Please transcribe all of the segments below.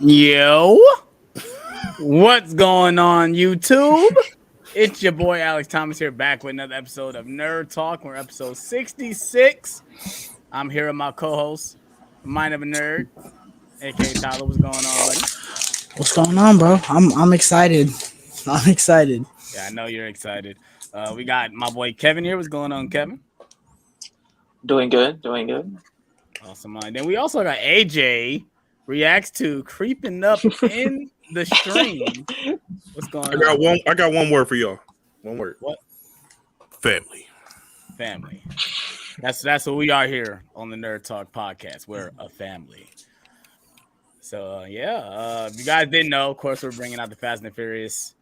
Yo, what's going on, YouTube? It's your boy Alex Thomas here, back with another episode of Nerd Talk. We're episode 66. I'm here with my co-host, Mind of a Nerd, aka Tyler. What's going on, buddy? What's going on, bro? I'm excited. I'm excited. Yeah, I know you're excited. We got my boy Kevin here. What's going on, Kevin? Doing good. Awesome. Then we also got AJ reacts to creeping up in the stream. What's going on? I got one word for y'all. One word. What? Family. Family. That's what we are here on the Nerd Talk podcast. We're a family. So if you guys didn't know, of course, we're bringing out the Fast and the Furious,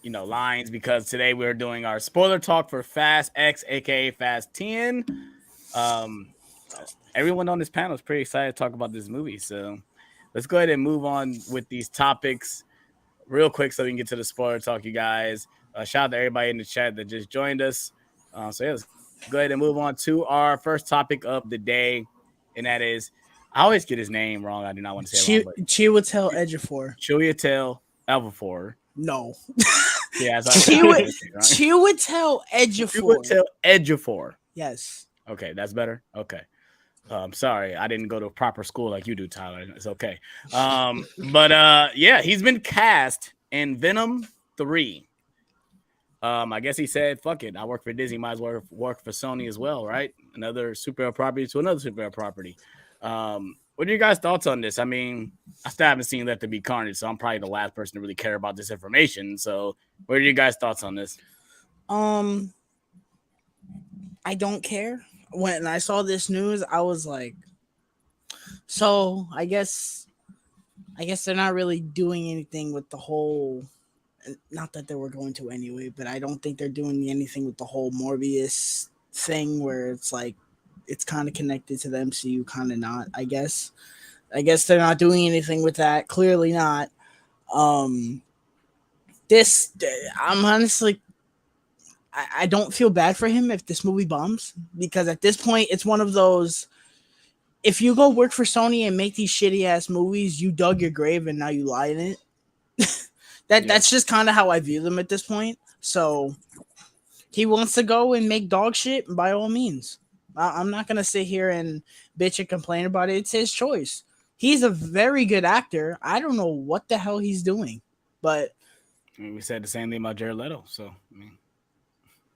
lines, because today we're doing our spoiler talk for Fast X, aka Fast 10. Everyone on this panel is pretty excited to talk about this movie. So let's go ahead and move on with these topics real quick so we can get to the spoiler talk, you guys. Shout out to everybody in the chat that just joined us. Let's go ahead and move on to our first topic of the day, and that is, I always get his name wrong. I do not want to say it wrong. Chiwetel Ejiofor. Chiwetel Ejiofor. No. Yeah, Chiwetel Ejiofor. Chiwetel Ejiofor. Yes. Okay, that's better. Okay. Sorry, I didn't go to a proper school like you do, Tyler. It's okay. He's been cast in Venom 3. I guess he said, fuck it, I work for Disney, might as well work for Sony as well, right? Another superhero property to another superhero property. What are your guys' thoughts on this? I mean, I still haven't seen Let There Be Carnage, so I'm probably the last person to really care about this information. So what are your guys' thoughts on this? I don't care. When I saw this news, I was like, so I guess they're not really doing anything with the whole, not that they were going to anyway, but I don't think they're doing anything with the whole Morbius thing where it's like, it's kind of connected to the MCU, kind of not, I guess they're not doing anything with that. Clearly not. I'm honestly, I don't feel bad for him if this movie bombs, because at this point, it's one of those, if you go work for Sony and make these shitty ass movies, you dug your grave and now you lie in it. That's just kind of how I view them at this point. So he wants to go and make dog shit, by all means. I'm not going to sit here and bitch and complain about it. It's his choice. He's a very good actor. I don't know what the hell he's doing, but we said the same thing about Jared Leto. So, I mean,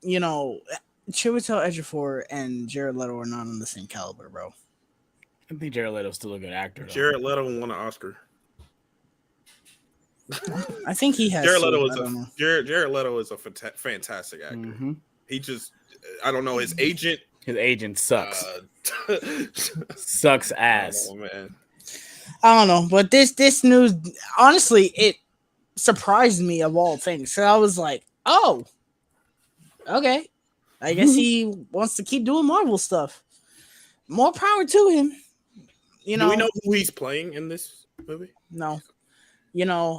Chiwetel Ejiofor and Jared Leto are not on the same caliber, bro. I think Jared Leto's still a good actor, though. Jared Leto won an Oscar. I think he has. Jared Leto is a fantastic actor. Mm-hmm. He just, I don't know, his agent sucks. Sucks ass. Oh, man. I don't know, but this news, honestly, it surprised me of all things. So I was like, oh, okay. I guess he wants to keep doing Marvel stuff. More power to him. Do we know who he's playing in this movie? No.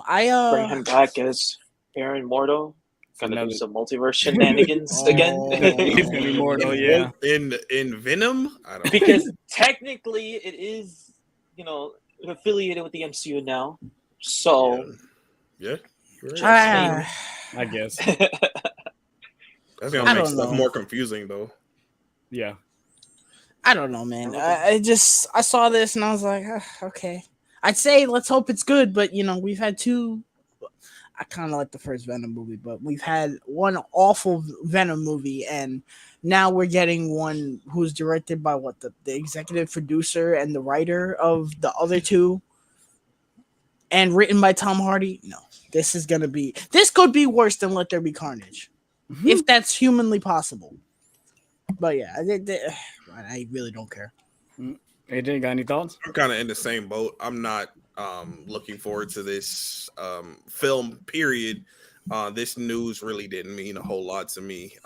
I bring him back as Baron Mordo. Gonna do some multiverse shenanigans again. He's gonna be Mordo, yeah. In Venom, I don't because technically it is, affiliated with the MCU now. So yeah. I guess. That's gonna make stuff more confusing, though. Yeah. I don't know, man. I saw this and I was like, okay. I'd say let's hope it's good, but we've had two. I kind of like the first Venom movie, but we've had one awful Venom movie, and now we're getting one who's directed by the executive producer and the writer of the other two, and written by Tom Hardy. No, this could be worse than Let There Be Carnage, if that's humanly possible. But yeah, I really don't care. AJ, got any thoughts? I'm kind of in the same boat. I'm not looking forward to this film, period. This news really didn't mean a whole lot to me.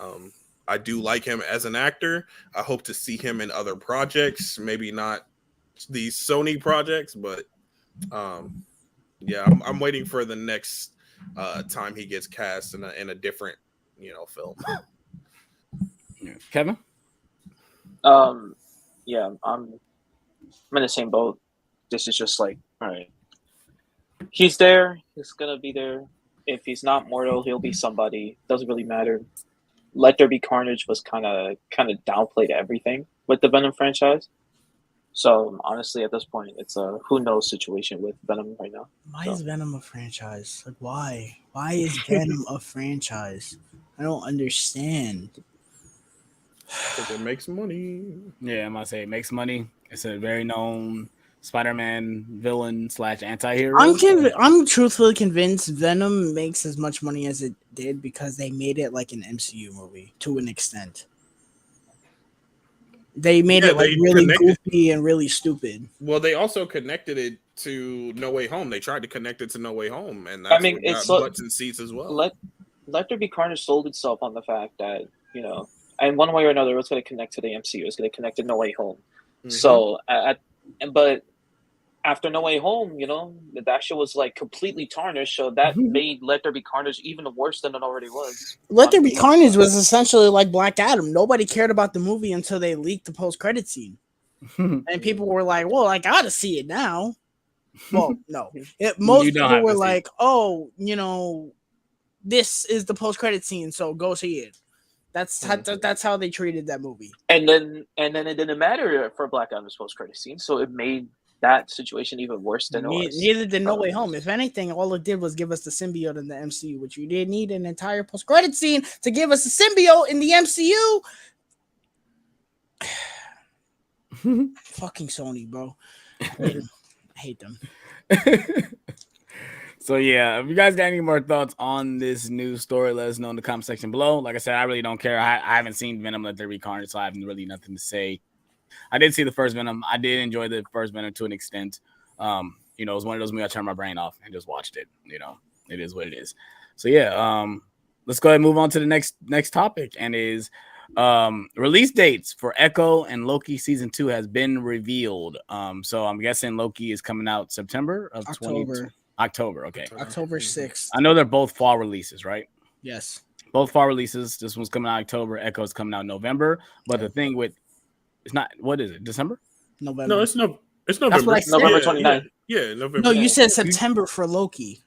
I do like him as an actor. I hope to see him in other projects, maybe not these Sony projects, but I'm waiting for the next time he gets cast in a different film. Kevin? I'm in the same boat. this is just like, all right, he's there. He's gonna be there. If he's not mortal, he'll be somebody. Doesn't really matter. Let There Be Carnage was kind of downplayed everything with the Venom franchise. So honestly, at this point, it's a who knows situation with Venom right now. Why is Venom a franchise? Like, why? Why is Venom a franchise? I don't understand. Because it makes money. Yeah, I'm gonna say it makes money. It's a very known Spider-Man villain / anti-hero. I'm truthfully convinced Venom makes as much money as it did because they made it like an MCU movie to an extent. They made it like really goofy and really stupid. Well, they also connected it to No Way Home. They tried to connect it to No Way Home, and that's what got butts and seats as well. Let There Be Carnage sold itself on the fact that, you know, and one way or another, it's going to connect to the MCU. It's going to connect to No Way Home. Mm-hmm. So, but after No Way Home, you know, that show was like completely tarnished. So that made Let There Be Carnage even worse than it already was. Let There Be Carnage was essentially like Black Adam. Nobody cared about the movie until they leaked the post-credit scene. And people were like, well, I got to see it now. Well, no. Most people were like, oh, you know, this is the post-credit scene, so go see it. That's how they treated that movie. And then it didn't matter for Black Adam's post-credit scene, so it made that situation even worse than it was. Neither did No Way Home. If anything, all it did was give us the symbiote in the MCU, which you did need an entire post-credit scene to give us a symbiote in the MCU. Fucking Sony, bro. I hate them. So yeah, if you guys got any more thoughts on this news story, let us know in the comment section below. Like I said, I really don't care. I haven't seen Venom Let There Be Carnage, so I have really nothing to say. I did see the first Venom. I did enjoy the first Venom to an extent. You know, it was one of those movies I turned my brain off and just watched it. You know, it is what it is. So yeah, let's go ahead and move on to the next topic, and is release dates for Echo and Loki season 2 has been revealed. So I'm guessing Loki is coming out September of October. Okay. October 6th. I know they're both fall releases, right? Yes. Both fall releases. This one's coming out October. Echo's coming out November. But the thing with it's not, what is it? December? November. No, it's November. That's what I said. November 29th. Yeah, November. No, you said September for Loki.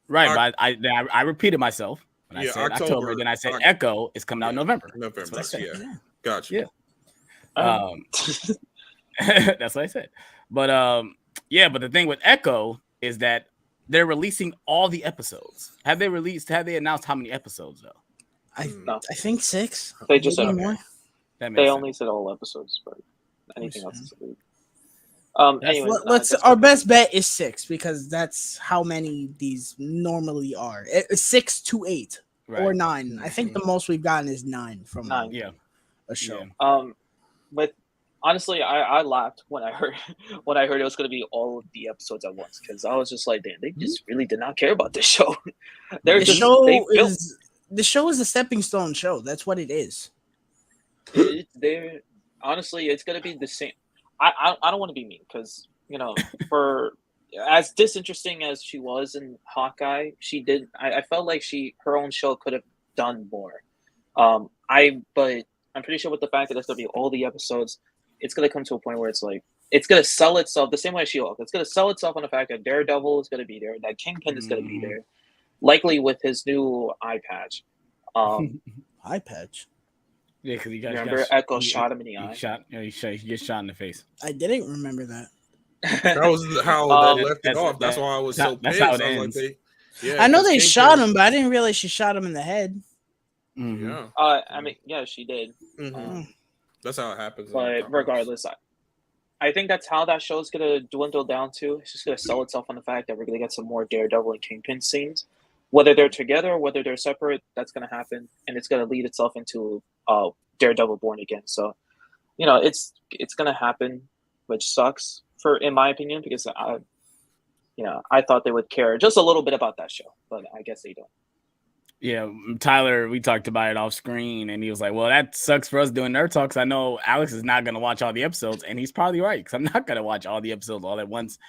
Right, but I repeated myself when I said October. Then I said Echo is coming out November. November. That's what I said. Yeah. Gotcha. Yeah. That's what I said. But yeah, but the thing with Echo is that they're releasing all the episodes. Have they announced how many episodes though? I think 6. They just said more. They only said all episodes, but anything else is good. Anyway, our best bet is 6 because that's how many these normally are. It's 6 to 8 or 9. I think the most we've gotten is 9 from 9. A show. Yeah. But honestly, I laughed when I heard it was going to be all of the episodes at once because I was just like, damn, they just really did not care about this show. The show is a stepping stone show. That's what it is. Honestly, it's going to be the same. I don't want to be mean because, you know, for as disinteresting as she was in Hawkeye, I felt like her own show could have done more. But I'm pretty sure with the fact that it's going to be all the episodes, it's going to come to a point where it's like, it's going to sell itself the same way as She-Hulk. It's going to sell itself on the fact that Daredevil is going to be there, that Kingpin is going to be there, likely with his new eye patch. Eye patch? Yeah, because you guys remember Echo shot him in the eye. He gets shot in the face. I didn't remember that. That was how they left it off. That's why I was so pissed. That's how it ends. I know they shot him, but I didn't realize she shot him in the head. Mm-hmm. Yeah. I mean, yeah, she did. Mm-hmm. That's how it happens. But regardless, I think that's how that show's gonna dwindle down to. It's just gonna sell itself on the fact that we're gonna get some more Daredevil and Kingpin scenes. Whether they're together or whether they're separate, that's gonna happen, and it's gonna lead itself into Daredevil Born Again. So, you know, it's gonna happen, which sucks in my opinion, because I thought they would care just a little bit about that show, but I guess they don't. Yeah, Tyler, we talked about it off screen, and he was like, well, that sucks for us doing Nerd Talks. I know Alex is not going to watch all the episodes, and he's probably right, because I'm not going to watch all the episodes all at once.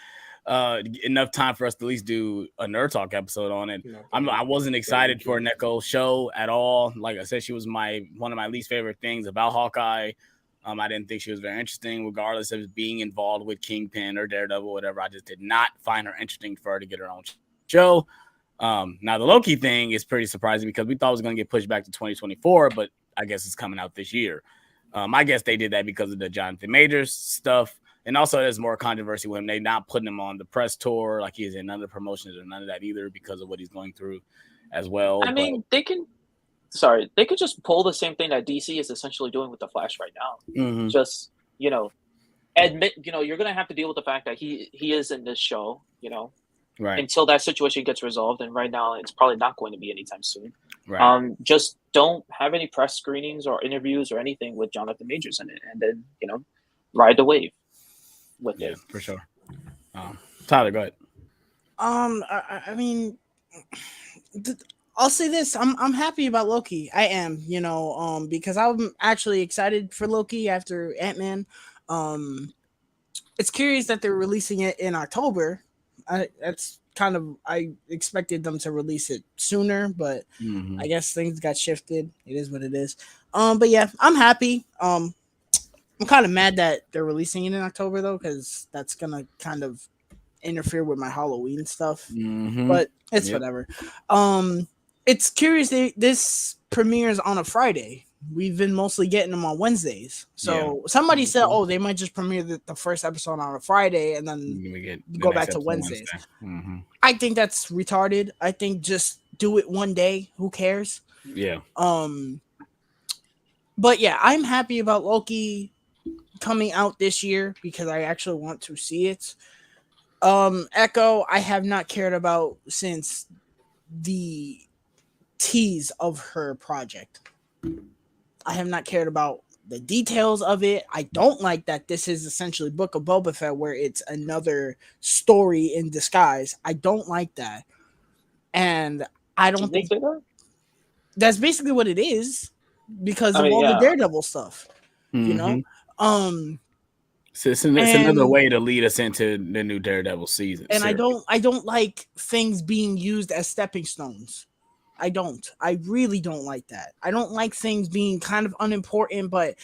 Enough time for us to at least do a Nerd Talk episode on it. I wasn't excited for an Echo show at all. Like I said, she was one of my least favorite things about Hawkeye. I didn't think she was very interesting, regardless of being involved with Kingpin or Daredevil, whatever. I just did not find her interesting for her to get her own show. Now the Loki thing is pretty surprising because we thought it was going to get pushed back to 2024, but I guess it's coming out this year. I guess they did that because of the Jonathan Majors stuff. And also there's more controversy with him. They're not putting him on the press tour like he's in none of the promotions or none of that either because of what he's going through as well. I mean, they could just pull the same thing that DC is essentially doing with the Flash right now. Mm-hmm. Just, admit, you're going to have to deal with the fact that he is in this show, right, until that situation gets resolved. And right now it's probably not going to be anytime soon. right. Just don't have any press screenings or interviews or anything with Jonathan Majors in it. And then, ride the wave with it. For sure. Tyler, go ahead. I mean, I'll say this: I'm happy about Loki. I am, because I'm actually excited for Loki after Ant-Man. It's curious that they're releasing it in October. I expected them to release it sooner, but I guess things got shifted. It is what it is. But yeah, I'm happy. I'm kind of mad that they're releasing it in October though, because that's gonna kind of interfere with my Halloween stuff. But it's whatever. It's curious. This premieres on a Friday. We've been mostly getting them on Wednesdays. So somebody said, "Oh, they might just premiere the first episode on a Friday and then we go back to Wednesdays." I think that's retarded. I think just do it one day. Who cares? Yeah. But yeah, I'm happy about Loki coming out this year because I actually want to see it. Echo, I have not cared about since the tease of her project. I have not cared about the details of it. I don't like that this is essentially Book of Boba Fett, where it's another story in disguise. I don't like that. And I don't think that's basically what it is because of all the Daredevil stuff, So it's another way to lead us into the new Daredevil season. And I don't like things being used as stepping stones. I really don't like that. I don't like things being kind of unimportant, but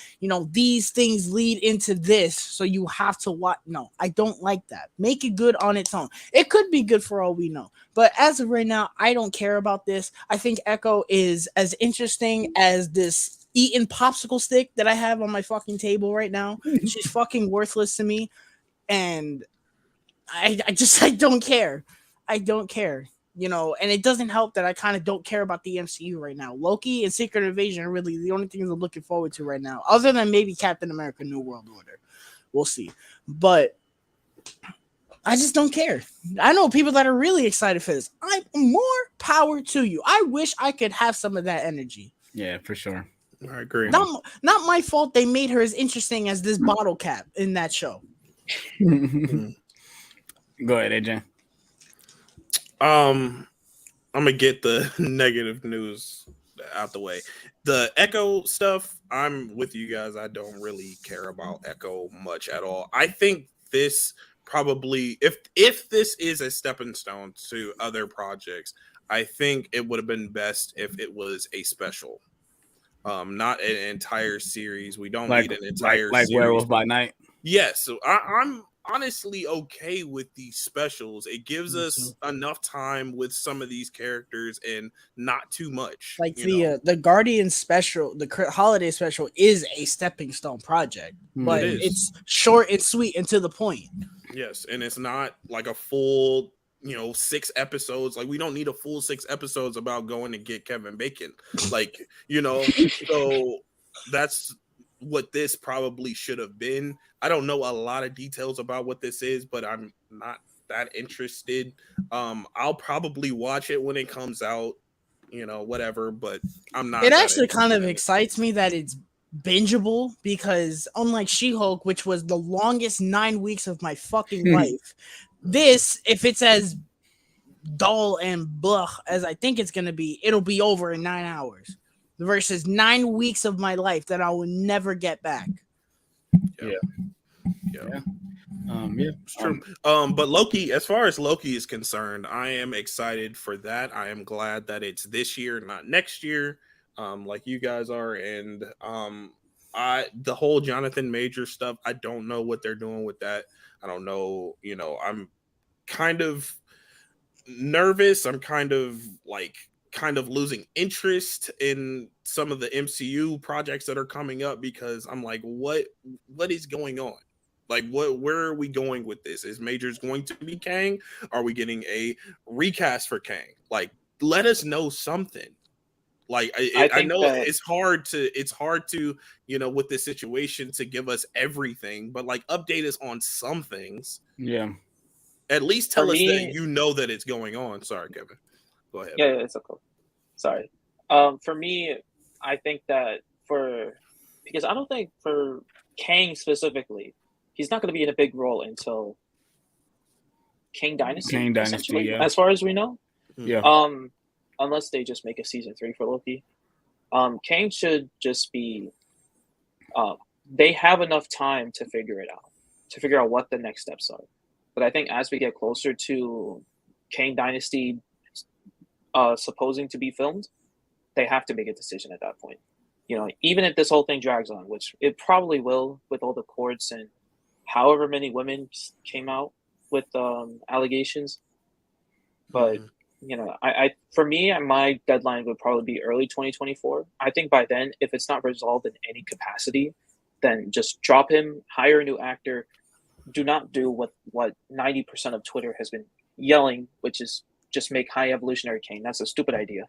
these things lead into this, so you have to watch. No, I don't like that. Make it good on its own. It could be good for all we know, but as of right now, I don't care about this. I think Echo is as interesting as this eaten popsicle stick that I have on my fucking table right now. She's fucking worthless to me, and I don't care. I don't care. And it doesn't help that I kind of don't care about the MCU right now. Loki and Secret Invasion are really the only things I'm looking forward to right now, other than maybe Captain America: New World Order. We'll see. But I just don't care. I know people that are really excited for this. I'm more power to you. I wish I could have some of that energy. Yeah, for sure. I agree. Not my fault they made her as interesting as this bottle cap in that show. Go ahead, AJ. I'm gonna get the negative news out the way. The Echo stuff, I'm with you guys. I don't really care about Echo much at all. I think this probably, if this is a stepping stone to other projects, I think it would have been best if it was a special, not an entire series. We don't need an entire like series. Werewolf by Night. Yes, so I'm honestly okay with these specials. It gives us enough time with some of these characters and not too much. Like the Guardian special, the holiday special is a stepping stone project, but it's short and sweet and to the point. Yes, and it's not like a full 6 episodes. Like, we don't need a full 6 episodes about going to get Kevin Bacon. Like, so that's what this probably should have been. I don't know a lot of details about what this is, but I'm not that interested. I'll probably watch it when it comes out, whatever, but I'm not. It actually kind of excites me that it's bingeable, because unlike She-Hulk, which was the longest 9 weeks of my fucking life, this, if it's as dull and blah as I think it's going to be, it'll be over in 9 hours versus 9 weeks of my life that I will never get back. Yeah. It's true. But Loki, as far as Loki is concerned, I am excited for that. I am glad that it's this year, not next year, like you guys are. And the whole Jonathan Major stuff, I don't know what they're doing with that. I don't know. I'm kind of nervous. I'm kind of losing interest in some of the MCU projects that are coming up because I'm like, what is going on? Like, where are we going with this? Is Majors going to be Kang? Are we getting a recast for Kang? Like, let us know something. Like, I think know that it's hard to with this situation to give us everything, but like update us on some things. Yeah. At least for tell us that me, that it's going on. Sorry, Kevin. Go ahead. yeah, it's okay. Sorry. For me, I think that because I don't think for Kang specifically, he's not going to be in a big role until Kang Dynasty, Kang Dynasty, essentially, yeah. as far as we know. Yeah. Unless they just make a season 3 for Loki. Kang should just be. They have enough time to figure it out, to figure out what the next steps are. But I think as we get closer to Kang Dynasty, supposing to be filmed, they have to make a decision at that point. Even if this whole thing drags on, which it probably will, with all the courts and however many women came out with allegations. But I for me, my deadline would probably be early 2024. I think by then, if it's not resolved in any capacity, then just drop him, hire a new actor. Do not do what 90% of Twitter has been yelling, which is just make High Evolutionary Kang. That's a stupid idea.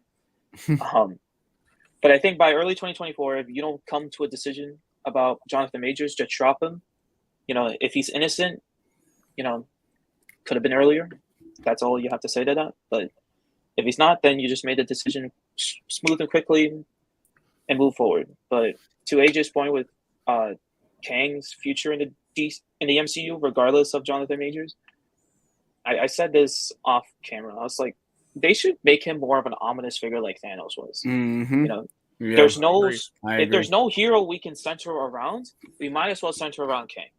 But I think by early 2024, if you don't come to a decision about Jonathan Majors, just drop him. If he's innocent, could have been earlier. That's all you have to say to that. But if he's not, then you just made the decision smooth and quickly and move forward. But to AJ's point with Kang's future in the MCU, regardless of Jonathan Majors, I said this off camera. I was like, they should make him more of an ominous figure like Thanos was. Mm-hmm. Yeah, There's if there's no hero we can center around, we might as well center around Kang.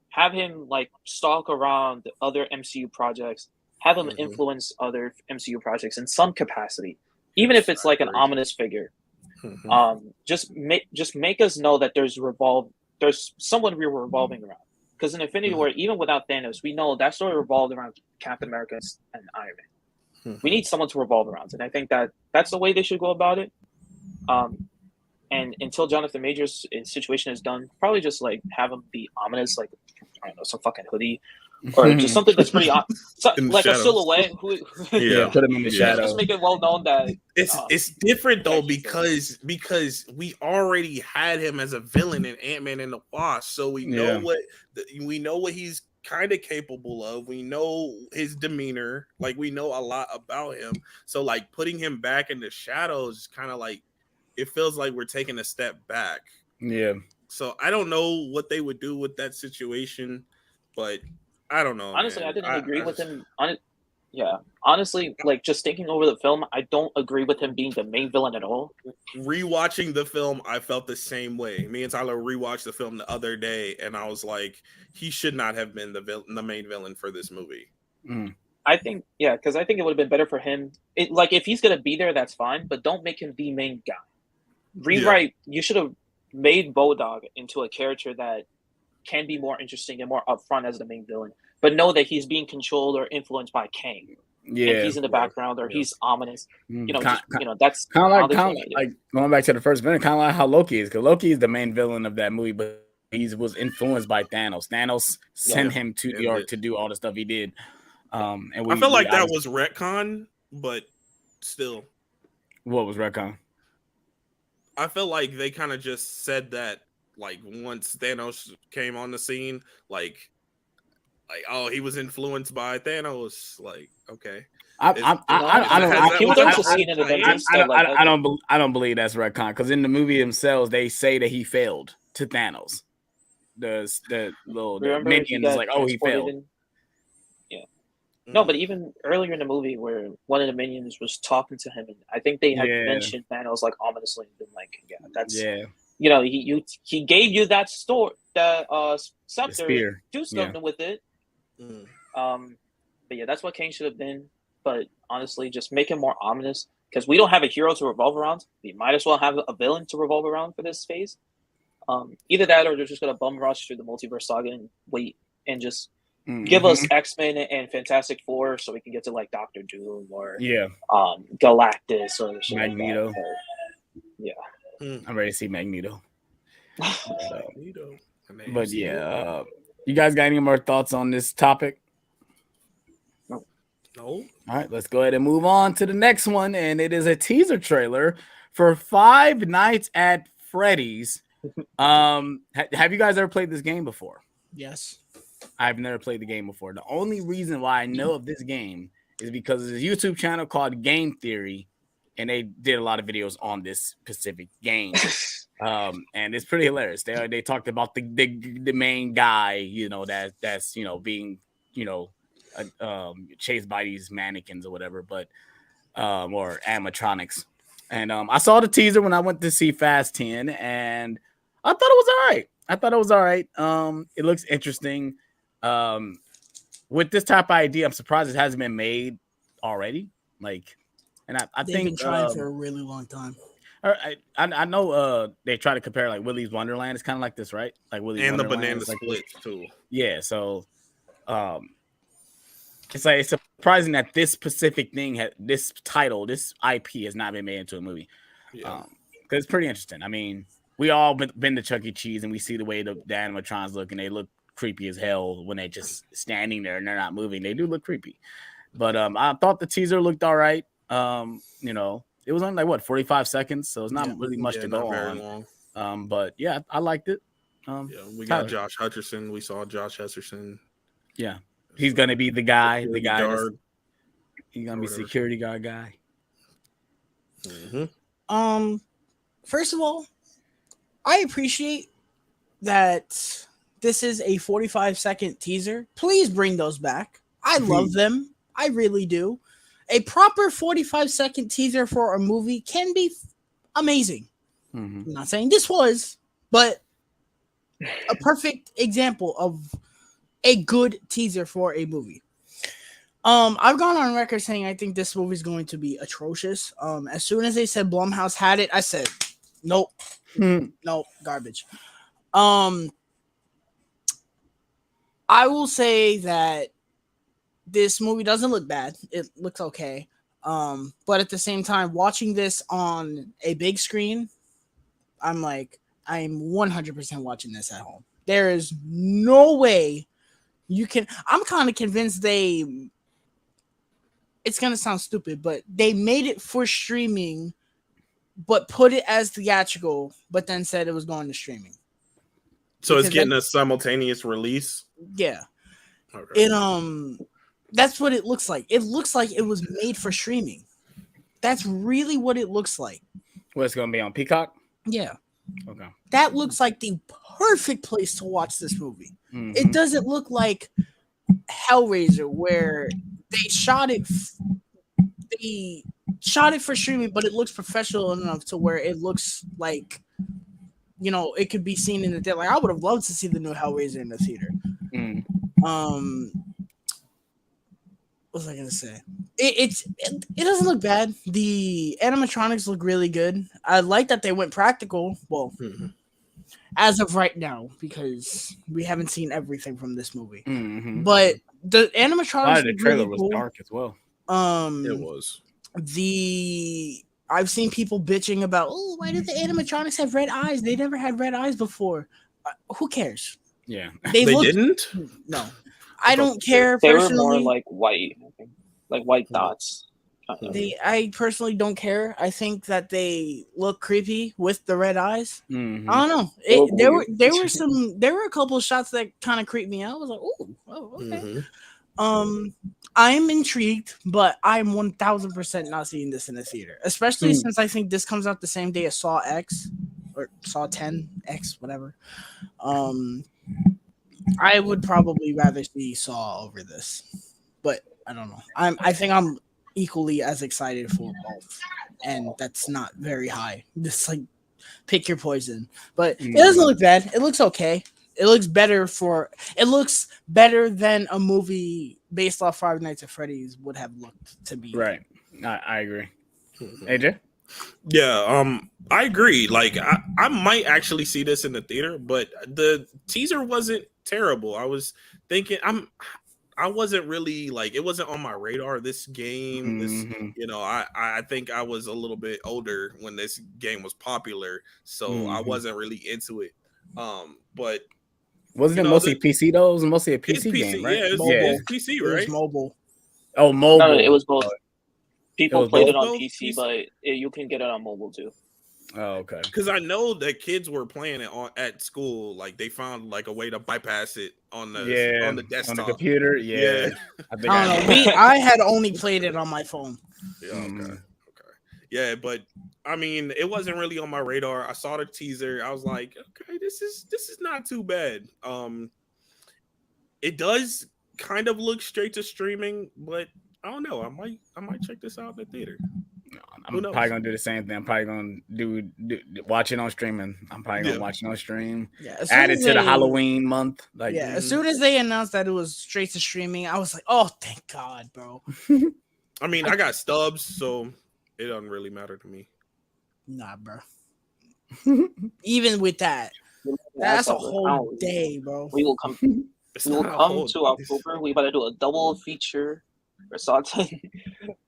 Have him like stalk around other MCU projects. Have him influence other MCU projects in some capacity, even if it's like an ominous figure. Just make us know that there's someone we're revolving around. Because in Infinity War, even without Thanos, we know that story revolved around Captain America and Iron Man. We need someone to revolve around, and I think that's the way they should go about it. And until Jonathan Majors' situation is done, probably just like have him be ominous, like I don't know, some fucking hoodie, or just something that's pretty like a silhouette. Put him in the shadow. Just make it well known that it's different though because we already had him as a villain in Ant-Man and the Wasp, so we know what he's kind of capable of. We know his demeanor, like we know a lot about him. So like putting him back in the shadows is kind of like it feels like we're taking a step back. Yeah. So I don't know what they would do with that situation, but I don't know. Honestly, man. I didn't agree with him on it. Yeah, honestly, like just thinking over the film, I don't agree with him being the main villain at all. Rewatching the film, I felt the same way. Me and Tyler rewatched the film the other day, and I was like, he should not have been the main villain for this movie. I think, because I think it would have been better for him. Like if he's gonna be there, that's fine, but don't make him the main guy. Rewrite. You should have made Bodog into a character that can be more interesting and more upfront as the main villain, but know that he's being controlled or influenced by Kang. Yeah, and he's in the background or he's ominous. That's kind of like going back to the first villain, kind of like how Loki is, because Loki is the main villain of that movie, but he was influenced by Thanos. Thanos sent him to New York to do all the stuff he did. And I felt like that was retcon, but still, what was retcon? I felt like they kind of just said that, like once Thanos came on the scene, like oh, he was influenced by Thanos. Like, okay, I don't believe that's retcon, because in the movie themselves they say that he failed to Thanos. The little minion is like, oh, he failed. No, but even earlier in the movie where one of the minions was talking to him, and I think they had mentioned Thanos like ominously, and been like, he gave you that scepter, do something with it. But that's what Kang should have been. But honestly, just make him more ominous, because we don't have a hero to revolve around. We might as well have a villain to revolve around for this phase. Either that or they're just gonna bum rush through the multiverse saga and wait and just give us X-Men and Fantastic Four so we can get to like Doctor Doom or Galactus or shit Magneto. like that. Yeah. I'm ready to see Magneto. Magneto. But yeah, you guys got any more thoughts on this topic? No. All right, let's go ahead and move on to the next one, and it is a teaser trailer for Five Nights at Freddy's. Have you guys ever played this game before? Yes. I've never played the game before. The only reason why I know of this game is because there's a YouTube channel called Game Theory, and they did a lot of videos on this specific game. And it's pretty hilarious. They talked about the main guy, you know, that's being chased by these mannequins or whatever, but or animatronics. And I saw the teaser when I went to see Fast 10, and I thought it was all right. It looks interesting. With this type of idea, I'm surprised it hasn't been made already. Like, and I They've think been trying for a really long time. I know they try to compare like Willy's Wonderland. It's kind of like this, right? Like Willy's and the Wonderland banana is like splits too. Yeah, so it's surprising that this specific thing this title, this IP has not been made into a movie. Yeah. Because it's pretty interesting. I mean, we all been to Chuck E. Cheese and we see the way the animatrons look, and they look creepy as hell when they just standing there and they're not moving. They do look creepy. But I thought the teaser looked all right. It was only like 45 seconds, so it's not really much to go on. Long. But yeah, I liked it. We got Josh Hutcherson. We saw Josh Hutcherson. Yeah, he's gonna be the guy. The guy. He's gonna be security guard guy. Mm-hmm. First of all, I appreciate that this is a 45-second teaser. Please bring those back. I love them. I really do. A proper 45-second teaser for a movie can be amazing. I'm not saying this was, but a perfect example of a good teaser for a movie. I've gone on record saying I think this movie is going to be atrocious. As soon as they said Blumhouse had it, I said, nope, nope, garbage. I will say that this movie doesn't look bad. It looks okay. But at the same time, watching this on a big screen, I'm 100% watching this at home. There is no way you can. I'm kind of convinced it's going to sound stupid, but they made it for streaming, but put it as theatrical, but then said it was going to streaming. So it's getting a simultaneous release? Yeah. Okay. That's what it looks like. It looks like it was made for streaming. That's really what it looks like. Well, it's going to be on Peacock? Yeah. Okay. That looks like the perfect place to watch this movie. It doesn't look like Hellraiser where they shot it for streaming, but it looks professional enough to where it looks like, it could be seen in the theater. Like, I would have loved to see the new Hellraiser in the theater. What was I gonna say? It doesn't look bad. The animatronics look really good. I like that they went practical. Well, as of right now, because we haven't seen everything from this movie. But the animatronics. The trailer was dark as well. It was. I've seen people bitching about, why did the animatronics have red eyes? They never had red eyes before. Who cares? Yeah, they didn't. No. I don't care. They were more like white dots. I personally don't care. I think that they look creepy with the red eyes. I don't know. There were a couple of shots that kind of creeped me out. I was like, okay. I'm intrigued, but I'm 1000% not seeing this in the theater, especially since I think this comes out the same day as Saw X or Saw 10X, whatever. I would probably rather see Saw over this, but I don't know. I think I'm equally as excited for both, and that's not very high. Just pick your poison. But it doesn't look bad. It looks okay. It looks better than a movie based off Five Nights at Freddy's would have looked to me. Right. I agree. AJ? Yeah, I agree. Like I might actually see this in the theater, but the teaser wasn't terrible. I was thinking I wasn't really like it wasn't on my radar. This game, this Mm-hmm. I think I was a little bit older when this game was popular, so I Mm-hmm. wasn't really into it. But Wasn't you it know mostly the PC though? It was mostly a it's PC game, PC, right? yeah, Yeah. it's Mobile. PC, It was right? mobile. Oh, No, it mobile. was both. Oh, it People was played both. it on Both PC, PC. but you can get it on mobile too. Oh, okay. Because I know that kids were playing it at school. Like they found like a way to bypass it Yeah, on the on the desktop. computer. Yeah. Yeah, I think I I don't did. know. I had only played it on my phone. Yeah. Okay. Mm-hmm. Okay. Yeah, but I mean, it wasn't really on my radar. I saw the teaser. I was like, okay, this is not too bad. It does kind of look straight to streaming, but I don't know. I might check this out in the theater. Who I'm probably knows? gonna do the same thing. I'm probably gonna watch it on streaming. I'm probably gonna Yeah. watch it on stream. Yeah, as Add soon it as to the they, Halloween month. Like, yeah, as Mhm. soon as they announced that it was straight to streaming, I was like, oh, thank God, bro. I mean, I got stubs, so it doesn't really matter to me. Nah, bro. Even with that, that's a whole day, bro. We will come. It's We will not a come whole. to October. We better do a double feature for something.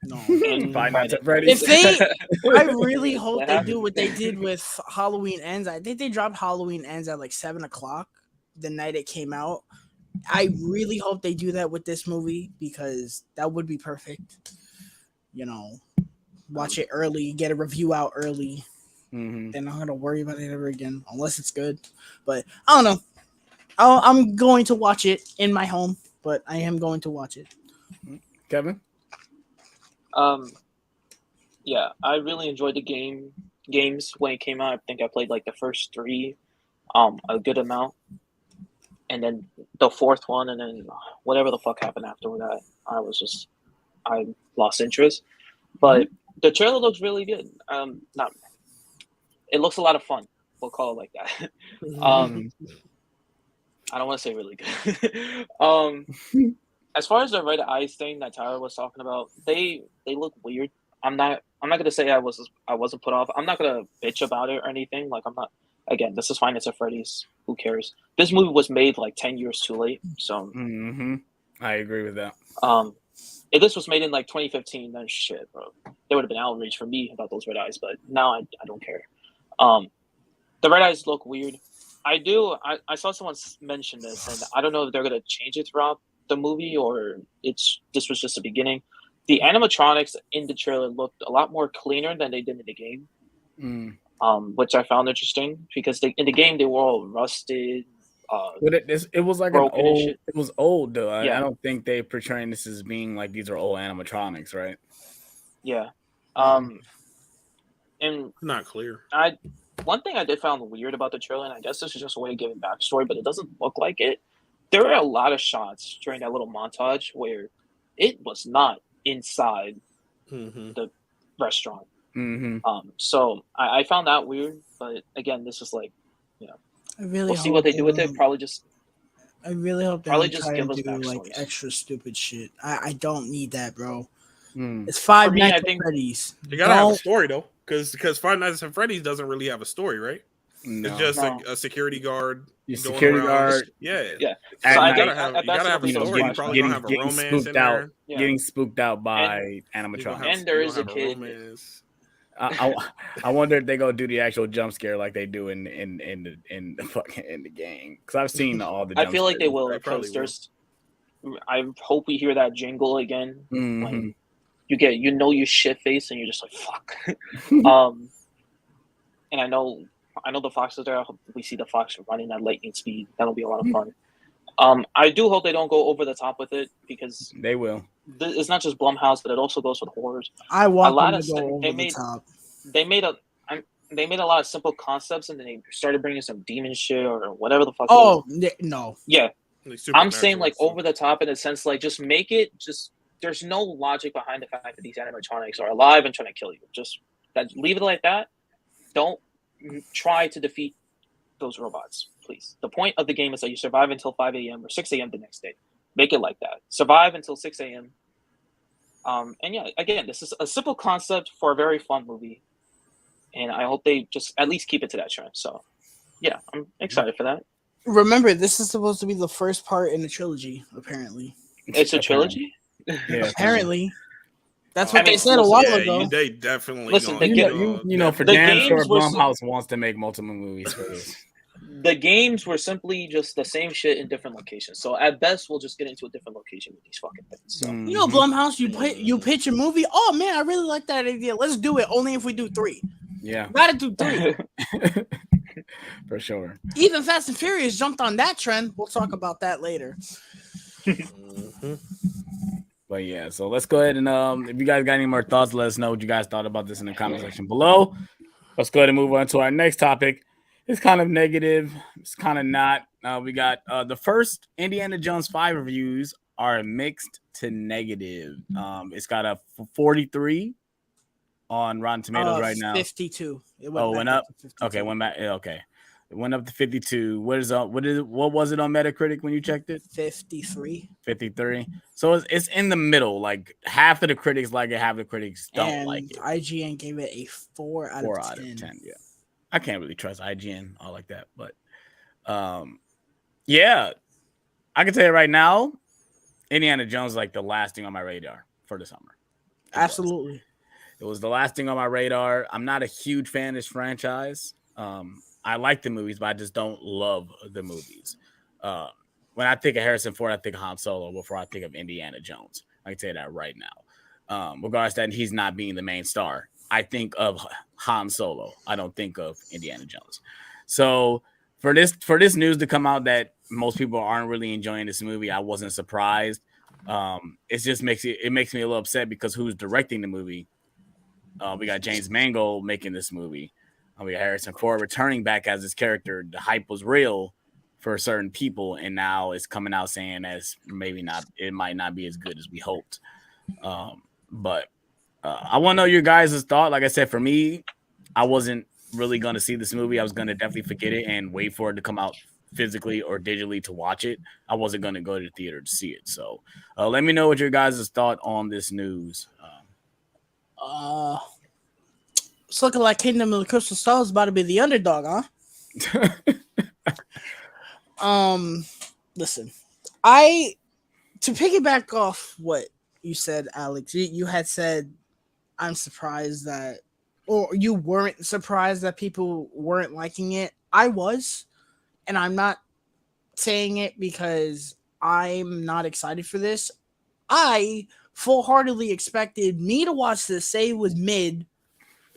No. And Five Nights at Friday. Freddy's. I really hope That they happened. do what they did with Halloween Ends. I think they dropped Halloween Ends at like 7 o'clock the night it came out. I really hope they do that with this movie because that would be perfect. You know, watch it early, get a review out early. Mm-hmm. Then I'm not gonna worry about it ever again unless it's good. But I don't know. I'm going to watch it in my home, but I am going to watch it. Kevin. Um, yeah, I really enjoyed the games when it came out. I think I played like the first three, a good amount, and then the fourth one, and then whatever the fuck happened after that, I lost interest. But the trailer looks really good. Not it looks a lot of fun. We'll call it like that. I don't want to say really good. As far as the red eyes thing that Tyler was talking about, they look weird. I'm not gonna say I wasn't put off. I'm not gonna bitch about it or anything. Like I'm not. Again, this is Five Nights at Freddy's. Who cares? This movie was made like 10 years too late. So I agree with that. if this was made in like 2015, then shit, bro, there would have been outrage for me about those red eyes. But now I don't care. The red eyes look weird. I saw someone mention this, and I don't know if they're gonna change it throughout the movie or this was just the beginning. The animatronics in the trailer looked a lot more cleaner than they did in the game, which I found interesting because in the game they were all rusted. But it was like broken and shit. it was old though. I Yeah. don't think they portraying this as being like these are old animatronics, right? Yeah. And Not clear. one thing I did found weird about the trailer, and I guess this is just a way of giving backstory, but it doesn't look like it. There were a lot of shots during that little montage where it was not inside the restaurant. So I found that weird, but again, this is like, I really we'll see what they do with it. I really hope they probably don't just try give and us do like backstories. extra stupid shit. I don't need that, bro. Mm. It's Five For me, Nights I at think- Freddy's. You gotta have a Don't- story though, because Five Nights at Freddy's doesn't really have a story, right? No. It's just No. a security guard. Your going security around. guard. Yeah. Yeah. At So I night, think you gotta have a story. You probably gonna have a romance in there. Yeah. getting spooked out by You gonna animatronics. have- And there you is gonna a have kid. romance. I wonder if they gonna do the actual jump scare like they do in the game, because I've seen all the. I Jump feel like they scares. will They probably because I hope we hear that jingle again Mhm. when you get you shit face and you're just like fuck. And I know the fox is there. I hope we see the fox running at lightning speed. That'll be a lot of fun. I do hope they don't go over the top with it because They will. it's not just Blumhouse, but it also goes with horrors. I want lot them of to go st- over they the made- top. They made a lot of simple concepts, and then they started bringing some demon shit or whatever the fuck. Oh no! Yeah, Like I'm saying supernatural like stuff. over the top in a sense, like just make it just. There's no logic behind the fact that these animatronics are alive and trying to kill you. Just leave it like that. Don't try to defeat those robots, please. The point of the game is that you survive until 5 a.m. or 6 a.m. the next day. Make it like that. Survive until 6 a.m. And yeah, again, this is a simple concept for a very fun movie. and I hope they just at least keep it to that trend. So, yeah, I'm excited for that. Remember, this is supposed to be the first part in a trilogy. Apparently, It's a trilogy. Yeah, apparently, that's what I mean, they said a listen, while Yeah, ago. they definitely. Listen, gonna, the you know, for The damn sure, games were Blumhouse wants to make multiple movies for this. the games were simply just the same shit in different locations. So at best, we'll just get into a different location with these fucking things. So You know, Blumhouse, you pitch a movie. Oh man, I really like that idea. Let's do it. Only if we do 3. Yeah, Gotta do 3. for sure. Even Fast and Furious jumped on that trend. We'll talk about that later. But yeah, so let's go ahead and if you guys got any more thoughts, let us know what you guys thought about this in the comment section below. Let's go ahead and move on to our next topic. It's kind of negative. It's kind of not. We got the first Indiana Jones 5 reviews are mixed to negative. It's got a 43 on Rotten Tomatoes right now. 52. It went up. Okay, went back. Okay, it went up to 52. What was it on Metacritic when you checked it? 53. 53. So it's in the middle. Like half of the critics like it, half of the critics don't like it. IGN gave it a 4 out of 10. Yeah, I can't really trust IGN all like that, but yeah, I can tell you right now, Indiana Jones is like the last thing on my radar for the summer. Absolutely. It was the last thing on my radar. I'm not a huge fan of this franchise. I like the movies, but I just don't love the movies. When I think of Harrison Ford, I think of Han Solo before I think of Indiana Jones. I can tell you that right now. Regardless that he's not being the main star, I think of Han Solo. I don't think of Indiana Jones. So for this news to come out that most people aren't really enjoying this movie, I wasn't surprised. It just makes me a little upset because who's directing the movie? We got James Mangold making this movie. We got Harrison Ford returning back as his character. The hype was real for certain people, and now it's coming out saying as maybe not. It might not be as good as we hoped. But I want to know your guys' thought. Like I said, for me, I wasn't really going to see this movie. I was going to definitely forget it and wait for it to come out physically or digitally to watch it. I wasn't going to go to the theater to see it. So let me know what your guys' thought on this news. It's looking like Kingdom of the Crystal Skull is about to be the underdog, huh? Listen, to piggyback off what you said, Alex, you had said, I'm surprised that, or you weren't surprised that people weren't liking it. I was, and I'm not saying it because I'm not excited for this. I full-heartedly expected me to watch this, say it was mid,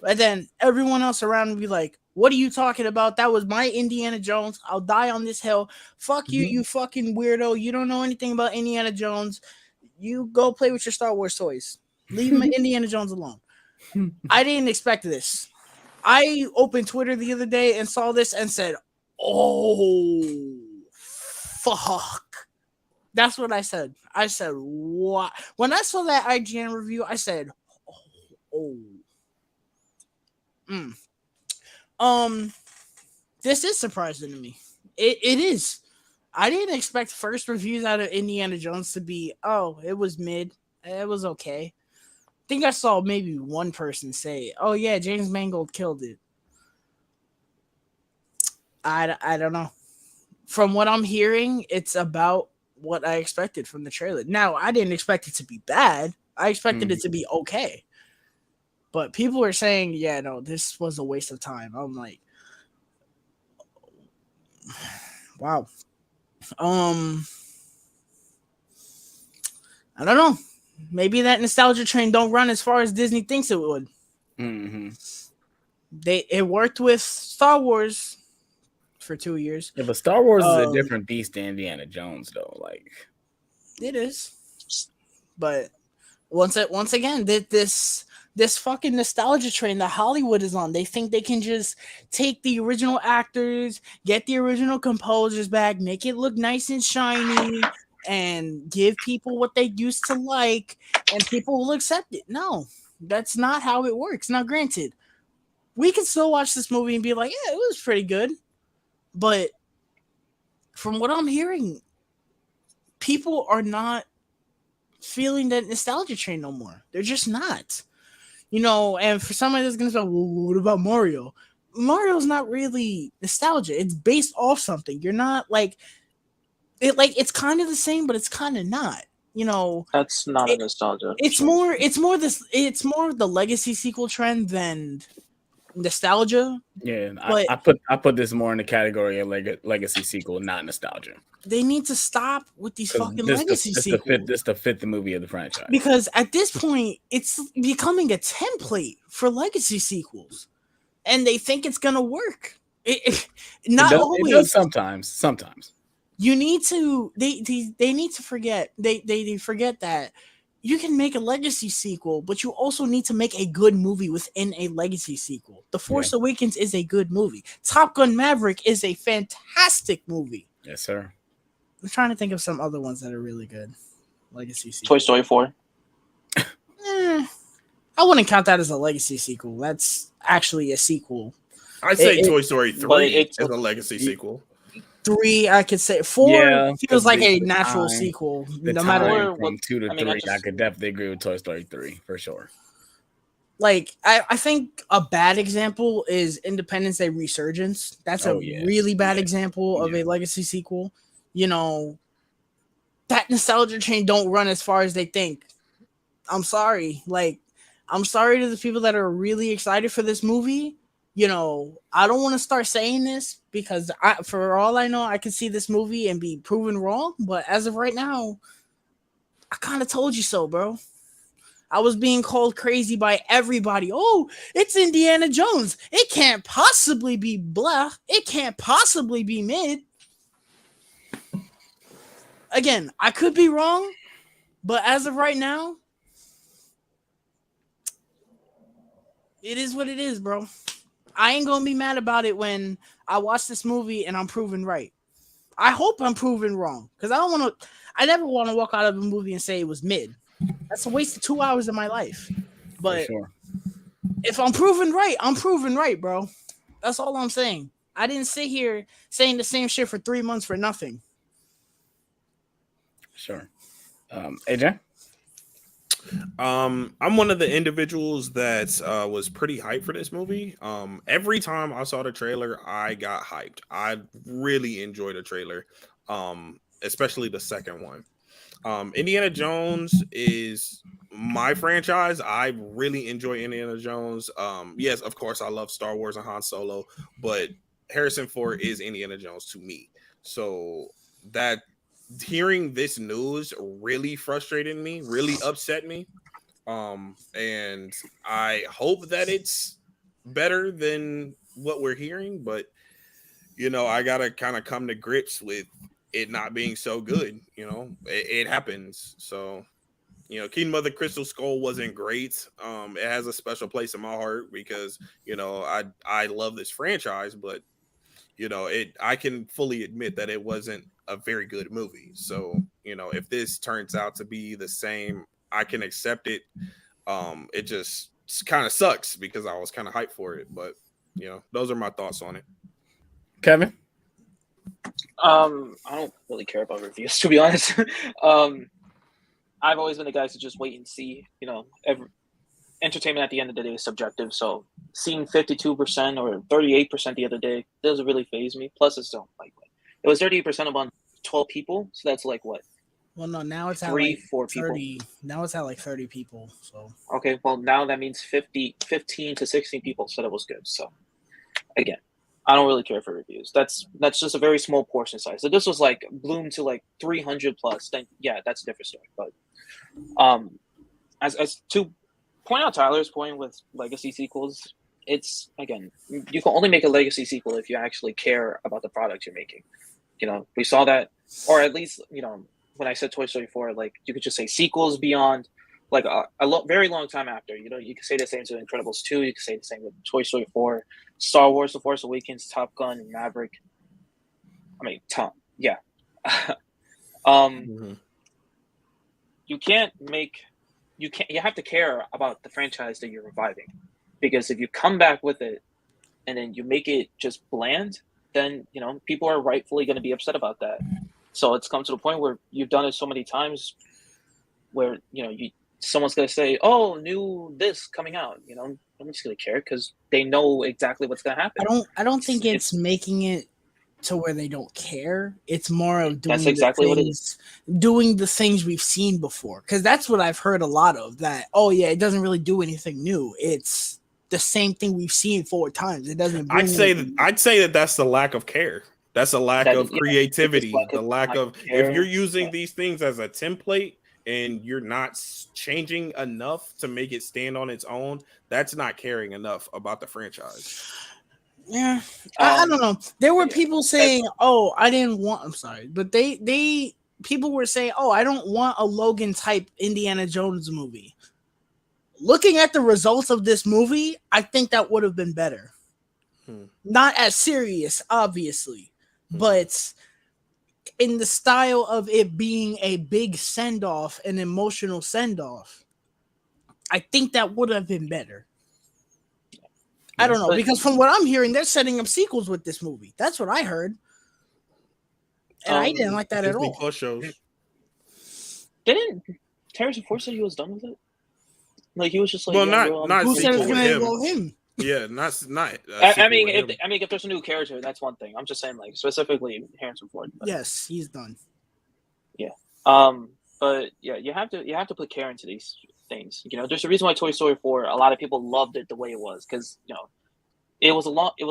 and then everyone else around would be like, what are you talking about? That was my Indiana Jones. I'll die on this hill. Fuck you, you fucking weirdo. You don't know anything about Indiana Jones. You go play with your Star Wars toys. Leave my Indiana Jones alone. I didn't expect this. I opened Twitter the other day and saw this and said, oh, fuck. That's what I said. I said, what? When I saw that IGN review, I said, oh. This is surprising to me. It is. I didn't expect first reviews out of Indiana Jones to be, oh, it was mid. It was okay. I think I saw maybe one person say, oh yeah, James Mangold killed it. I don't know. From what I'm hearing, it's about what I expected from the trailer. Now, I didn't expect it to be bad. I expected it to be okay. But people are saying, yeah, no, this was a waste of time. I'm like, wow. I don't know. Maybe that nostalgia train don't run as far as Disney thinks it would. It worked with Star Wars for 2 years. Yeah, but Star Wars is a different beast than Indiana Jones, though. Like, it is. But once again, this fucking nostalgia train that Hollywood is on. They think they can just take the original actors, get the original composers back, make it look nice and shiny, and give people what they used to like, and people will accept it. No, that's not how it works. Now, granted, we can still watch this movie and be like, yeah, it was pretty good. But from what I'm hearing, people are not feeling that nostalgia train no more. They're just not. And for somebody that's gonna say, well, what about Mario? Mario's not really nostalgia. It's based off something. You're not like it. Like it's kind of the same, but it's kind of not. That's not a It, nostalgia. it's Sure. more. It's more of the legacy sequel trend than nostalgia. Yeah, But I put this more in the category of legacy sequel, not nostalgia. they need to stop with these Because fucking legacy sequels. this the fifth movie of the franchise. Because at this point, it's becoming a template for legacy sequels, and they think it's gonna work. Not always. It does sometimes. You need to. They need to forget. They forget that you can make a legacy sequel, but you also need to make a good movie within a legacy sequel. The Force Awakens is a good movie. Top Gun Maverick is a fantastic movie. Yes, sir. I'm trying to think of some other ones that are really good. Legacy sequel. Toy Story 4. I wouldn't count that as a legacy sequel. That's actually a sequel. I say Toy Story 3 is a legacy sequel. 3, I could say. 4 feels like a natural time, sequel. No matter from 2 to 3, I could definitely agree with Toy Story 3 for sure. Like I think a bad example is Independence Day Resurgence. That's a really bad example of a legacy sequel. That nostalgia train don't run as far as they think. I'm sorry. I'm sorry to the people that are really excited for this movie. I don't want to start saying this because for all I know, I could see this movie and be proven wrong. But as of right now, I kind of told you so, bro. I was being called crazy by everybody. Oh, it's Indiana Jones. It can't possibly be blah. It can't possibly be mid. Again, I could be wrong, but as of right now, it is what it is, bro. I ain't gonna be mad about it when I watch this movie and I'm proven right. I hope I'm proven wrong because I never want to walk out of a movie and say it was mid. That's a waste of 2 hours of my life. But if I'm proven right, I'm proven right, bro. That's all I'm saying. I didn't sit here saying the same shit for 3 months for nothing. Sure. AJ? I'm one of the individuals that was pretty hyped for this movie. Every time I saw the trailer, I got hyped. I really enjoyed the trailer, especially the second one. Indiana Jones is my franchise. I really enjoy Indiana Jones. Yes, of course, I love Star Wars and Han Solo, but Harrison Ford is Indiana Jones to me. So that hearing this news really frustrated me, really upset me. And I hope that it's better than what we're hearing, but I gotta kind of come to grips with it not being so good. It happens. So Kingdom of the Crystal Skull wasn't great. It has a special place in my heart because I love this franchise, but I can fully admit that it wasn't a very good movie. So if this turns out to be the same, I can accept it. It just kind of sucks because I was kind of hyped for it, but those are my thoughts on it. Kevin? I don't really care about reviews, to be honest. I've always been the guy to just wait and see. Entertainment at the end of the day is subjective. So seeing 52% or 38% the other day doesn't really faze me. Plus, it's don't like it was 38% among 12 people. So that's like what? Well, no, now it's at 4 30. people. Now it's at like 30 people. So okay, well now that means 15 to 16 people said it was good. So again, I don't really care for reviews. That's just a very small portion size. So this was like bloomed to like 300 plus. Then yeah, that's a different story. But as to point out Tyler's point with legacy sequels, it's again, you can only make a legacy sequel if you actually care about the product you're making. We saw that, or at least when I said Toy Story 4, like you could just say sequels beyond like very long time after. You could say the same to Incredibles 2. You could say the same with Toy Story 4, Star Wars: The Force Awakens, Top Gun, and Maverick. I mean, yeah. You have to care about the franchise that you're reviving, because if you come back with it and then you make it just bland, then people are rightfully going to be upset about that. So it's come to the point where you've done it so many times where someone's gonna say, "Oh, new this coming out," nobody's gonna care because they know exactly what's gonna happen. I don't think it's making it to where they don't care. It's more of That's exactly what it is. doing the things we've seen before. Because that's what I've heard a lot of. That it doesn't really do anything new. It's the same thing we've seen 4 times. It doesn't. I'd say that that's the lack of care. That's a lack of creativity. The lack of if you're using these things as a template and you're not changing enough to make it stand on its own, that's not caring enough about the franchise. Yeah, I don't know. There were people saying, "Oh, I didn't want." I'm sorry, but people were saying, "Oh, I don't want a Logan type Indiana Jones movie." Looking at the results of this movie, I think that would have been better. Not as serious, obviously, but in the style of it being a big send off, an emotional send off, I think that would have been better. I don't know, because from what I'm hearing, they're setting up sequels with this movie. That's what I heard. And I didn't like that at all. Plus shows. Didn't Harrison Ford say he was done with it? Like, he was just like, well, not who said it's with going to go him? Yeah, not. I mean, if there's a new character, that's one thing. I'm just saying, like, specifically Harrison Ford. But, yes, he's done. Yeah. But yeah, you have to put care into these things. There's a reason why Toy Story 4, a lot of people loved it the way it was, because it was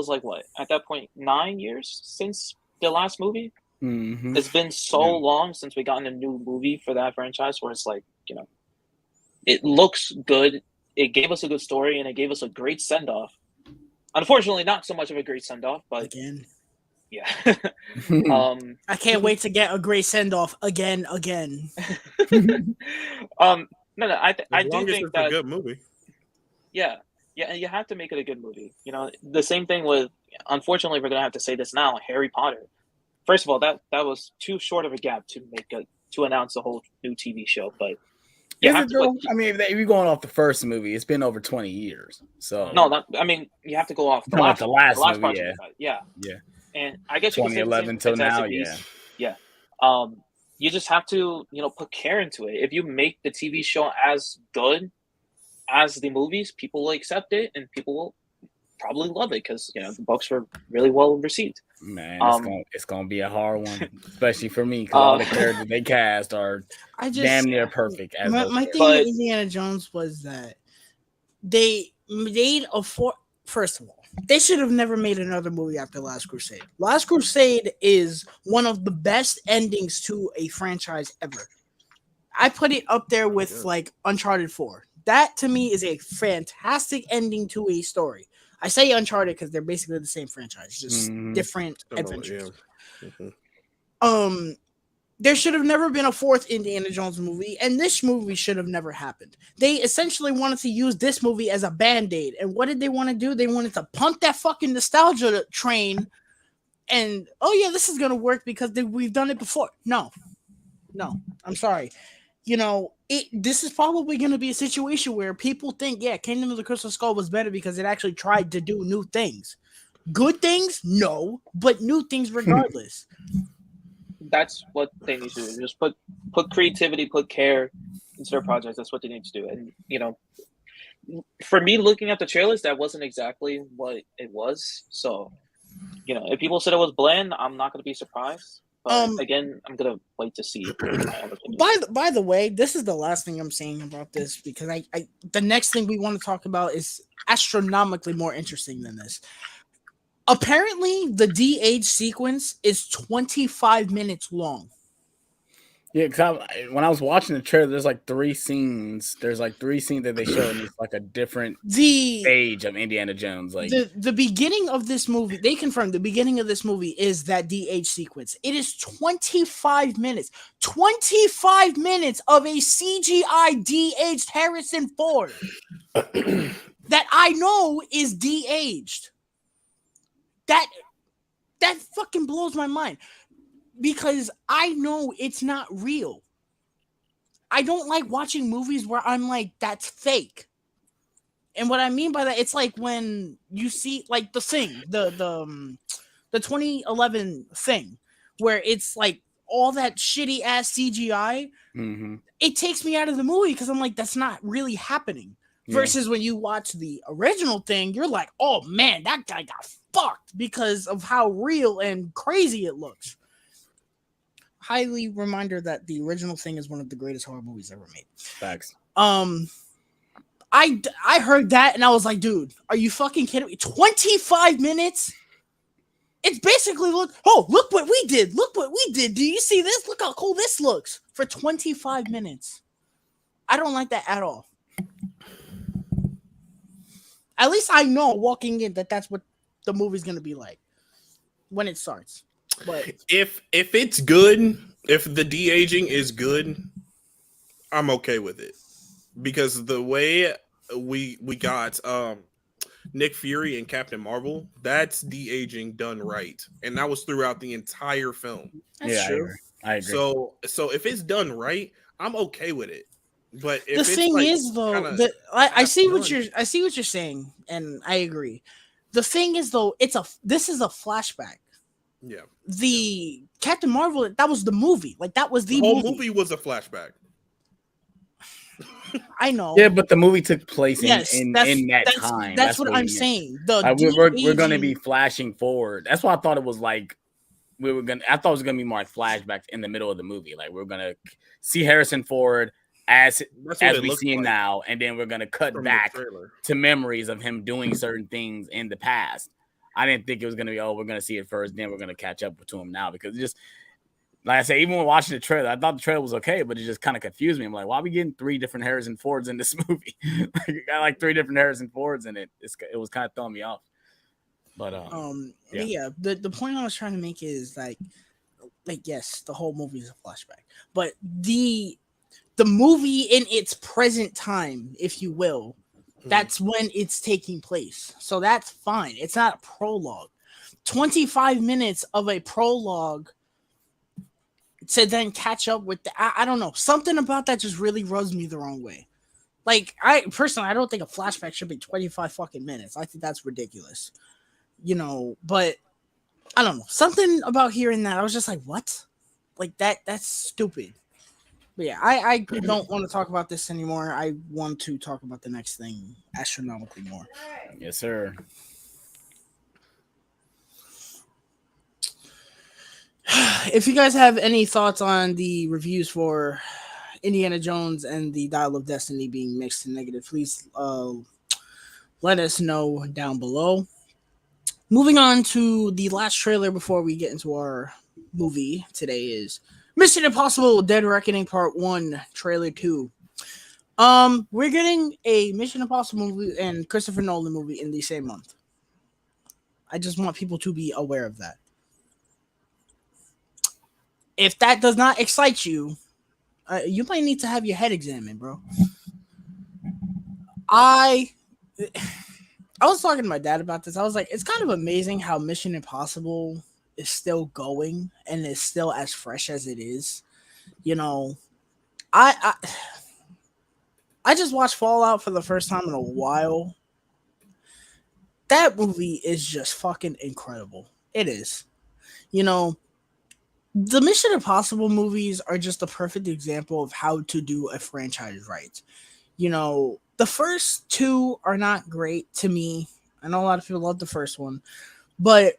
like what, at that point, 9 years since the last movie. Mm-hmm. It's been so long since we gotten a new movie for that franchise, where it's like, it looks good, it gave us a good story, and it gave us a great send off. Unfortunately, not so much of a great send off, but again. Yeah. I can't wait to get a great send off again. No, I do think that a good movie. Yeah, and you have to make it a good movie. The same thing with. Unfortunately, we're gonna have to say this now. Harry Potter. First of all, that was too short of a gap to announce a whole new TV show. But if you're going off the first movie, it's been over 20 years. So you have to go off the last movie. Yeah. And I guess 2011 till now, yeah. You just have to, put care into it. If you make the TV show as good as the movies, people will accept it, and people will probably love it because the books were really well received. Man, it's gonna be a hard one, especially for me, because all the characters they cast are damn near perfect. My thing with Indiana Jones was that they made first of all, they should have never made another movie after Last Crusade. Last Crusade is one of the best endings to a franchise ever. I put it up there with like Uncharted 4. That to me is a fantastic ending to a story. I say Uncharted because they're basically the same franchise, just different adventures. There should have never been a 4th Indiana Jones movie, and this movie should have never happened. They essentially wanted to use this movie as a Band-Aid, and what did they want to do? They wanted to pump that fucking nostalgia train, and, this is going to work because we've done it before. No, I'm sorry. This is probably going to be a situation where people think, Kingdom of the Crystal Skull was better because it actually tried to do new things. Good things? No, but new things regardless. That's what they need to do. Just put creativity, put care into their projects. That's what they need to do. And, for me, looking at the trailers, that wasn't exactly what it was. So, if people said it was bland, I'm not going to be surprised. But again, I'm going to wait to see. By the way, this is the last thing I'm saying about this, because the next thing we want to talk about is astronomically more interesting than this. Apparently, the de-age sequence is 25 minutes long. Yeah, because when I was watching the trailer, there's like 3 scenes. There's like 3 scenes that they show, and it's like a different stage of Indiana Jones. Like the beginning of this movie, they confirmed the beginning of this movie is that de-age sequence. It is 25 minutes. 25 minutes of a CGI de-aged Harrison Ford that I know is de-aged. That fucking blows my mind, because I know it's not real. I don't like watching movies where I'm like, that's fake. And what I mean by that, it's like when you see like the Thing, the 2011 Thing, where it's like all that shitty ass CGI, Mm-hmm. it takes me out of the movie because I'm like, that's not really happening. Yeah. Versus when you watch the original thing, you're like, oh man, that guy got fucked because of how real and crazy it looks. Highly reminder that the original thing is one of the greatest horror movies ever made. Facts. I heard that and I was like, dude, are you fucking kidding me? 25 minutes? It's basically look what we did. Look what we did. Do you see this? Look how cool this looks for 25 minutes. I don't like that at all. At least I know walking in that that's what the movie's gonna be like when it starts. But if it's good, if the de-aging is good, I'm okay with it. Because the way we got Nick Fury and Captain Marvel, that's de-aging done right. And that was throughout the entire film. that's true. I agree. So if it's done right, I'm okay with it. But if The it's thing like is though, kinda I see what done. I see what you're saying, and I agree. The thing is though, this is a flashback. Yeah. The Captain Marvel, that was the movie. Like that was The the whole movie. movie was a flashback. I know. Yeah, but the movie took place Yes, in that time. That's what I'm we meant. saying. The Like, we're gonna be de-aging- flashing forward. That's why I thought it was like I thought it was gonna be more like flashbacks in the middle of the movie. Like we're gonna see Harrison Ford as That's what it we looked see him like now, and then we're gonna cut from the back trailer. to memories of him doing certain things in the past. I didn't think it was gonna be, we're gonna see it first, then we're gonna catch up to him now, because it just, like I said, even when watching the trailer, I thought the trailer was okay, but it just kind of confused me. I'm like, why are we getting 3 different Harrison Fords in this movie? Like, it got like 3 different Harrison Fords in it. It was kind of throwing me off. But yeah. The point I was trying to make is like yes, the whole movie is a flashback, but the movie in its present time, if you will, that's when it's taking place. So that's fine. It's not a prologue. 25 minutes of a prologue to then catch up with I don't know. Something about that just really rubs me the wrong way. Like, I don't think a flashback should be 25 fucking minutes. I think that's ridiculous. But I don't know. Something about hearing that, I was just like, what? Like that's stupid. But yeah, I don't want to talk about this anymore. I want to talk about the next thing astronomically more. yes, sir. If you guys have any thoughts on the reviews for Indiana Jones and the Dial of Destiny being mixed and negative, please let us know down below. Moving on to the last trailer before we get into our movie today is Mission Impossible Dead Reckoning Part 1 Trailer 2. We're getting a Mission Impossible movie and Christopher Nolan movie in the same month. I just want people to be aware of that. If that does not excite you, you might need to have your head examined, bro. I was talking to my dad about this. I was like, it's kind of amazing how Mission Impossible is still going and is still as fresh as it is. I just watched Fallout for the first time in a while. That movie is just fucking incredible. It is. The Mission Impossible movies are just a perfect example of how to do a franchise right. The first 2 are not great to me. I know a lot of people love the first one, but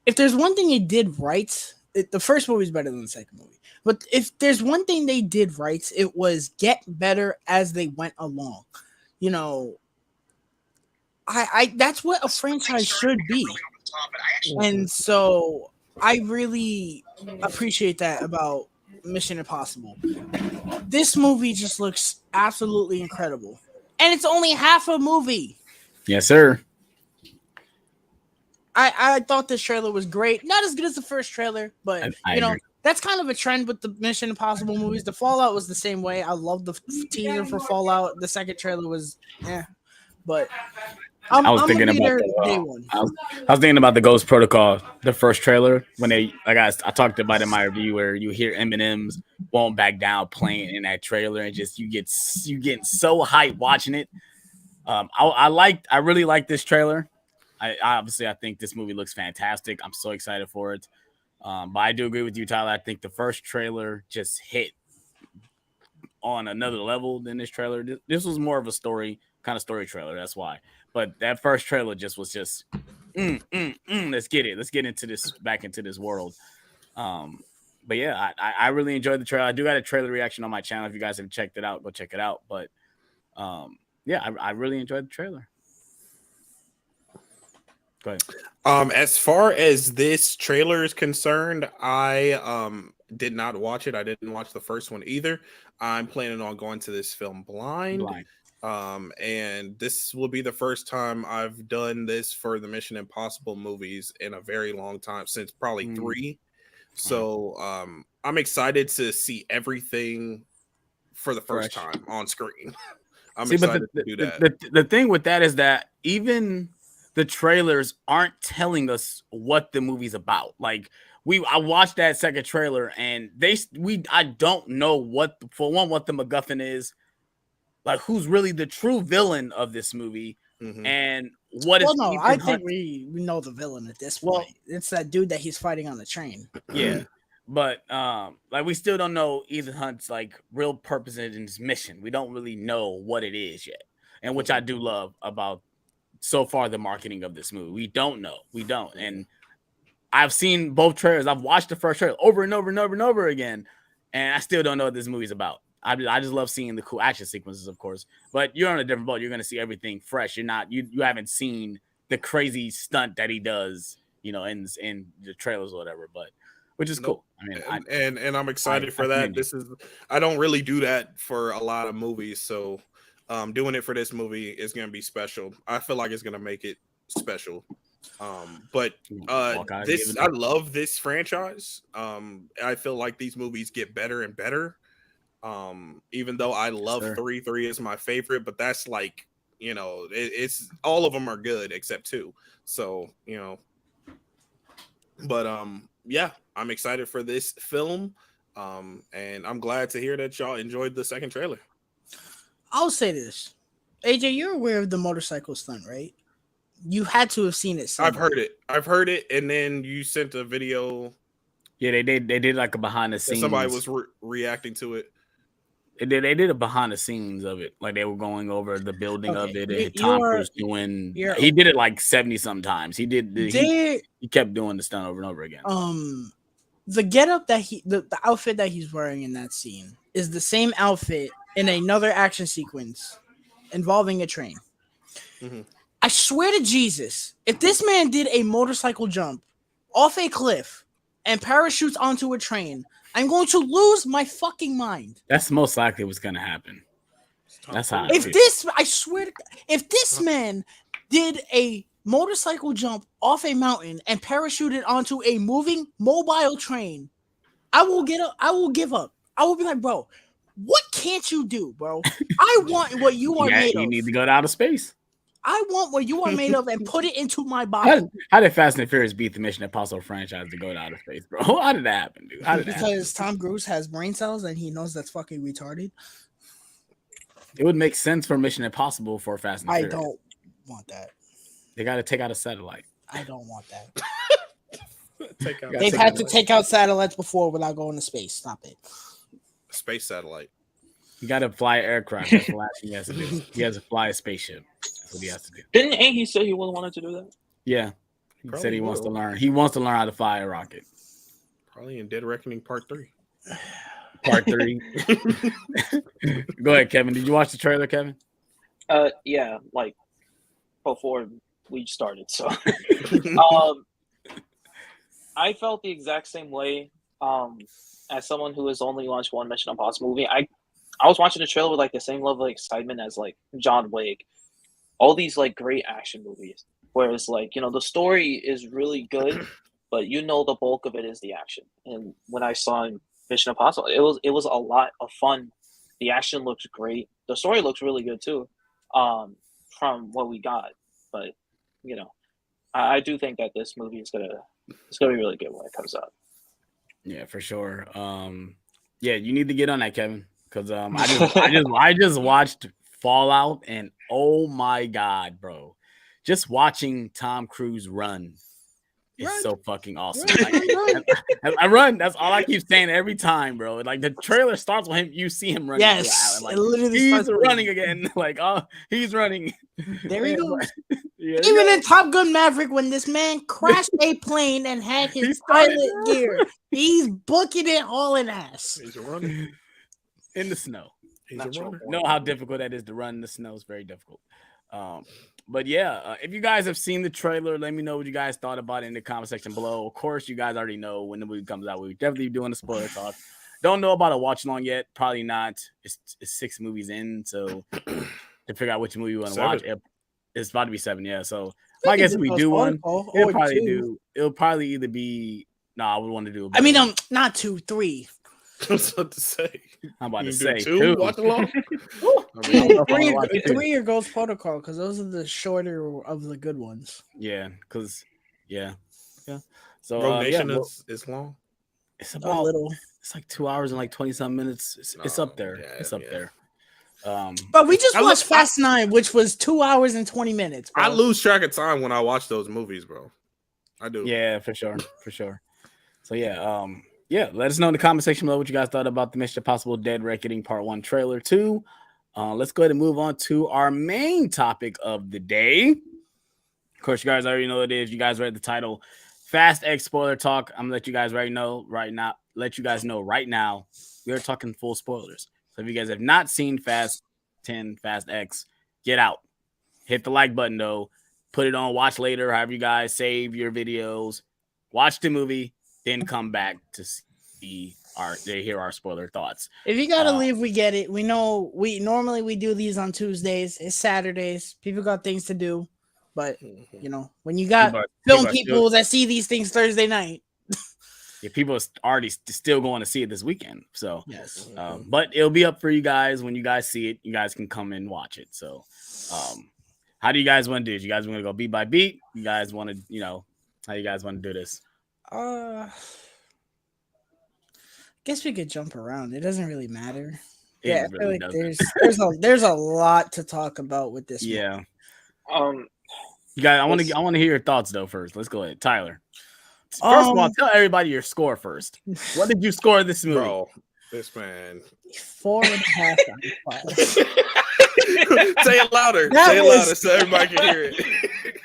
if there's one thing it did right, the first movie is better than the second movie. But if there's one thing they did right, it was get better as they went along. I that's what a franchise should be. And so I really appreciate that about Mission Impossible. This movie just looks absolutely incredible. And it's only half a movie. Yes, sir. I thought this trailer was great. Not as good as the first trailer, but I agree. that's kind of a trend with the Mission Impossible movies. The Fallout was the same way. I love the teaser for Fallout. The second trailer was but I was thinking about day one. I was thinking about the Ghost Protocol, the first trailer, when they, like I talked about in my review, where you hear Eminem's "Won't Back Down" playing in that trailer, and just you get so hyped watching it. I really like this trailer. I think this movie looks fantastic. I'm so excited for it. But I do agree with you, Tyler. I think the first trailer just hit on another level than this trailer. This was more of a story trailer. That's why. But that first trailer was just, let's get it. Let's get into this, back into this world. But yeah, I really enjoyed the trailer. I do got a trailer reaction on my channel. If you guys haven't checked it out, go check it out. But yeah, I really enjoyed the trailer. Go ahead. As far as this trailer is concerned, I did not watch it. I didn't watch the first one either. I'm planning on going to this film blind. And this will be the first time I've done this for the Mission Impossible movies in a very long time, since probably 3. So I'm excited to see everything for the first time on screen. I'm excited to do that. The thing with that is that even the trailers aren't telling us what the movie's about. Like I watched that second trailer and I don't know what the MacGuffin is, like who's really the true villain of this movie, and what is. Well, no, I think we know the villain at this point. Well, it's that dude that he's fighting on the train. Yeah, but like we still don't know Ethan Hunt's like real purpose in his mission. We don't really know what it is yet, and which I do love about so far the marketing of this movie. We don't know, and I've seen both trailers. I've watched the first trailer over and over and over and over again, and I still don't know what this movie's about. I just love seeing the cool action sequences, of course. But you're on a different boat. You're going to see everything fresh. You haven't seen the crazy stunt that he does, in the trailers or whatever. But which is cool. I mean, and I'm excited for that. I don't really do that for a lot of movies, so doing it for this movie is going to be special. I feel like it's going to make it special. But I love this franchise. I feel like these movies get better and better. Even though I love 3 is my favorite, but that's like, it's all of them are good except 2. So, but yeah, I'm excited for this film. And I'm glad to hear that y'all enjoyed the second trailer. I'll say this. AJ, you're aware of the motorcycle stunt, right? You had to have seen it somewhere. I've heard it, and then you sent a video. Yeah, they did like a behind the scenes. Somebody was reacting to it. They did a behind the scenes of it, like they were going over the building of it, and Tom Cruise doing. He did it like 70 sometimes. He did. He kept doing the stunt over and over again. The getup that the outfit that he's wearing in that scene is the same outfit in another action sequence involving a train. I swear to Jesus, if this man did a motorcycle jump off a cliff and parachutes onto a train, I'm going to lose my fucking mind. That's most likely what's going to happen. That's how. I swear to God, if this man did a motorcycle jump off a mountain and parachuted onto a moving mobile train, I will give up. I will be like, bro, what can't you do, bro? I want what you are made of. You need to go to outer space. I want what you are made of and put it into my body. How did Fast and Furious beat the Mission Impossible franchise to go to outer space, bro? How did that happen, dude? Because Tom Cruise has brain cells and he knows that's fucking retarded. It would make sense for Mission Impossible for Fast and Furious. I don't want that. They got to take out a satellite. I don't want that. They've had to take out satellites before without going to space. Stop it. Space satellite. You got to fly an aircraft. That's the last thing he has to do. He has to fly a spaceship. That's what he has to do. Didn't he say he wanted to do that? Yeah. He said he wants to learn. He wants to learn how to fly a rocket. Probably in Dead Reckoning Part 3. Part 3. Go ahead, Kevin. Did you watch the trailer, Kevin? Yeah, like before we started. So I felt the exact same way. As someone who has only watched one Mission Impossible movie, I was watching the trailer with like the same level of excitement as like John Wick, all these like great action movies. Whereas like, the story is really good, but the bulk of it is the action. And when I saw Mission Impossible, it was a lot of fun. The action looks great. The story looks really good too, from what we got. But I do think that this movie is gonna be really good when it comes out. Yeah, for sure. Yeah, you need to get on that, Kevin, because I just watched Fallout, and oh my God, bro, just watching Tom Cruise run is so fucking awesome. Run, Like, run. I run. That's all I keep saying every time, bro. Like the trailer starts with him. You see him running. Yes, through the alley. it literally He's starts with- running again. Like, oh, he's running. There he goes. Yeah, Even in Top Gun Maverick, when this man crashed a plane and had his He started pilot to gear, he's booking it hauling ass. He's a runner. in the snow. He's Not a sure. runner. You know how difficult that is to run in the snow. It's very difficult. But yeah, if you guys have seen the trailer, let me know what you guys thought about it in the comment section below. Of course, you guys already know when the movie comes out. We'll definitely be doing a spoiler talk. Don't know about a watch along yet. Probably not. It's 6 movies in, so to figure out which movie you want to watch, it's about to be 7. Yeah, so my guess if we do one, it'll probably either be. No, I would want to do. I mean, not 2, 3. I was about to say. I'm about You to do say 2. 2. Watch along. I mean, I don't know if I wanna Three, watch 2. 3 or Ghost Protocol, because those are the shorter of the good ones. Yeah, because yeah. So Rogue Nation yeah, is long. it's A about little. it's like 2 hours and like 20-some minutes. It's up there. Yeah, it's up yeah. there. But we just I watched look- Fast 9, which was 2 hours and 20 minutes. Bro. I lose track of time when I watch those movies, bro. I do. Yeah, for sure. So yeah, let us know in the comment section below what you guys thought about the Mission Impossible Dead Reckoning Part 1 trailer 2. Let's go ahead and move on to our main topic of the day. Of course, you guys already know what it is. You guys read the title. Fast X spoiler talk. I'm gonna let you guys know right now. We are talking full spoilers. So if you guys have not seen Fast 10, Fast X, get out. Hit the like button though. Put it on watch later. However you guys save your videos. Watch the movie, then come back to hear our spoiler thoughts. If you gotta leave, we get it. We know we normally do these on Tuesdays. It's Saturdays. People got things to do, but you know when you got people that see these things Thursday night. Yeah, people are already still going to see it this weekend. So yes, but it'll be up for you guys when you guys see it. You guys can come and watch it. So, how do you guys want to do it? You guys want to go beat by beat? You guys want to, how you guys want to do this? Guess we could jump around. It doesn't really matter. It I feel really like doesn't. there's a lot to talk about with this. Yeah. movie. You guys, I want to hear your thoughts though first. Let's go ahead, Tyler. First of all, tell everybody your score first. What did you score this movie? Bro, this man. 4.5 out of 5. Say it louder. Say it louder so everybody can hear it.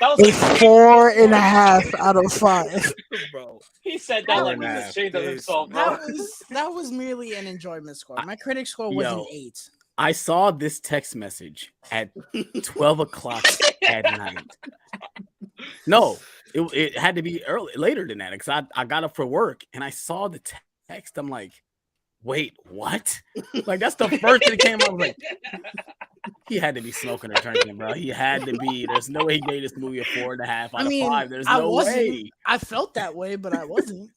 That A was 4.5 out of 5. Bro. he said that like he's 4.5 ashamed of is- himself, bro. That was merely an enjoyment score. My critic score was an 8. I saw this text message at 12 o'clock at night. No, it had to be later than that because I got up for work and I saw the text. I'm like, wait, what? Like that's the first thing that came up. I was like, he had to be smoking or drinking, bro. He had to be. There's no way he gave this movie a 4.5 out of 5. There's no way. I felt that way, but I wasn't.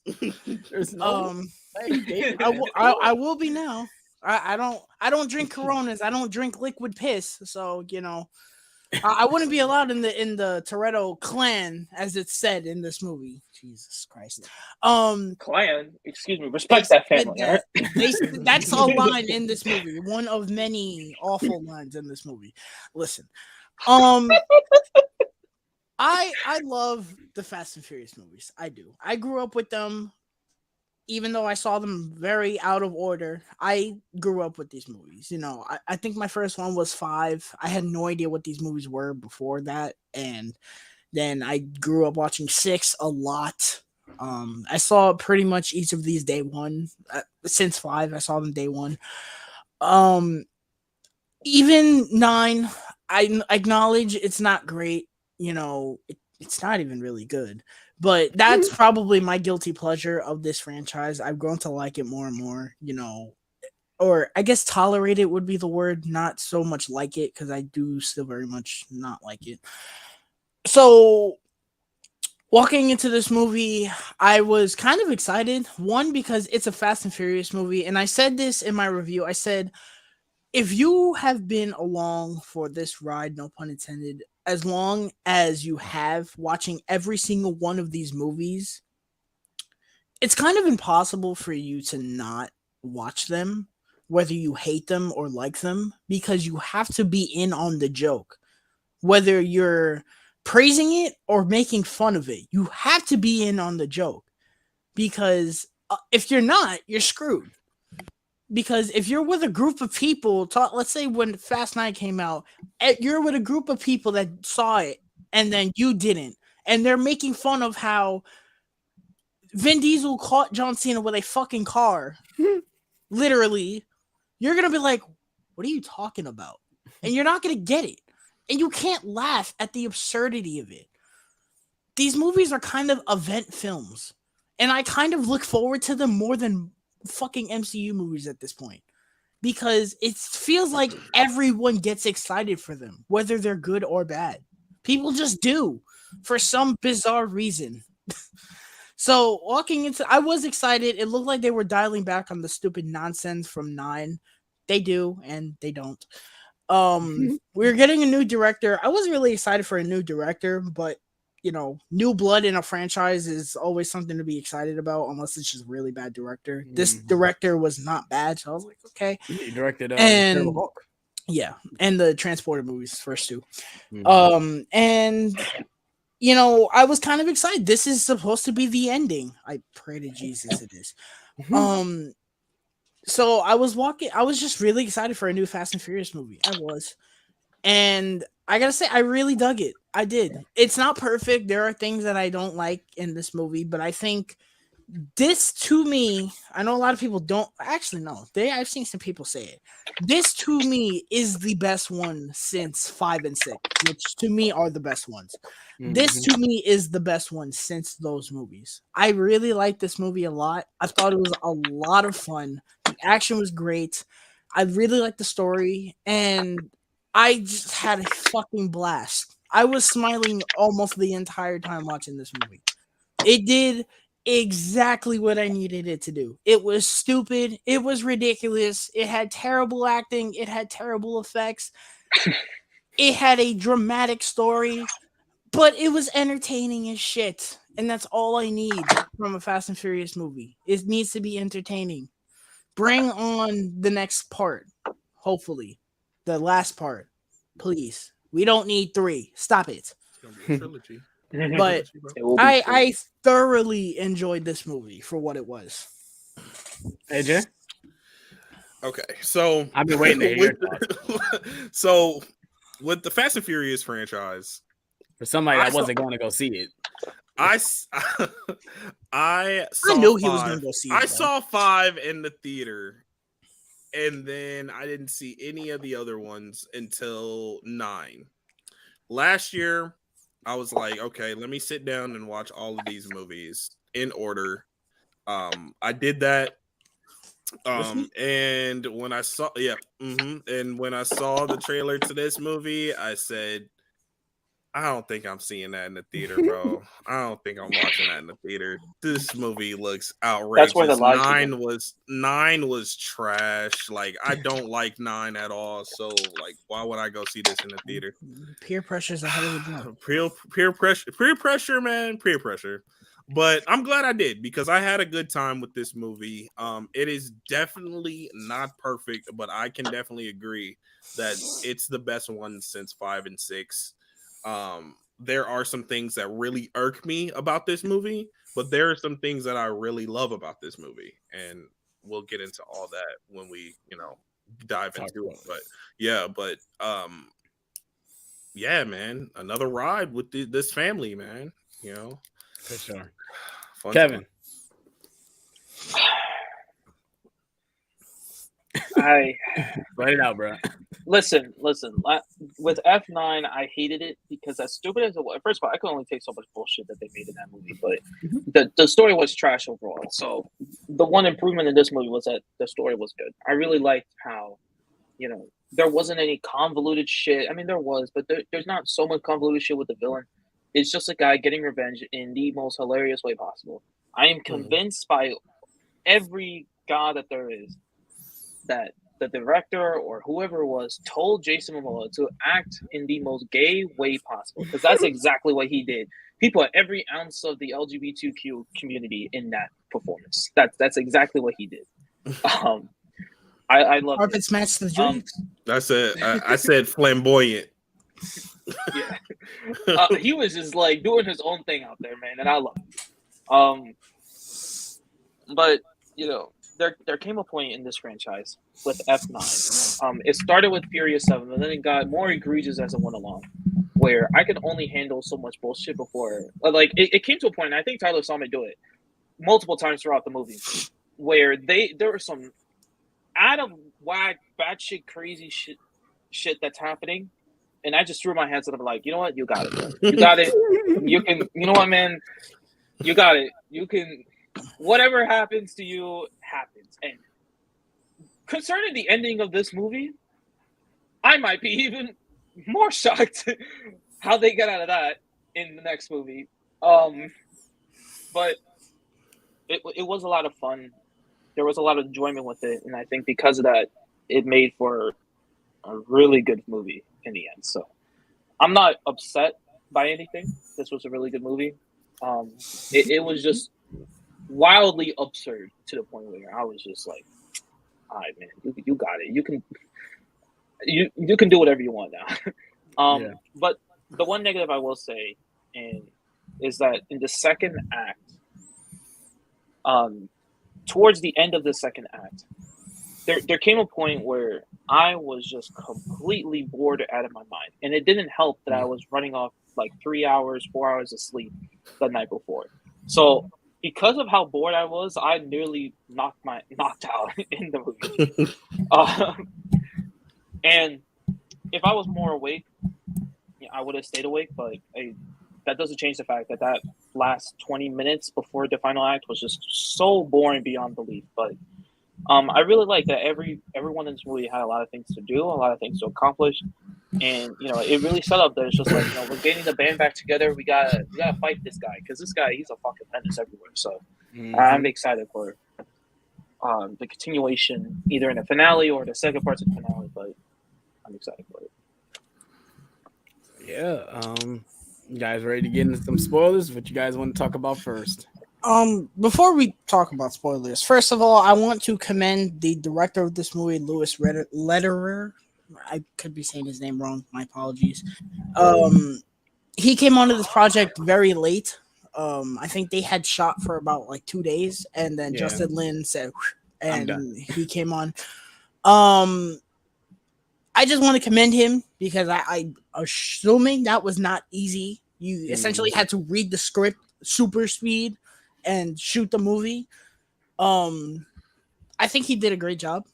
There's no way he gave it I will be now. I don't drink Coronas. I don't drink liquid piss. So I wouldn't be allowed in the Toretto clan, as it's said in this movie. Jesus Christ. Clan, excuse me, respect that family. Right? That's a line in this movie. One of many awful lines in this movie. Listen, I love the Fast and Furious movies. I do. I grew up with them, even though I saw them very out of order. I grew up with these movies. I think my first one was 5. I had no idea what these movies were before that, and then I grew up watching 6 a lot. I saw pretty much each of these day one. Since 5, I saw them day one. Even 9, I acknowledge it's not great. It's not even really good. But that's probably my guilty pleasure of this franchise. I've grown to like it more and more, or I guess tolerate it would be the word, not so much like it, because I do still very much not like it. So walking into this movie, I was kind of excited. One, because it's a Fast and Furious movie. And I said this in my review. I said, if you have been along for this ride, no pun intended, as long as you have watching every single one of these movies, it's kind of impossible for you to not watch them, whether you hate them or like them, because you have to be in on the joke. Whether you're praising it or making fun of it. You have to be in on the joke, because if you're not, you're screwed. Because if you're with a group of people, let's say when Fast 9 came out, you're with a group of people that saw it and then you didn't, and they're making fun of how Vin Diesel caught John Cena with a fucking car, literally, you're gonna be like, what are you talking about? And you're not gonna get it. And you can't laugh at the absurdity of it. These movies are kind of event films, and I kind of look forward to them more than fucking MCU movies at this point, because it feels like everyone gets excited for them, whether they're good or bad. People just do, for some bizarre reason. So I was excited. It looked like they were dialing back on the stupid nonsense from 9. They do and they don't. We're getting a new director. I wasn't really excited for a new director, but new blood in a franchise is always something to be excited about, unless it's just a really bad director. This director was not bad, so I was like, okay. He directed and Hulk. Yeah, and the Transporter movies, first 2. Mhm. And I was kind of excited. This is supposed to be the ending. I pray to Jesus it is. So I was just really excited for a new Fast and Furious movie. I was. And I gotta say, I really dug it. I did. It's not perfect. There are things that I don't like in this movie, but I think this, to me, I know a lot of people don't actually know. I've seen some people say it. This, to me, is the best one since 5 and 6, which to me are the best ones. This, to me, is the best one since those movies. I really liked this movie a lot. I thought it was a lot of fun. The action was great. I really liked the story, and I just had a fucking blast. I was smiling almost the entire time watching this movie. It did exactly what I needed it to do. It was stupid. It was ridiculous. It had terrible acting. It had terrible effects. It had a dramatic story, but it was entertaining as shit. And that's all I need from a Fast and Furious movie. It needs to be entertaining. Bring on the next part, hopefully. The last part, please. We don't need 3. Stop it. It's gonna be a trilogy. But I thoroughly enjoyed this movie for what it was. AJ? Okay, so I've been waiting to hear your thoughts. So with the Fast and Furious franchise, For somebody that wasn't going to go see it. I knew he was going to go see it. I saw 5 in the theater, and then I didn't see any of the other ones until 9. Last year, I was like, okay, let me sit down and watch all of these movies in order. I did that. And when I saw, and when I saw the trailer to this movie, I said, I don't think I'm seeing that in the theater, bro. I don't think I'm watching that in the theater. This movie looks outrageous. That's where the logic 9 was trash. Like, I don't like 9 at all. So, like, why would I go see this in the theater? Peer pressure is a hell of a drug. Peer pressure, man. Peer pressure. But I'm glad I did, because I had a good time with this movie. It is definitely not perfect, but I can definitely agree that it's the best one since 5 and 6. There are some things that really irk me about this movie, but there are some things that I really love about this movie, and we'll get into all that when we, dive into it. But yeah, man, another ride with this family, man. For sure. Fun Kevin. I Write it out, bro. listen. With F9, I hated it because, as stupid as it was, first of all, I could only take so much bullshit that they made in that movie, but the story was trash overall. So the one improvement in this movie was that the story was good. I really liked how, there wasn't any convoluted shit. I mean, there was, but there's not so much convoluted shit with the villain. It's just a guy getting revenge in the most hilarious way possible. I am convinced by every god that there is that the director or whoever it was told Jason Momoa to act in the most gay way possible, because that's exactly what he did. He put every ounce of the LGBTQ community in that performance. That's exactly what he did. I love Carpets match the drapes. I said flamboyant. Yeah. He was just like doing his own thing out there, man, and I love it. But you know, there came a point in this franchise with F9. It started with Furious 7, and then it got more egregious as it went along. Where I could only handle so much bullshit before, like it came to a point. And I think Tyler saw me do it multiple times throughout the movie, where there was some out of whack, batshit crazy shit that's happening, and I just threw my hands up and I'm like, you know what, you got it, bro. You got it. You can, you know what, man, you got it. You can. Whatever happens to you happens. And concerning the ending of this movie, I might be even more shocked how they get out of that in the next movie. But it was a lot of fun. There was a lot of enjoyment with it, and I think because of that, it made for a really good movie in the end. So I'm not upset by anything. This was a really good movie. It was just wildly absurd to the point where I was just like, all right, man, you got it. You can do whatever you want now. But the one negative I will say is that in the second act, towards the end of the second act, there came a point where I was just completely bored out of my mind. And it didn't help that I was running off like 3 hours, 4 hours of sleep the night before. So because of how bored I was, I nearly knocked out in the movie. And if I was more awake, I would have stayed awake. But that doesn't change the fact that last 20 minutes before the final act was just so boring beyond belief. But I really like that everyone in this movie had a lot of things to do, a lot of things to accomplish. And it really set up that it's just like, we're getting the band back together. We gotta fight this guy, because this guy, he's a fucking menace everywhere. So I'm excited for the continuation, either in the finale or the second parts of the finale. But I'm excited for it. Yeah. You guys ready to get into some spoilers? What you guys want to talk about first? Before we talk about spoilers, first of all, I want to commend the director of this movie, Louis Lederer. I could be saying his name wrong. My apologies. He came onto this project very late. I think they had shot for about like 2 days, and then Justin Lin said, and he came on. I just want to commend him because I assuming that was not easy. You essentially had to read the script super speed and shoot the movie. I think he did a great job.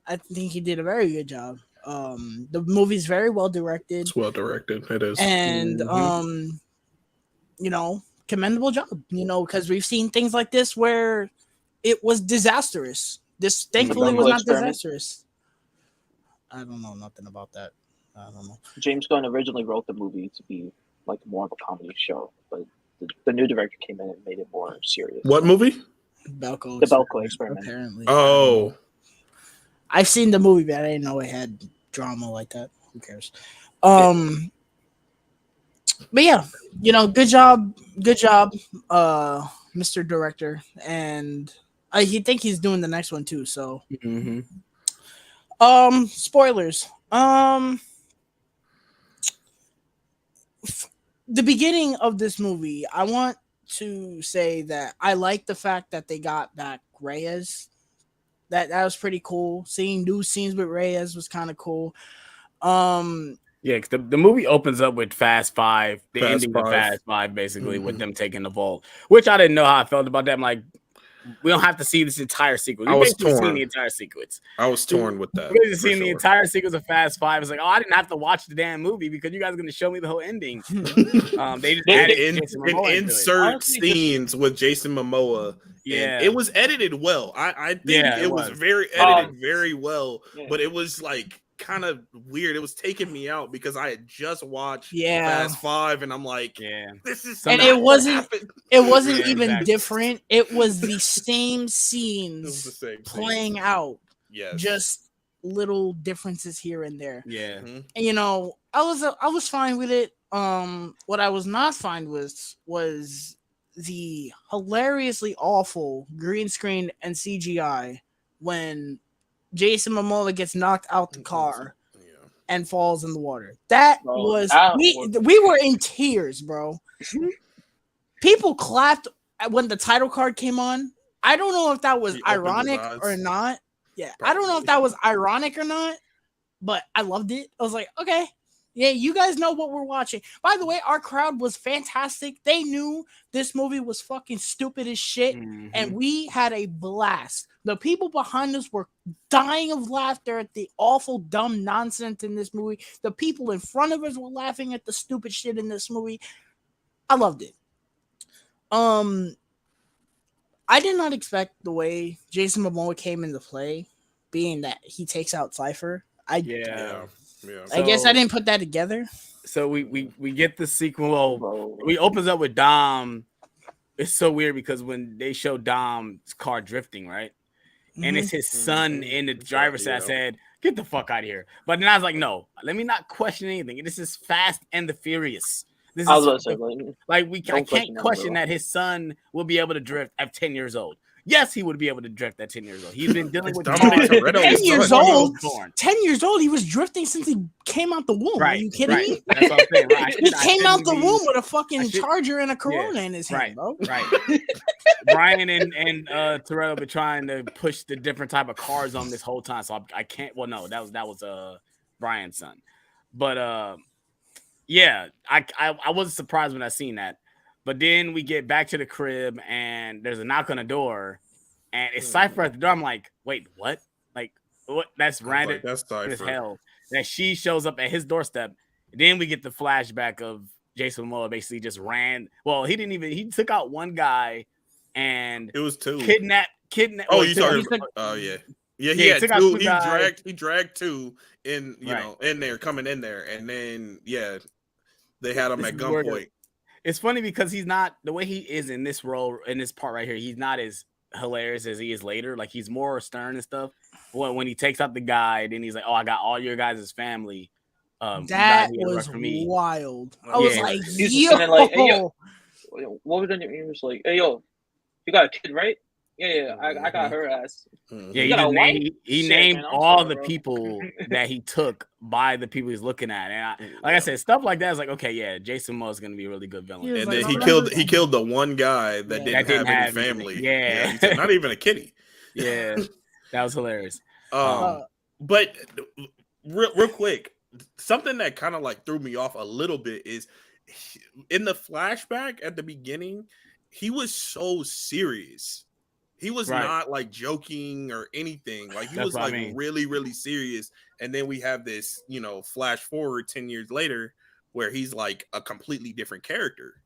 I think he did a very good job. The movie's very well directed. It's well directed. It is. And commendable job. Because we've seen things like this where it was disastrous. This thankfully was not disastrous. I don't know nothing about that. I don't know. James Gunn originally wrote the movie to be like more of a comedy show, but the new director came in and made it more serious. What movie? The Belko Experiment. Apparently. Oh. I've seen the movie, but I didn't know it had drama like that. Who cares? But yeah, good job, Mr. Director, and I think he's doing the next one too. So, spoilers. The beginning of this movie, I want to say that I like the fact that they got back Reyes. That was pretty cool. Seeing new scenes with Reyes was kind of cool. Yeah, cause the movie opens up with Fast Five, the Fast ending Five. of Fast Five, basically with them taking the vault, which I didn't know how I felt about that. I'm like, we don't have to see this entire sequence. I We've was basically torn. seen the entire sequence. I was torn with that. We've basically for seen the sure. entire sequence of Fast Five. It's like, I didn't have to watch the damn movie because you guys are going to show me the whole ending. They just added Jason Momoa into it. insert Honestly, scenes with Jason Momoa. Yeah, And it was edited well. I think it was very edited very well, but it was like kind of weird. It was taking me out because I had just watched Fast Five, and I'm like, this is and it wasn't Yeah, even exactly. different. It was the same scenes It was the same playing out. Yes. Just little differences here and there. Yeah. And I was fine with it. What I was not fine with was the hilariously awful green screen and CGI when Jason Momoa gets knocked out the car. and falls in the water. That Bro, was that we were in tears, bro. People clapped when the title card came on. I don't know if that was He opened his ironic eyes. or not. Yeah, I don't know if that was ironic or not, but I loved it. I was like, okay, yeah, you guys know what we're watching. By the way, our crowd was fantastic. They knew this movie was fucking stupid as shit, and we had a blast. The people behind us were dying of laughter at the awful, dumb nonsense in this movie. The people in front of us were laughing at the stupid shit in this movie. I loved it. I did not expect the way Jason Momoa came into play, being that he takes out Cypher. I Yeah. guess I didn't put that together. So we get the sequel. Bro. We opens up with Dom. It's so weird because when they show Dom's car drifting, right? And it's his son in the driver's seat. I said, get the fuck out of here. But then I was like, no, let me not question anything. This is Fast and the Furious. This I was is about to say, like I don't can't question that, that his son will be able to drift at 10 years old. Yes, he would be able to drift at 10 years old. He's been dealing with Dominic Toretto 10 is years son. old. 10 years old. He was drifting since he came out the womb. Are you kidding me? That's what I'm saying. Right. He came out the womb with a fucking Charger and a Corona in his hand, bro. Right. Brian and Toretto been trying to push the different type of cars on this whole time. So I can't. Well, no, that was Brian's son. But yeah, I wasn't surprised when I seen that. But then we get back to the crib and there's a knock on the door, and it's Cypher at the door. I'm like, wait, what? Like, what? That's random. Like, that's Cypher as hell. That she shows up at his doorstep. Then we get the flashback of Jason Momoa basically just ran. Well, he didn't even. He took out one guy, and it was two. Kidnap. Oh, you talking? Oh yeah. Yeah, he had two. He dragged two in, in there, coming in there, and then they had him at gunpoint. It's funny because he's not the way he is in this role, in this part right here. He's not as hilarious as he is later. Like, he's more stern and stuff. When he takes out the guy, then he's like, "Oh, I got all your guys' family." That was wild. I was like, yo. And then, like, hey, yo, what was the name? He was like, "Hey, yo, you got a kid, right?" Yeah, I got her ass. Yeah, he named all the people that he took by the people he's looking at, and like I said, stuff like that is like, okay, yeah, Jason Momoa is going to be a really good villain. And then he killed the one guy that didn't have any family. Yeah, he said, not even a kitty. Yeah, that was hilarious. But real quick, something that kind of like threw me off a little bit is in the flashback at the beginning, he was so serious. He was not like joking or anything. Like, he was like really, really serious. And then we have this, flash forward 10 years later where he's like a completely different character.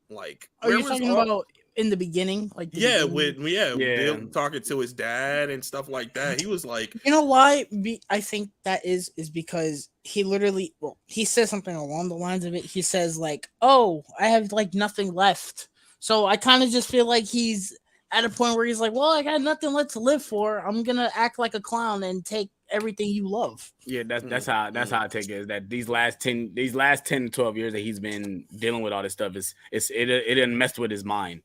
Like, are you talking about in the beginning? Like, Bill talking to his dad and stuff like that. He was like, you know why I think that is because he literally, he says something along the lines of it. He says like, "Oh, I have like nothing left." So I kind of just feel like he's at a point where he's like, well, I got nothing left to live for. I'm gonna act like a clown and take everything you love. Yeah, that's how I take it. Is that these last 10 to 12 years that he's been dealing with all this stuff it didn't mess with his mind.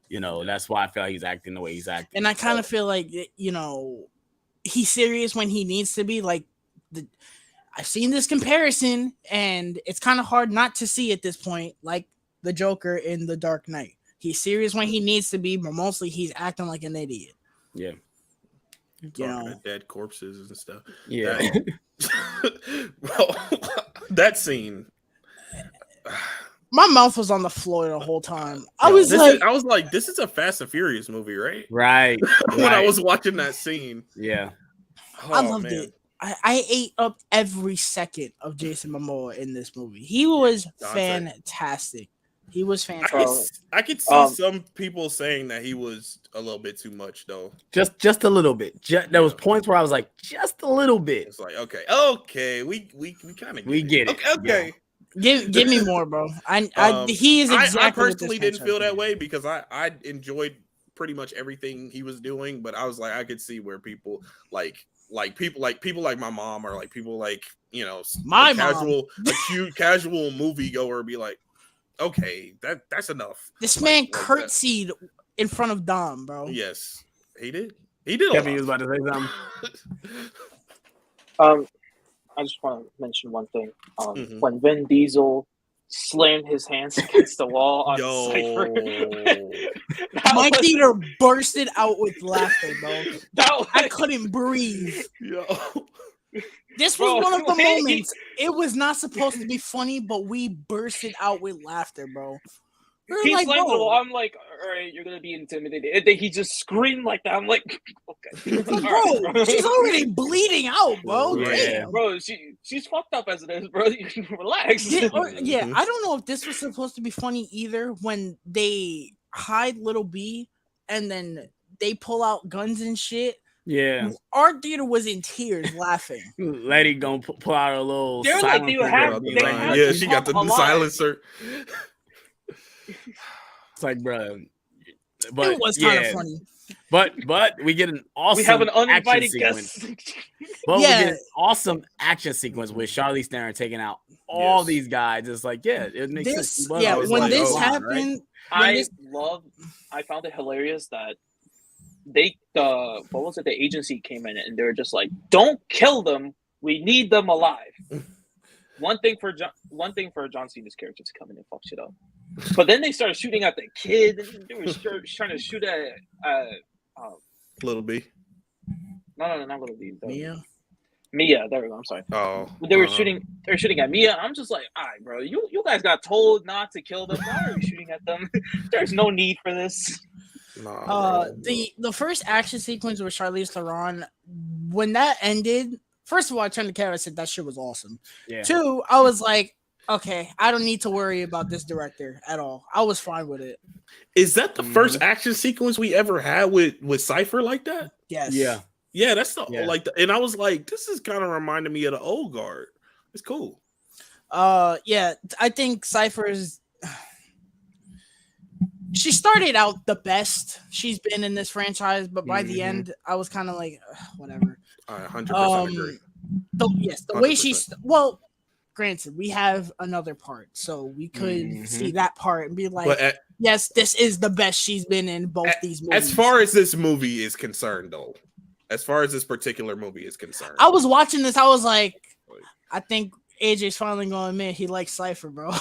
That's why I feel like he's acting the way he's acting. And I kind of feel like he's serious when he needs to be. Like, I've seen this comparison, and it's kind of hard not to see at this point, like the Joker in The Dark Knight. He's serious when he needs to be, but mostly he's acting like an idiot. Yeah. Dead corpses and stuff. Yeah. Well, that scene. My mouth was on the floor the whole time. I was like, this is a Fast and Furious movie, right? Right. When I was watching that scene. Yeah. I loved it. I ate up every second of Jason Momoa in this movie. He was fantastic. He was fantastic. I could see some people saying that he was a little bit too much, though. Just a little bit. There was points where I was like, just a little bit. It's like, okay, we kind of get it. Okay. Yeah. Give me more, bro. He is exactly. I personally didn't feel that way because I enjoyed pretty much everything he was doing, but I was like, I could see where people like people like my mom, or like people like my casual moviegoer be like, okay, that's enough. This man curtsied in front of Dom, bro. Yes, he did. He did. Kevin was about to say something. I just want to mention one thing. Mhm. When Vin Diesel slammed his hands against the wall on Yo. Cypher, My theater bursted out with laughter, bro. that I was, couldn't breathe. Yo. This was Bro, one of the he- moments. It was not supposed to be funny, but we bursted out with laughter, bro. We were he like, slammed the wall. bro, I'm like, all right, you're gonna be intimidated. And then he just screamed like that. I'm like, okay, but all bro, right, she's already bleeding out, bro. Yeah. Damn. bro. She's fucked up as it is, bro. You can relax. Yeah, I don't know if this was supposed to be funny either when they hide Little B and then they pull out guns and shit. Yeah. Our theater was in tears laughing. Lady gonna pull out a little They're like, silencer. they have- and be they like, have Yeah, to she got the come alive. silencer. It's like, bro. But It was kind of yeah, funny. but we get an awesome We have an action uninvited sequence. guest. But Yeah. we get an awesome action sequence with Charlize Theron taking out all Yes. these guys. It's like, yeah, it makes sense. This, He was yeah, always when like, this oh, happened, right? when I this- I found it hilarious that what was it? The agency came in and they were just like, "Don't kill them. We need them alive." One thing for John Cena's character to come in and fuck shit up, but then they started shooting at the kid. And they were trying to shoot at Little B. no, not Little B. Mia. There we go. I'm sorry. Oh. They were shooting at Mia. I'm just like, all right, bro. You guys got told not to kill them. Why are you shooting at them? There's no need for this. Nah, bro. The first action sequence with Charlize Theron, when that ended, first of all, I turned to Kevin. I said that shit was awesome. Yeah. Two, I was like, okay, I don't need to worry about this director at all. I was fine with it. Is that the first action sequence we ever had with Cypher like that? Yes. Yeah. Yeah, that's the Yeah. and I was like, this is kind of reminding me of the old guard. It's cool. Yeah, I think Cypher's. She started out the best she's been in this franchise, but by the end, I was kind of like, whatever. I 100% agree. The way 100%. she's granted, we have another part, so we could see that part and be like, But yes, this is the best she's been in both these movies. as far as this movie is concerned, though, as far as this particular movie is concerned, I was watching this, I was like, I think AJ's finally going to admit he likes Cypher, bro.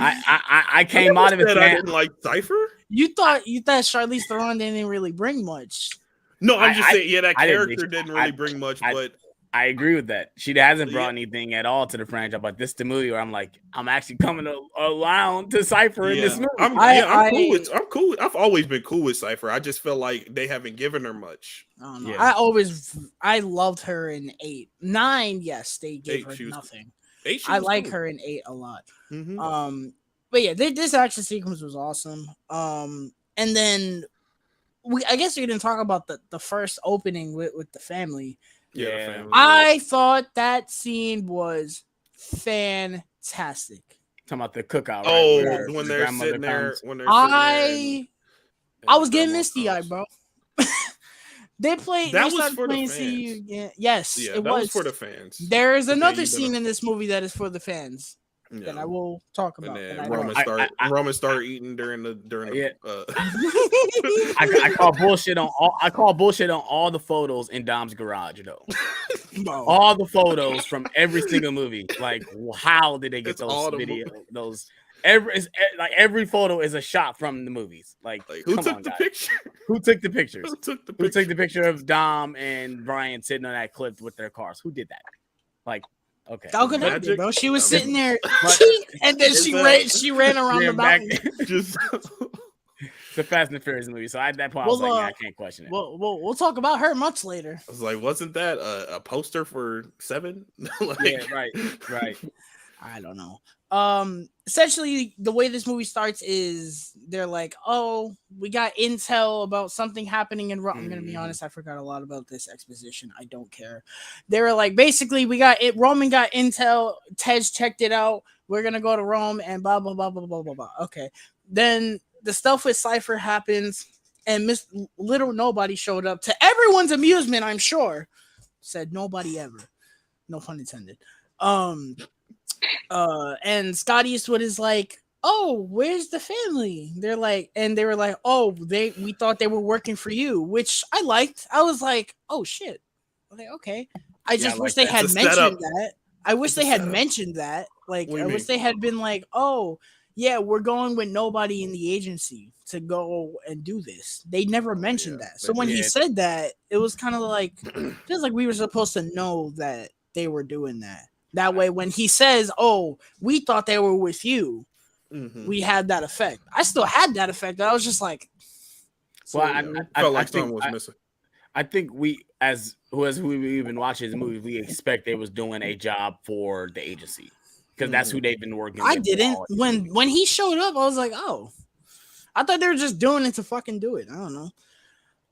I came out of it. I didn't like Cypher. You thought Charlize Theron didn't really bring much. No, I'm just saying, that I didn't character didn't really bring much, but I agree with that. She hasn't brought anything at all to the franchise, but this is the movie where I'm like, I'm actually coming around to Cypher in this movie. I'm cool. I've always been cool with Cypher. I just feel like they haven't given her much. I don't know. Yeah. I loved her in 8. 9, yes, they gave her nothing. 8, I like her in 8 a lot. Mm-hmm. But yeah, this action sequence was awesome. And then I guess we didn't talk about the first opening with the family. Yeah, the family. I thought that scene was fantastic. Talking about the cookout. Oh, right, when they're sitting there, I was getting misty-eyed, bro. They started for the playing fans. CU. Yeah, yes, Yeah, it that was was for the fans. There is another you scene better- in this movie that is for the fans Yeah. that I will talk And about. then that I Roman know. Roman start eating during the Yeah. uh, I call bullshit on all the photos in Dom's garage, though. Bro. All the photos from every single movie. Like, how did they get It's all those the video? Those every photo is a shot from the movies. Like who come took on, the guys. picture? Who took the pictures? Who took the Who picture? took the picture of Dom and Brian sitting on that cliff with their cars? Who did that? Like, okay. Falcon Magic? Hunter, bro. She was Okay. sitting there, But- and then Is she that- ran around the Ran back. mountain. Just It's a Fast and the Furious movie, so at that point I Well, was like, yeah, I can't question it. We'll talk about her much later. I was like, wasn't that a poster for 7? Like, Yeah, right. I don't know. Essentially, the way this movie starts is they're like, "Oh, we got intel about something happening in Rome." I'm gonna be honest, I forgot a lot about this exposition. I don't care. They were like, basically, we got it. Roman got intel. Tej checked it out. We're gonna go to Rome and blah blah blah blah blah blah blah. Okay, then the stuff with Cypher happens, and Miss Little Nobody showed up to everyone's amusement. I'm sure. Said nobody ever. No pun intended. And Scott Eastwood is like, "Oh, where's the family?" They were like, "Oh, we thought they were working for you," which I liked. I was like, "Oh shit." I was like, okay. I just Yeah, wish like they that. had It's a mentioned setup. that. I wish It's a they had setup. mentioned that. Like, What do I you wish mean? they had been like, "Oh, yeah, we're going with nobody in the agency to go and do this." They never mentioned Yeah, that. they So when he Yeah. said that, it was kind of like feels like we were supposed to know that they were doing that. That way, when he says, "Oh, we thought they were with you," Mhm. we had that effect. I still had that effect. But I was just like, Well, so Felt I like think something was missing. I think we as we even watch his movies, we expect they was doing a job for the agency because that's who they've been working I with. for didn't. all his movies. When he showed up, I was like, "Oh, I thought they were just doing it to fucking do it." I don't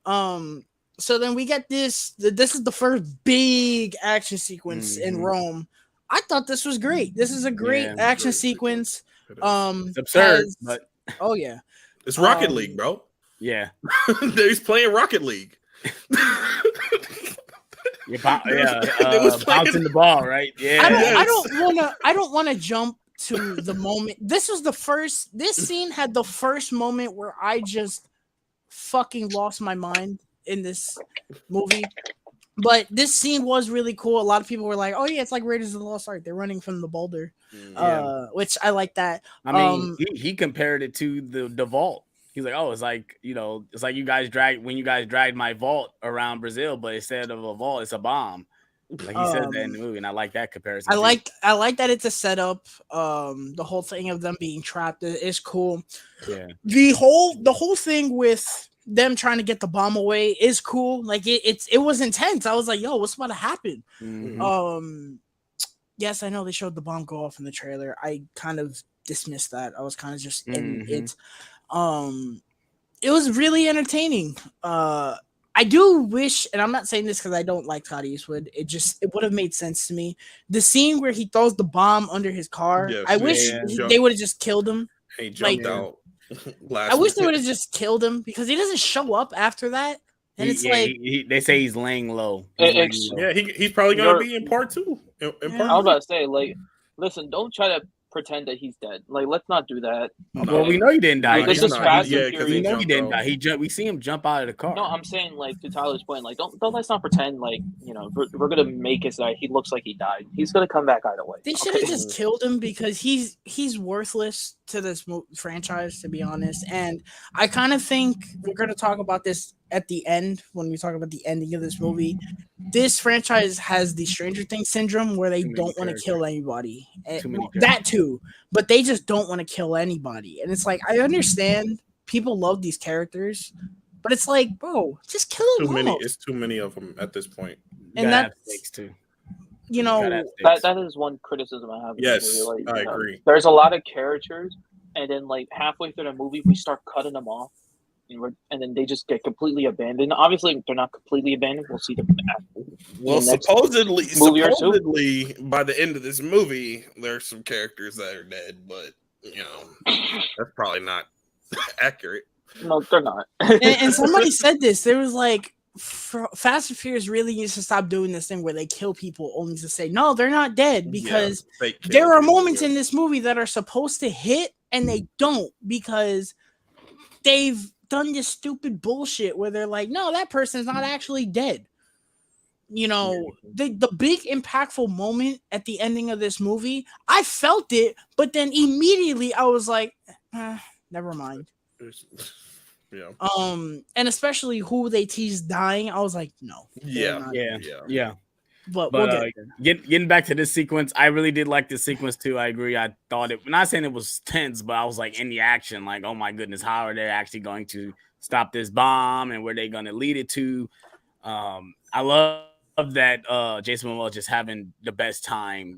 know. So then we get this. This is the first big action sequence in Mhm. Rome. I thought this was great. This is a great Yeah. action Great sequence. It is. It's absurd, Has but oh yeah. It's Rocket Um, League, bro. yeah, He's playing Rocket League. They was playing- bouncing the ball, right? Yeah, I don't. Yes. I don't want to. I don't want to jump to the moment. This was the first. This scene had the first moment where I just fucking lost my mind in this movie. But this scene was really cool. A lot of people were like, "Oh yeah, it's like Raiders of the Lost Ark. They're running from the boulder," Yeah. which I like that. I mean, he compared it to the vault. He's like, oh, it's like it's like you guys dragged my vault around Brazil, but instead of a vault, it's a bomb. Like he says that in the movie, and I like that comparison. I too. like that it's a setup. The whole thing of them being trapped is cool. Yeah. The whole thing with them trying to get the bomb away is cool. Like it was intense. I was like, yo, what's about to happen? Mhm. Yes, I know they showed the bomb go off in the trailer. I kind of dismissed that. I was kind of just in it. It was really entertaining. I do wish, and I'm not saying this because I don't like Todd Eastwood. It would have made sense to me. The scene where he throws the bomb under his car. Yes, I wish yeah. they would have just killed him. He jumped Like, out last I wish they minute. would have just killed him because he doesn't show up after that. And it's like, they say he's laying low. He's laying low. Yeah, he's probably gonna be in part 2. In Yeah. part I was three. about to say, like, listen, don't try to pretend that he's dead. Like, let's not do that. Well, we know he didn't die. This is not. Fast Yeah, and 'cause We Furious. know he jumped didn't out. die. We see him jump out of the car. No, I'm saying, like, to Tyler's point, like, don't let's not pretend like, we're gonna make it so that he looks like he died. He's gonna come back either way. they should have just killed him because he's worthless to this franchise, to be honest. And I kind of think we're going to talk about this at the end when we talk about the ending of this movie. This franchise has the Stranger Things syndrome where they don't want to kill anybody. That too, but they just don't want to kill anybody. And it's like, I understand people love these characters, but it's like, bro, just kill them all. It's too many of them at this point. And that's too. That is one criticism I have. Yes, Like, I agree. There's a lot of characters, and then like halfway through the movie, we start cutting them off, and then they just get completely abandoned. Obviously, they're not completely abandoned. We'll see them. Well, supposedly, by the end of this movie, there's some characters that are dead, but that's probably not accurate. No, they're not. and somebody said this. There was like, Fast and Furious really needs to stop doing this thing where they kill people only to say no, they're not dead, because there are moments in this movie that are supposed to hit and they don't, because they've done this stupid bullshit where they're like, no, that person's not actually dead. The big impactful moment at the ending of this movie, I felt it, but then immediately I was like, never mind. Yeah. And especially who they teased dying, I was like, no. Yeah. But we'll getting back to this sequence, I really did like this sequence too. I agree. I thought it, not saying it was tense, but I was like in the action, like, oh my goodness, how are they actually going to stop this bomb and where they going to lead it to? I love that Jason Momoa just having the best time,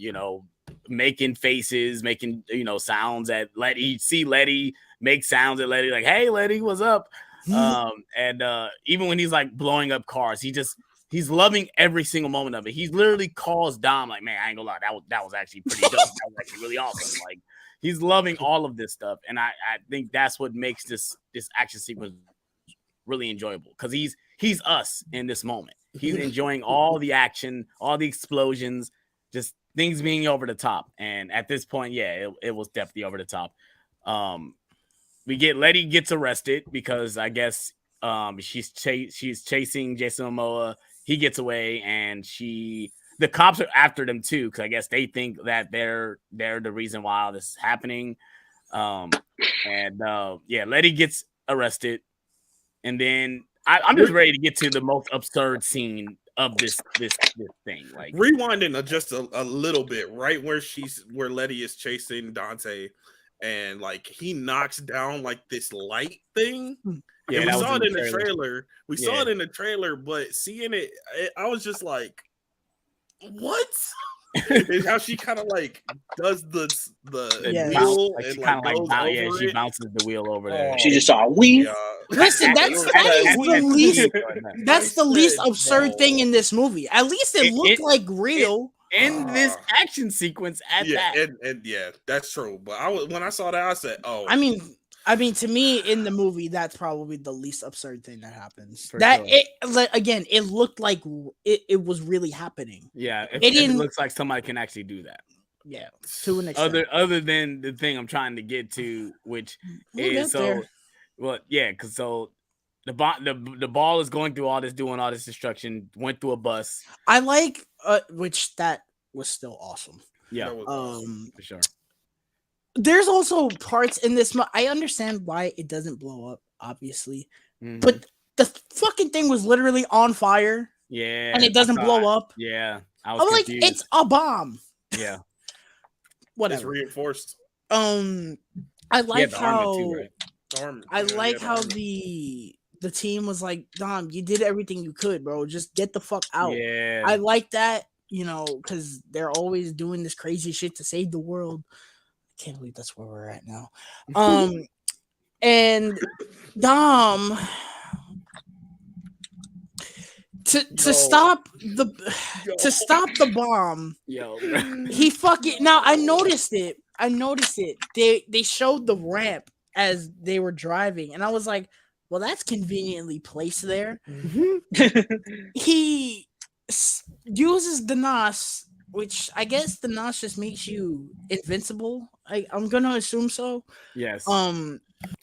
making faces, making sounds at Letty. See Letty make sounds at Letty, like, hey Letty, what's up? And even when he's like blowing up cars, he's loving every single moment of it. He literally calls Dom like, man, I ain't gonna lie, that was actually pretty dope. That was actually really awesome. Like, he's loving all of this stuff, and I think that's what makes this action sequence really enjoyable, because he's us in this moment. He's enjoying all the action, all the explosions, just things being over the top. And at this point, it was definitely over the top. Letty gets arrested because I guess she's chasing Jason Momoa. He gets away, and the cops are after them too, because I guess they think that they're the reason why all this is happening. Letty gets arrested, and then I'm just ready to get to the most absurd scene of this thing. Like rewinding just a little bit, right where Letty is chasing Dante, and like he knocks down like this light thing. Yeah, and we saw it in the trailer. We saw it in the trailer, but seeing it, I was just like, "What?" And how she kind of like does the wheel like and she like goes over she it. bounces the wheel over there. She just saw a weave. Listen, that's the least absurd thing in this movie. At least it looked like real. In this action sequence and that's true. But when I saw that, I said, "Oh." I mean, to me, in the movie, that's probably the least absurd thing that happens. It looked like it was really happening. Yeah, it looks like somebody can actually do that. Yeah, to an extent. Other than the thing I'm trying to get to, which is the ball is going through all this, doing all this destruction, went through a bus. I like which that was still awesome. Yeah, for sure. There's also parts in this. I understand why it doesn't blow up, obviously, but the fucking thing was literally on fire. Yeah, and it doesn't blow up. Yeah, I'm like, it's a bomb. Yeah, whatever. It's reinforced. I like how the team was like, Dom, you did everything you could, bro. Just get the fuck out. Yeah, I like that, because they're always doing this crazy shit to save the world. Can't believe that's where we're at now. And Dom to stop the bomb. He fucking now I noticed it. They showed the ramp as they were driving, and I was like, well, that's conveniently placed there. He uses the NOS, which I guess the NOS just makes you invincible. I'm gonna assume so. Yes.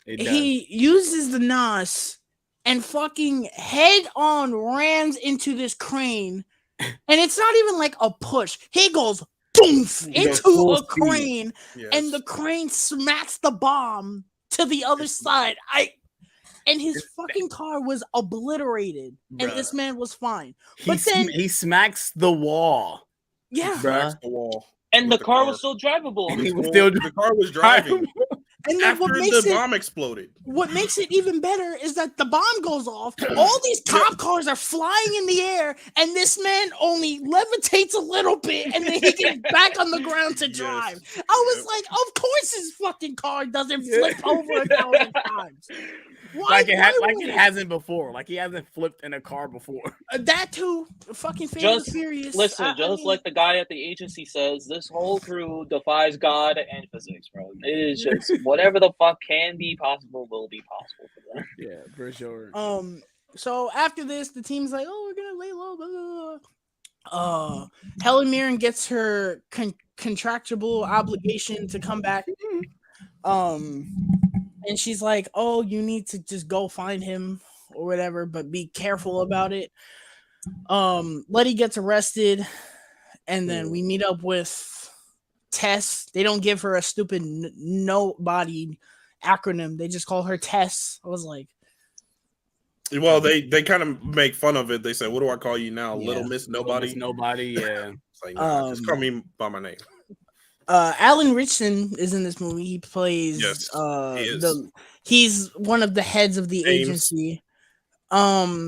He uses the NOS and fucking head on rams into this crane, and it's not even like a push. He goes boom into a crane, and the crane smacks the bomb to the other side. And his fucking car was obliterated, and this man was fine. But then he smacks the wall. Yeah, smacks the wall. And the car was still drivable. The car was driving. And then after the bomb exploded. What makes it even better is that the bomb goes off. All these cop cars are flying in the air, and this man only levitates a little bit, and then he gets back on the ground to drive. I was like, of course his fucking car doesn't flip over 1,000 times. It hasn't before. Like he hasn't flipped in a car before. That too. Fucking Fast and Furious. Listen, like the guy at the agency says, this whole crew defies God and physics, bro. It is just whatever the fuck can be possible will be possible for them. Yeah, for sure. So after this, the team's like, oh, we're gonna lay low. Blah, blah. Helen Mirren gets her contractual obligation to come back. And she's like, oh, you need to just go find him or whatever, but be careful about it. Letty gets arrested, and then we meet up with Tess. They don't give her a stupid nobody acronym. They just call her Tess. I was like, well, they kind of make fun of it. They say, what do I call you now? Little Miss Nobody? Little Miss Nobody, yeah. It's like, nah, just call me by my name. Alan Richardson is in this movie. He plays he's one of the heads of the agency. I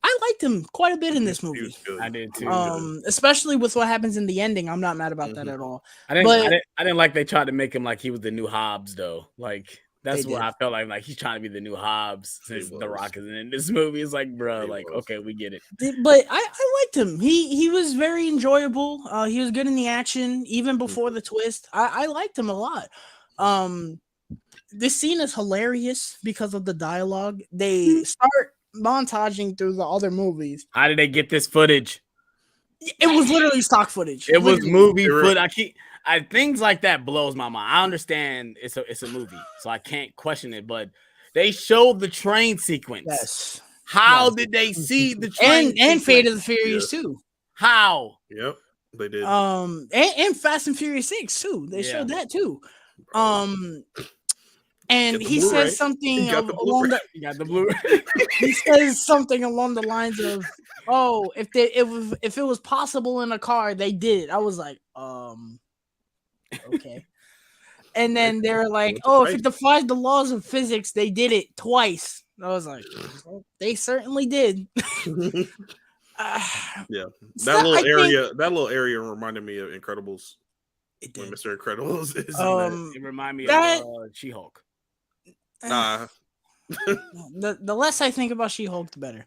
liked him quite a bit in this movie. I did too. Especially with what happens in the ending. I'm not mad about that at all. I didn't like they tried to make him like he was the new Hobbs though. Like that's what I felt like he's trying to be the new Hobbs since The Rock is in this movie. It's like, bro, okay, we get it. But I liked him. He was very enjoyable. He was good in the action, even before the twist. I liked him a lot. This scene is hilarious because of the dialogue. They start montaging through the other movies. How did they get this footage? It was literally stock footage. It was movie footage. Things like that blows my mind. I understand it's a movie, so I can't question it. But they showed the train sequence. Yes. How did they see the train and Fate of the Furious too? How? Yep. They did. And Fast and Furious 6 too. They showed that too. And he says something along the. You got the Blu-ray. He says something along the lines of, "Oh, if it was possible in a car, they did it." I was like, okay. And then they're like, "Oh, if it defies the laws of physics, they did it twice." I was like, well, "They certainly did." Yeah, that little area reminded me of Incredibles. When Mr. Incredibles is it reminded me of She-Hulk. The less I think about She-Hulk, the better.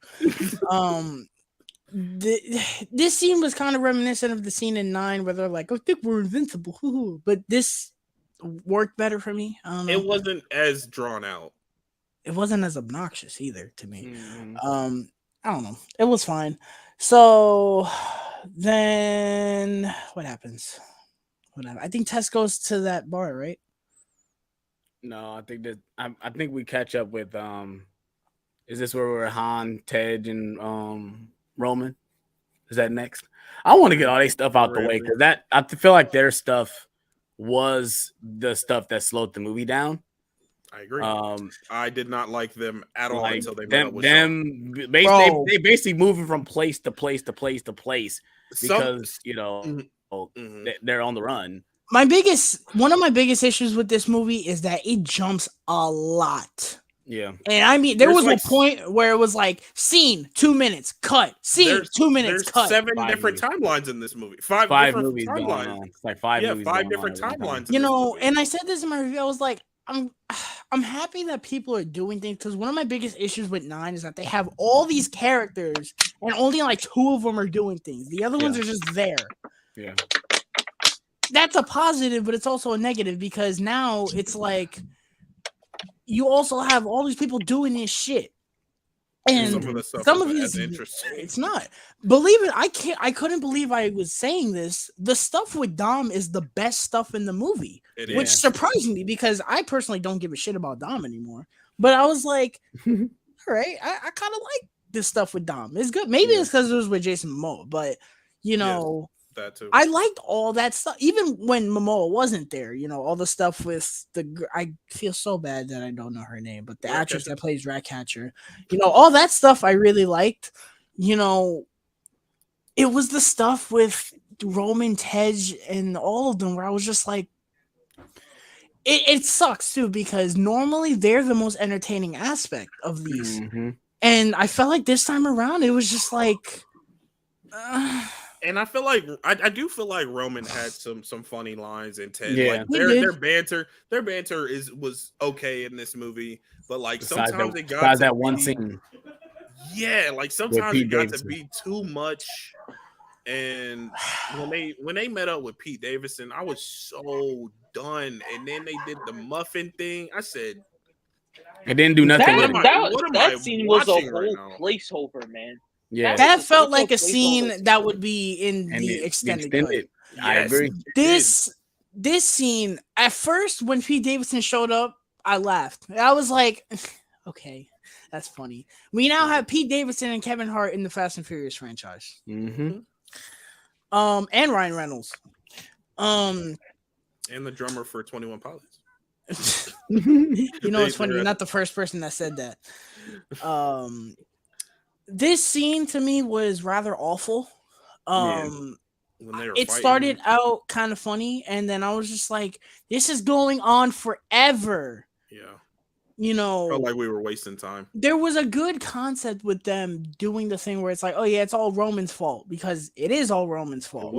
This scene was kind of reminiscent of the scene in 9 where they're like, "I think we're invincible," but this worked better for me. I don't know. It wasn't as drawn out. It wasn't as obnoxious either to me. Mm-hmm. I don't know. It was fine. So then what happens? I think Tess goes to that bar, right? No, I think that I think we catch up with is this where we're Han, Tej, and Roman? Is that next? I want to get all their stuff out the way because that I feel like their stuff was the stuff that slowed the movie down. I agree. I did not like them at all until they met up with them. They basically moving from place to place to place to place because they're on the run. One of my biggest issues with this movie is that it jumps a lot. Yeah. And I mean, there was a point where it was like scene 2 minutes, cut, scene 2 minutes, cut. 7 different timelines in this movie. Five movies timelines. Going on. It's like 5 movies. 5 different timelines. And I said this in my review. I was like, I'm happy that people are doing things because one of my biggest issues with 9 is that they have all these characters and only like 2 of them are doing things. The other ones are just there. Yeah. That's a positive, but it's also a negative because now it's like you also have all these people doing this shit. And some of these interesting. It's not. Believe it, I couldn't believe I was saying this. The stuff with Dom is the best stuff in the movie, which surprised me because I personally don't give a shit about Dom anymore. But I was like, all right, I kind of like this stuff with Dom. It's good. Maybe it's because it was with Jason Momoa, but that too. I liked all that stuff, even when Momoa wasn't there. All the stuff with I feel so bad that I don't know her name, but the actress that plays Ratcatcher. All that stuff I really liked. It was the stuff with Roman, Tej, and all of them where I was just like, it sucks too because normally they're the most entertaining aspect of these, and I felt like this time around it was just like. And I feel like I do feel like Roman had some funny lines and Ted. Yeah, like their banter was okay in this movie, but like sometimes it got that one scene. Yeah, like sometimes it got to be too much. And when they met up with Pete Davidson, I was so done. And then they did the muffin thing. I said, it didn't do nothing. That scene was a whole placeholder, man. Yeah, that felt like a scene that would be in the extended cut. I agree. This scene, at first, when Pete Davidson showed up, I laughed. I was like, okay, that's funny. We now have Pete Davidson and Kevin Hart in the Fast and Furious franchise. Mm-hmm. And Ryan Reynolds. And the drummer for 21 Pilots. It's funny. You're not the first person that said that. This scene to me was rather awful. It started out kind of funny, and then I was just like, "This is going on forever." Yeah, felt like we were wasting time. There was a good concept with them doing the thing where it's like, "Oh yeah, it's all Roman's fault," because it is all Roman's fault.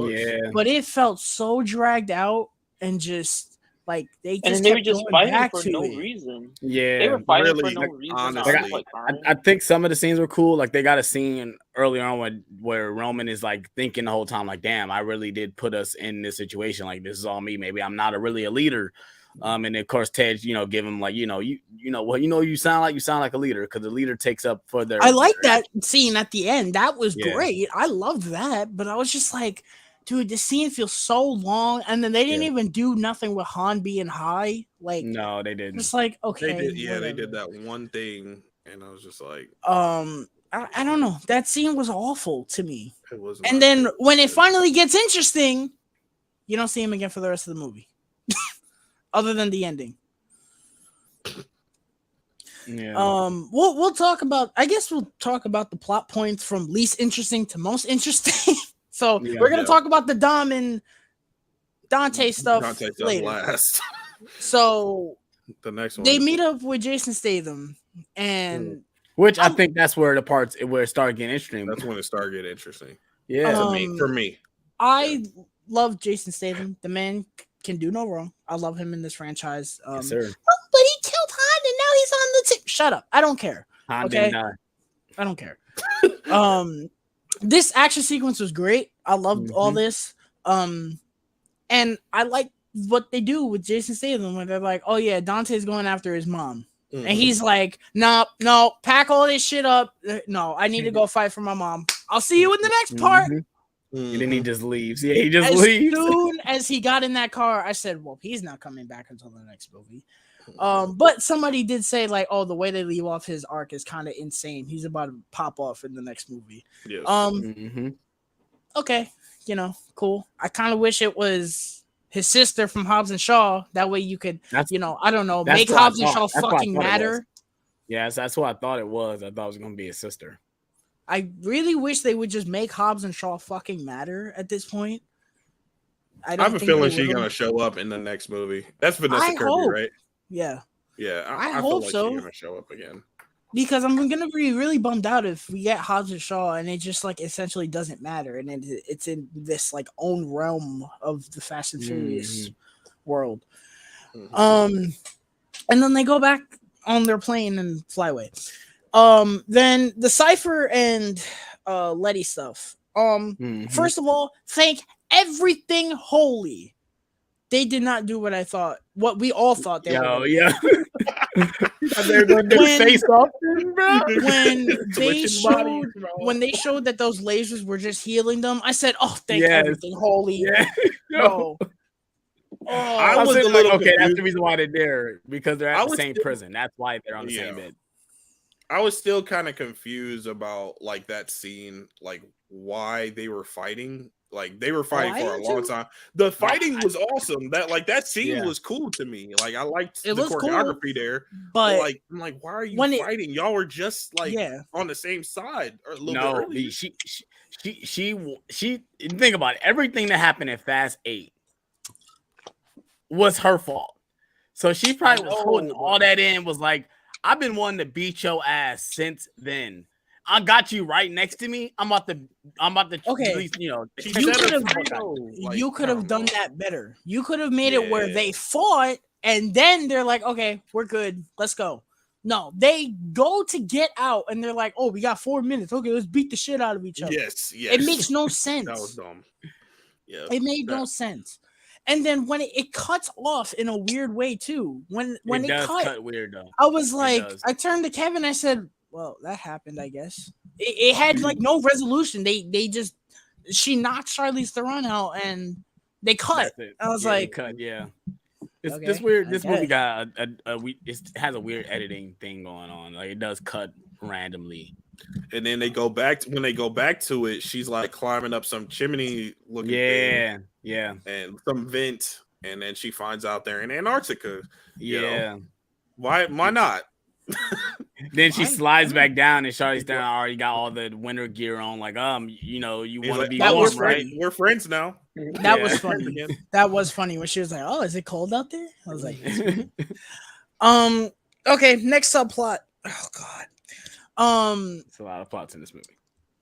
But it felt so dragged out and just. Like they were just fighting for no reason. Yeah, they were fighting for no reason. Honestly, I think some of the scenes were cool. Like they got a scene earlier on where Roman is like thinking the whole time, like, "Damn, I really did put us in this situation. Like this is all me. Maybe I'm not really a leader." And of course, Ted, give him like, you sound like a leader because the leader takes up for their. I like that scene at the end. That was great. I loved that, but I was just like. Dude, this scene feels so long, and then they didn't even do nothing with Han being high. Like, no, they didn't. Just like, okay, they did that one thing, and I was just like, I don't know. That scene was awful to me. It was And not then good. when it finally gets interesting, you don't see him again for the rest of the movie, other than the ending. Yeah. We'll talk about. I guess we'll talk about the plot points from least interesting to most interesting. So Yeah. we're gonna talk about the Dom and Dante stuff Dante stuff later. last. So The next one. they meet up with Jason Statham, and Which I think that's where the parts where it started getting interesting. That's when it started getting interesting. Yeah. For me. I love Jason Statham. The man can do no wrong. I love him in this franchise. Yes, sir. But he killed Han, and now he's on the team. Shut up. I don't care. Han Okay? didn't die. I don't care. This action sequence was great. I loved all this. And I like what they do with Jason Statham when they're like, "Oh yeah, Dante's going after his mom," and he's like, "No, pack all this shit up. No, I need to go fight for my mom. I'll see you in the next part." And then he just leaves. Yeah, he just As leaves. soon as he got in that car, I said, "Well, he's not coming back until the next movie." But somebody did say like, "Oh, the way they leave off his arc is kind of insane. He's about to pop off in the next movie." Yes. Okay, cool. I kind of wish it was his sister from Hobbs and Shaw. That way you could, I don't know, make Hobbs and Shaw fucking matter. Yes, that's what I thought it was. I thought it was going to be his sister. I really wish they would just make Hobbs and Shaw fucking matter at this point. I have a feeling she's going to show up in the next movie. That's Vanessa Kirby, right? Yeah. Yeah, I feel hope like so. she's going to show up again. Because I'm gonna be really bummed out if we get Hobbs and Shaw and it just like essentially doesn't matter, and it's in this like own realm of the Fast and Furious world. And then they go back on their plane and fly away. Then the Cypher and Letty stuff. First of all, thank everything holy. They did not do what we all thought they were. Yeah. They're going to face off, bro. When they showed that those lasers were just healing them, I said, "Oh, thank everything holy." Yeah. No. I was a little okay. That's the reason why they're there, because they're at the same prison. That's why they're on the same bed. I was still kind of confused about like that scene, like why they were fighting. Like they were fighting for a long time. The fighting was awesome. That scene was cool to me. Like I liked the choreography there. But like I'm like, why are you fighting? Y'all were just like on the same side or a little bit earlier. She think about it. Everything that happened in Fast 8 was her fault. So she probably was holding all that in, was like, I've been wanting to beat your ass since then. I got you right next to me. I'm about to okay. At least, you could have done that better. You could have made it where they fought and then they're like, okay, we're good. Let's go. No, they go to get out and they're like, oh, we got 4 minutes. Okay, let's beat the shit out of each other. Yes. It makes no sense. That was dumb. Yeah. It made no sense. And then when it cuts off in a weird way too. When it does cut weird though. I was like, I turned to Kevin. I said, "Well, that happened. I guess it had like no resolution. She knocked Charlize Theron out and they cut. I was like, cut. Yeah, this movie got it has a weird editing thing going on. Like it does cut randomly. And then when they go back to it, she's like climbing up some chimney looking thing. Yeah. And some vent, and then she finds out there in Antarctica. Yeah. Why not? Then she slides back down and Charlie's down already got all the winter gear on. Like, you want to be warm, right? We're friends now. That was funny. That was funny when she was like, "Oh, is it cold out there?" I was like, okay, next subplot. Oh God. It's a lot of plots in this movie.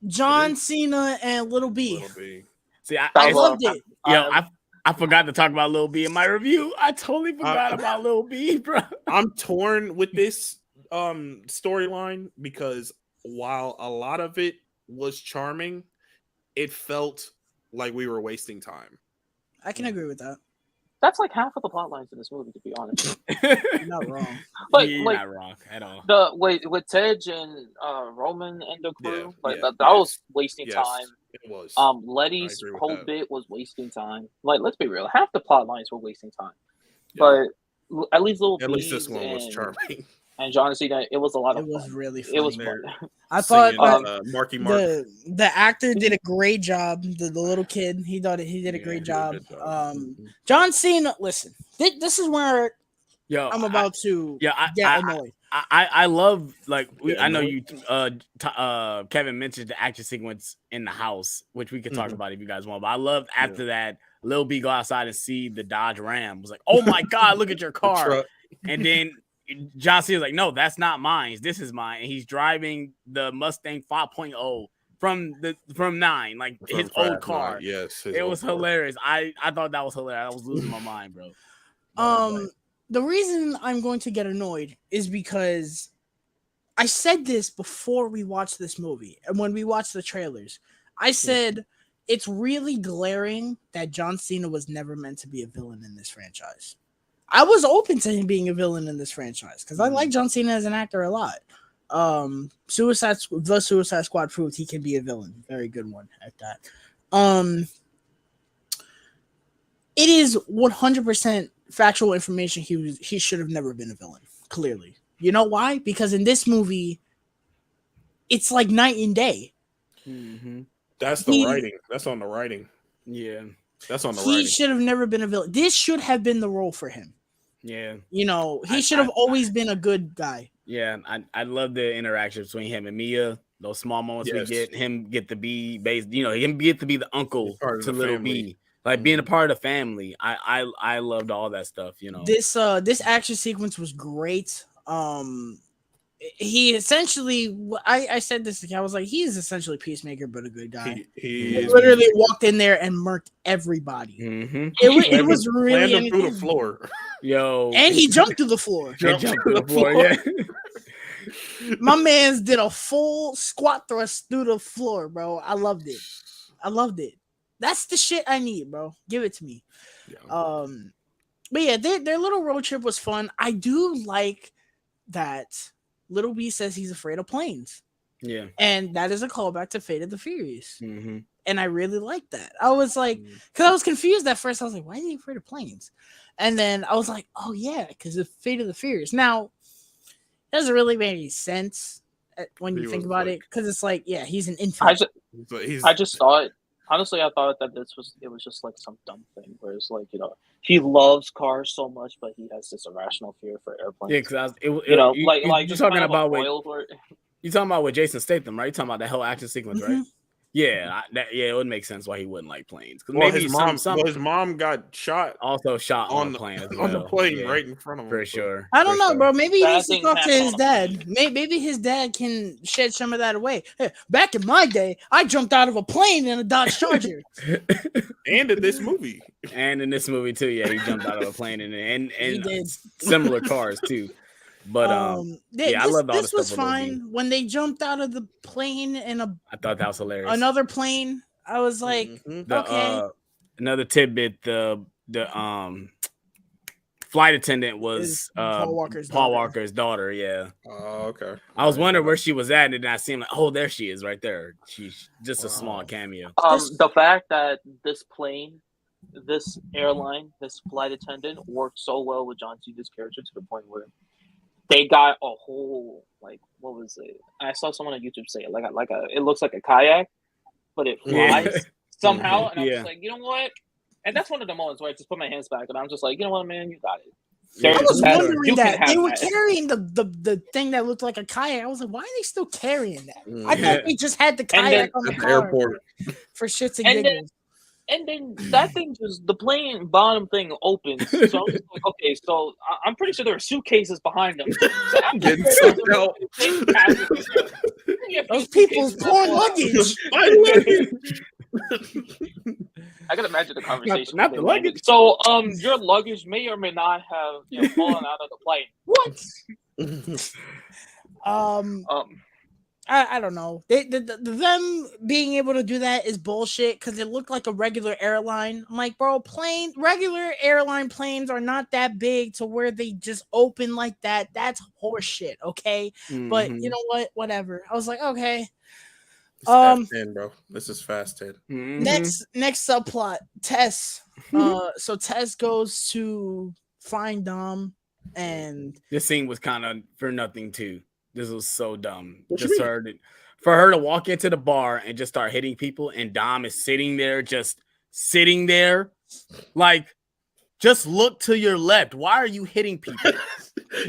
John Cena and Little B. See, I loved it. I forgot to talk about Lil B in my review. I totally forgot about Lil B, bro. I'm torn with this storyline because while a lot of it was charming, it felt like we were wasting time. I can agree with that. That's like half of the plot lines in this movie, to be honest. You're not wrong. You're not wrong at all. With Tej and Roman and the crew, that was wasting time. It was. Letty's whole bit was wasting time. Like, let's be real, half the plot lines were wasting time. Yeah. But at least this one was charming. And John Cena, it was a lot It of was fun. really It was funny. fun. I thought Singing, that Marky Mark. the actor did a great job. The little kid, he did a Yeah, great he did a job. good job. John Cena. Listen, this is where Yo, I'm about to yeah, get annoyed. I love like Yeah, I know no. you Kevin mentioned the action sequence in the house, which we could talk Mhm. about if you guys want. But I love after that Lil B go outside and see the Dodge Ram. Was like, oh my god, look at your The car. truck. And then John Cena's like, no, that's not mine. This is mine. And he's driving the Mustang 5.0 from 9, like From his old Fast car. Nine. Yes, his It old was car. hilarious. I thought that was hilarious. I was losing my mind, bro. But, The reason I'm going to get annoyed is because I said this before we watched this movie and when we watched the trailers. I said it's really glaring that John Cena was never meant to be a villain in this franchise. I was open to him being a villain in this franchise because I like John Cena as an actor a lot. The Suicide Squad proved he can be a villain. Very good one at that. It is 100% factual information. He should have never been a villain. Clearly, you know why? Because in this movie, it's like night and day. That's the writing. That's on the writing. yeah. That's on the He writing. should have never been a villain. This should have been the role for him. Yeah. You know, he should have always been a good guy. Yeah, I love the interaction between him and Mia. Those small moments we get, him get to be based, him get to be the uncle to little B, like being a part of the family. I loved all that stuff. This action sequence was great. He essentially, I said this to I was like, he is essentially Peacemaker, but a good guy. He literally walked in there and murked everybody. It was really him through the floor. Yo, and he jumped through the floor. Jumped through the floor. Yeah. My man's did a full squat thrust through the floor, bro. I loved it. That's the shit I need, bro. Give it to me. Yeah. But yeah, their little road trip was fun. I do like that Little B says he's afraid of planes. Yeah. And that is a callback to Fate of the Furious. And I really like that. I was like, because I was confused at first. I was like, why is he afraid of planes? And then I was like, oh yeah, because of Fate of the Furious. Now, it doesn't really make any sense when you think about it, because it's like, yeah, he's an infant. I just thought, honestly, I thought that it was just like some dumb thing where it's like, he loves cars so much, but he has this irrational fear for airplanes. Yeah, because you're talking about you talking about with Jason Statham, right? You're talking about that whole action sequence, right? Yeah, it would make sense why he wouldn't like planes. Because maybe his mom got shot. Also shot on the plane as well. On the plane right in front of him. For sure. I don't know, bro. Maybe he needs to talk to his dad. Maybe his dad can shed some of that away. Hey, back in my day, I jumped out of a plane in a Dodge Charger. And in this movie. And in this movie too, yeah, he jumped out of a plane and he did. Similar cars too. But I loved all this was fine when they jumped out of the plane in I thought that was hilarious. Another plane. I was like, okay. Another tidbit: the flight attendant was Paul Walker's daughter. Yeah. Oh, okay. I was wondering where she was at, and I seen like, oh, there she is, right there. She's just a small cameo. The fact that this airline, this flight attendant worked so well with John Cena's character to the point where they got a whole, like, what was it? I saw someone on YouTube say it, it looks like a kayak, but it flies somehow. And I'm just like, you know what? And that's one of the moments where I just put my hands back and I'm just like, you know what, man, you got it. I was wondering that they were carrying the thing that looked like a kayak. I was like, why are they still carrying that? I thought they just had the kayak on the airport for shits and giggles. And then that thing the plane bottom thing opens. So I'm just like, okay, so I'm pretty sure there are suitcases behind them. So I'm getting sucked out. Those people's poor luggage. I can imagine the conversation. Not the luggage. So, your luggage may or may not have fallen out of the plane. What? I don't know. Them being able to do that is bullshit because it looked like a regular airline. I'm like, bro, regular airline planes are not that big to where they just open like that. That's horseshit, okay? But you know what? Whatever. I was like, okay. Fast 10, bro. This is Fast 10. Next subplot, Tess. So Tess goes to find Dom. And This scene was kind of for nothing too. This was so dumb. What you Just mean? for her to walk into the bar and just start hitting people, and Dom is sitting there, just sitting there, like, just look to your left. Why are you hitting people?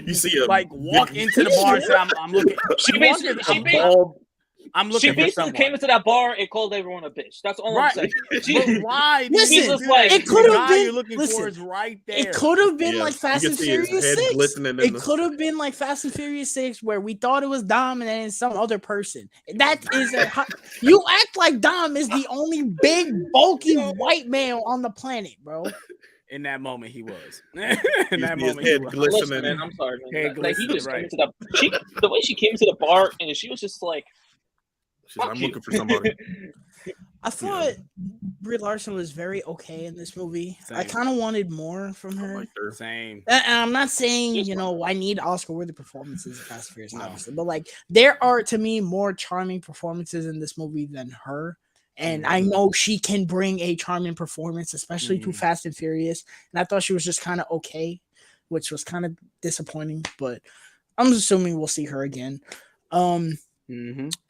You see a Like, walk into the bar and say, "I'm looking." She you walk basically, in- she I'm basically, bald. I'm she looking for basically someone. came into that bar and called everyone a bitch. That's all Right. I'm saying. But She, why? do Listen, you Jesus, do like, that? it could The have guy been. you're looking for Listen, is right there. it could have been Yeah, like Fast you and can see his Furious head 6. glistening in It the- could have been like Fast and Furious 6, where we thought it was Dom and then some other person. That is you act like Dom is the only big, bulky white man on the planet, bro. In that moment, he was. In You that see his moment, he head was. glistening. listen, man, I'm sorry, man. Head Like, he glistening, just came right. into the way she came into the bar and she was just like, She's like, fuck I'm you. looking for somebody. I thought Brie Larson was very okay in this movie. I Same. kind of wanted more from I her. like her. Same. And I'm not saying, I need Oscar-worthy performances in Fast and Furious, obviously, but like there are, to me, more charming performances in this movie than her. And I know she can bring a charming performance, especially to Fast and Furious. And I thought she was just kind of okay, which was kind of disappointing. But I'm assuming we'll see her again.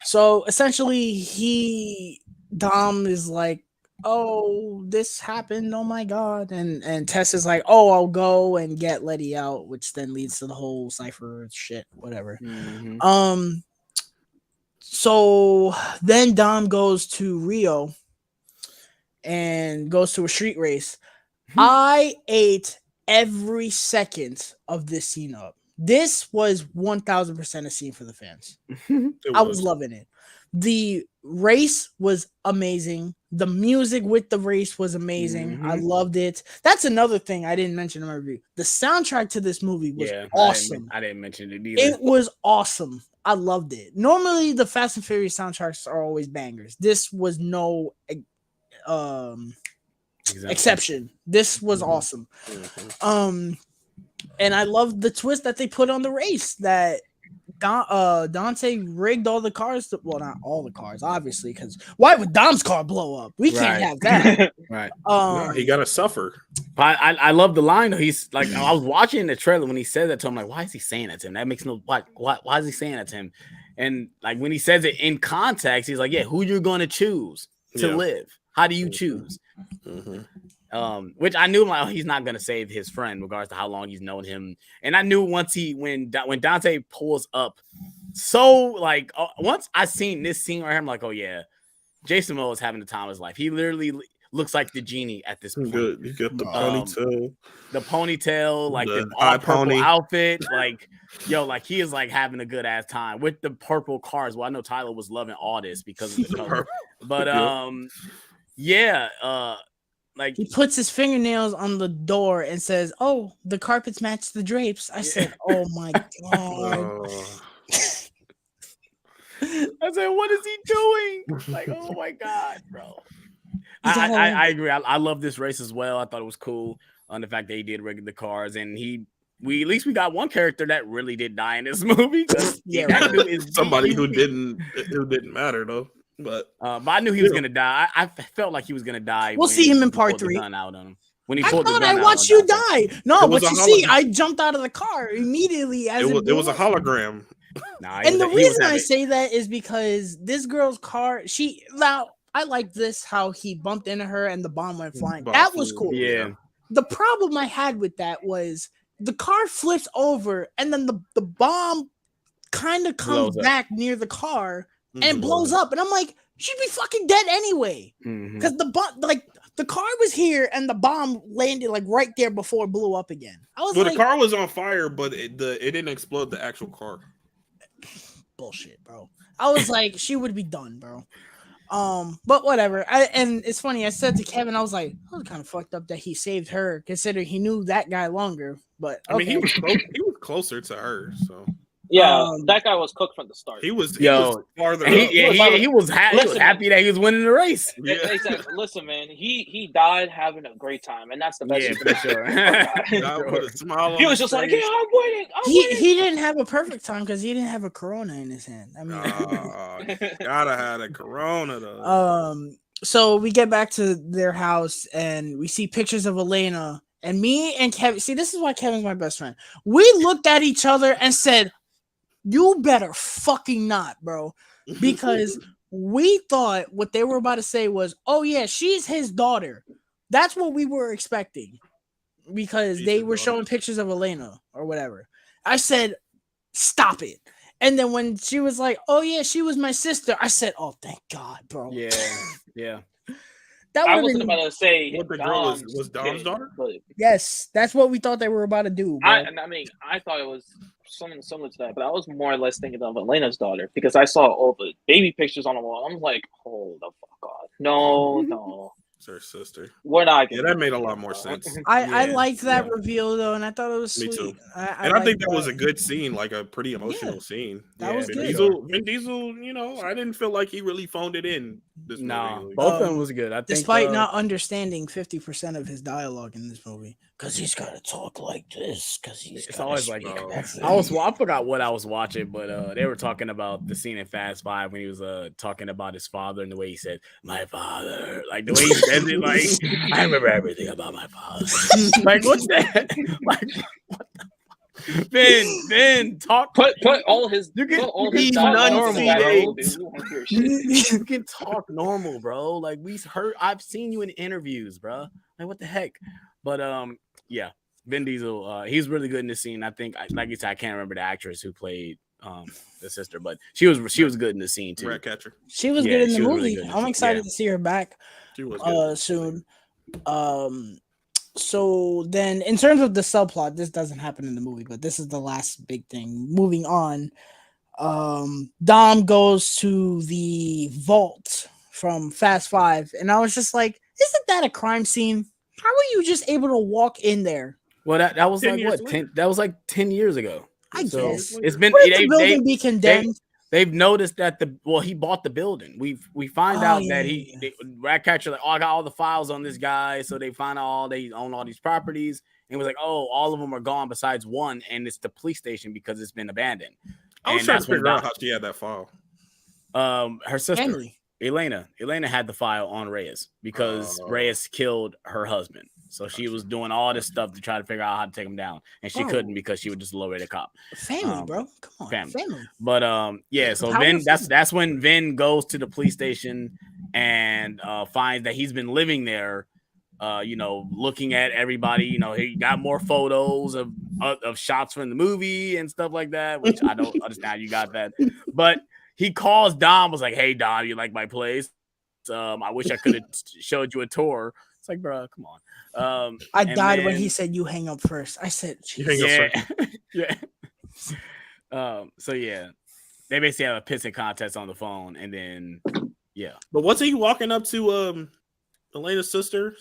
So essentially, Dom is like, "Oh, this happened. Oh my god!" And Tess is like, "Oh, I'll go and get Letty out," which then leads to the whole cipher shit, whatever. So then Dom goes to Rio and goes to a street race. I ate every second of this scene up. This was 1000% a scene for the fans. I was loving it. The race was amazing. The music with the race was amazing. I loved it. That's another thing I didn't mention in my review. The soundtrack to this movie was awesome. I didn't mention it either. It was awesome. I loved it. Normally, the Fast and Furious soundtracks are always bangers. This was no exception. This was awesome. And I love the twist that they put on the race, that Dante rigged all the cars. Well, not all the cars, obviously, because why would Dom's car blow up? We can't have that. Right. He gotta suffer. I love the line though. He's like, I was watching the trailer when he said that to him. Like, why is he saying that to him? That makes no why is he saying that to him? And like when he says it in context, he's like, yeah, who you're going to choose to live? How do you choose? Which I knew, like, he's not gonna save his friend, regardless to how long he's known him. And I knew when Dante pulls up, so like once I seen this scene right here, I'm like, oh yeah, Jason Momoa is having the time of his life. He literally looks like the genie at this point. Good. You got the ponytail, like the high purple pony outfit, like like he is like having a good ass time with the purple cars. Well, I know Tyler was loving all this because of the color, but like he puts his fingernails on the door and says, "Oh, the carpets match the drapes." I said, "Oh my god." I said, what is he doing? Like, oh my god, bro. I agree. I love this race as well. I thought it was cool on the fact that he did rig the cars, and we at least we got one character that really did die in this movie. Yeah, somebody who didn't matter though. But I knew he was gonna die. I felt like he was gonna die. We'll see him in part 3. Out on him. When he I pulled thought the gun I out watched on you Dante. die. No, but you see, hologram. I jumped out of the car immediately as it was a hologram. And the reason I say that is because this girl's car, I like this, how he bumped into her and the bomb went flying. That was cool. Yeah. The problem I had with that was the car flips over and then the bomb kind of comes back near the car and blows up. And I'm like, she'd be fucking dead anyway. Because the car was here and the bomb landed like right there before it blew up again. I was the car was on fire, but it didn't explode the actual car. Bullshit, bro. I was like, she would be done, bro. But whatever. And it's funny, I said to Kevin, I was like, that was kind of fucked up that he saved her, considering he knew that guy longer. But okay. I mean, he was closer to her, so yeah, that guy was cooked from the start. He was farther. He was happy that he was winning the race. Yeah. Exactly. Listen, man, he died having a great time, and that's the best. Yeah, for sure. With a smile he on was his just like, face. yeah, I'm winning. He didn't have a perfect time because he didn't have a Corona in his hand. I mean, gotta have a Corona though. So we get back to their house and we see pictures of Elena And me and Kevin, see, this is why Kevin's my best friend. We looked at each other and said, "You better fucking not, bro," because we thought what they were about to say was, "Oh yeah, she's his daughter." That's what we were expecting because She's they his were daughter. showing pictures of Elena or whatever. I said, "Stop it." And then when she was like, "Oh yeah, she was my sister," I said, "Oh thank God, bro." Yeah. That I would wasn't have been about to say What the girl was Dom's Dom's kid, daughter? but yes. That's what we thought they were about to do, bro. I mean, I thought it was something similar to that, but I was more or less thinking of Elena's daughter because I saw all the baby pictures on the wall. I'm like, hold the fuck on. No. It's her sister. We're not Yeah, gonna that do made a that, lot more bro. sense. I Yeah, liked that yeah. reveal though, and I thought it was Me sweet. too. I And I think liked that was a good scene, like a pretty emotional scene. That was Yeah, good. for sure. Vin Diesel, you know, I didn't feel like he really phoned it in this No, movie. both of them was good. I think Despite not understanding 50% of his dialogue in this movie, because he's got to talk like this, because he's it's gotta always like speak Oh. that I forgot what I was watching, but they were talking about the scene in Fast Five when he was talking about his father and the way he said "my father," like the way he says it, like I remember everything about my father. Like what's that? Like what the Ben, talk. Put all his You can put all be his dialogue in the back of the normal, movie. We won't hear shit. You can talk normal, bro. Like I've seen you in interviews, bro. Like what the heck? But yeah, Vin Diesel, he's really good in this scene. I think, like you said, I can't remember the actress who played the sister, but she was good in the scene too. Ratcatcher. She was Yeah, good in the she was really movie. good in the I'm scene. excited Yeah. to see her back She was good. soon. So then in terms of the subplot, this doesn't happen in the movie, but this is the last big thing. Moving on, Dom goes to the vault from Fast Five, and I was just like, isn't that a crime scene? How are you just able to walk in there? Well, that was 10 like years what? later. 10, that was like 10 years ago. I So guess. it's been Wouldn't the building be condemned? They've noticed that he bought the building. We find Oh, out yeah, that Ratcatcher like, oh, I got all the files on this guy, so they find out they own all these properties, and it was like, oh, all of them are gone besides one, and it's the police station because it's been abandoned. I was And trying to that's when figure out how she had that file. her sister Henry. Elena had the file on Reyes because Reyes killed her husband. So she was doing all this stuff to try to figure out how to take him down, and she couldn't because she was just a low-rated cop. Family, bro. Come on, family. But yeah, so Vin, that's when Vin goes to the police station and finds that he's been living there. Looking at everybody. He got more photos of shots from the movie and stuff like that, which I don't understand how you got that. But he calls Dom, was like, "Hey Dom, you like my place? I wish I could have showed you a tour." It's like, bro, come on. I died when he said you hang up first. I said, yeah. So yeah, they basically have a pissing contest on the phone, and then yeah. But wasn't he walking up to Elena's sister?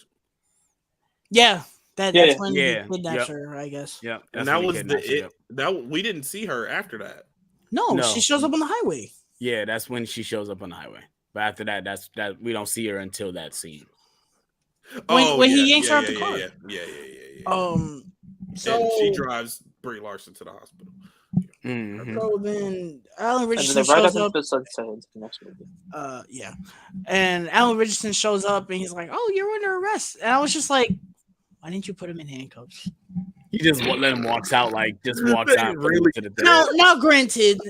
Yeah, that's when he kidnaps her, I guess. Yeah, and that was that we didn't see her after that. No, she shows up on the highway. Yeah, that's when she shows up on the highway. But after that, that we don't see her until that scene. When he yanks her out the car. Yeah. So and she drives Brie Larson to the hospital. Mm-hmm. So then Alan Richardson and then right shows up. The sunset into the next movie. Yeah, and Alan Richardson shows up and he's like, "Oh, you're under arrest," and I was just like, "Why didn't you put him in handcuffs?" He just let him walks out, really to the day. Now, granted,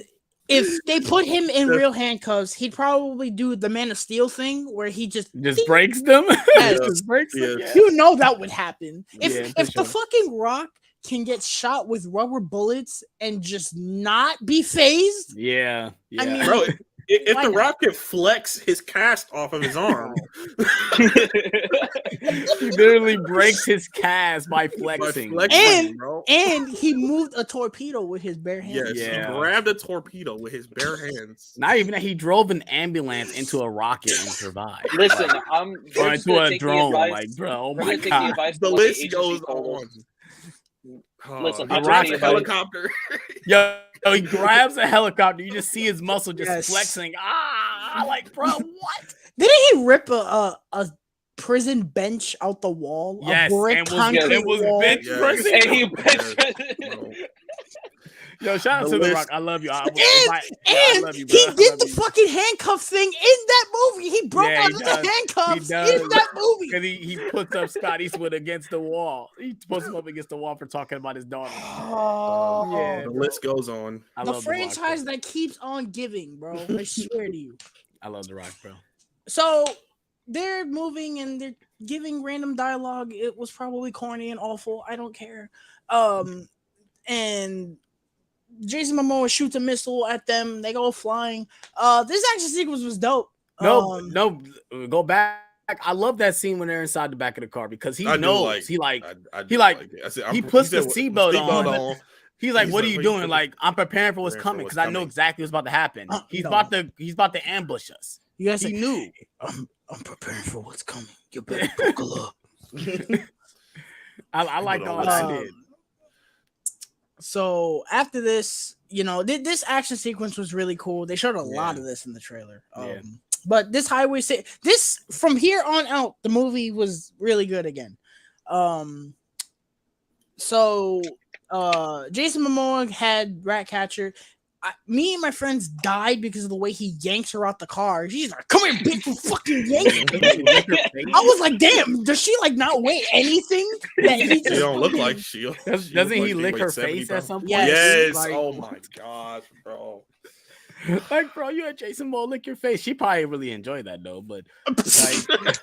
if they put him in real handcuffs, he'd probably do the Man of Steel thing where he just breaks them. Yes. Just breaks them. Yeah. You know that would happen if the fucking Rock can get shot with rubber bullets and just not be phased. Yeah. I mean, bro, if the Rock could flex his cast off of his arm, he literally breaks his cast by flexing. And he moved a torpedo with his bare hands. Yes, he grabbed a torpedo with his bare hands. Not even that, he drove an ambulance into a rocket and survived. Listen, I'm or into a drone. Like, bro, oh my god, the list goes on. Listen, he grabs a helicopter. Yo, he grabs a helicopter. You just see his muscle just flexing. Like, bro, what? Didn't he rip a prison bench out the wall? Yes, a brick it was bench pressing. Yo, shout out The to The list- Rock. I love you. I And love you, bro. he I did love the you. fucking handcuff thing in that movie. He broke Yeah, out he of does. the handcuffs He does. in that movie. Because he puts up Scott Eastwood against the wall. He puts him up against the wall for talking about his daughter. Oh, Yeah, the bro. list goes on. I the love The Rock, franchise bro. that keeps on giving, bro. I swear to you. I love The Rock, bro. So they're moving and they're giving random dialogue. It was probably corny and awful. I don't care. And Jason Momoa shoots a missile at them. They go flying. This action sequence was dope. No, go back. I love that scene when they're inside the back of the car because he knows he puts the seatbelt on. He's like, "What are you doing?" Like, I'm preparing for what's coming because I know exactly what's about to happen. He's about to ambush us. You guys He knew. I'm preparing for what's coming. You better buckle up. I like all that did. So after this, this action sequence was really cool. They showed a lot of this in the trailer. But this this from here on out, the movie was really good again. So Jason Momoa had Ratcatcher. Me and my friends died because of the way he yanks her out the car. She's like, "Come here, bitch!" You fucking yank. I was like, "Damn, does she like not weigh anything?" That he just don't look like she. Doesn't he lick her face at some point? Yes. Like, oh my gosh, bro. Like, bro, you had Jason Momoa lick your face. She probably really enjoyed that though. But like,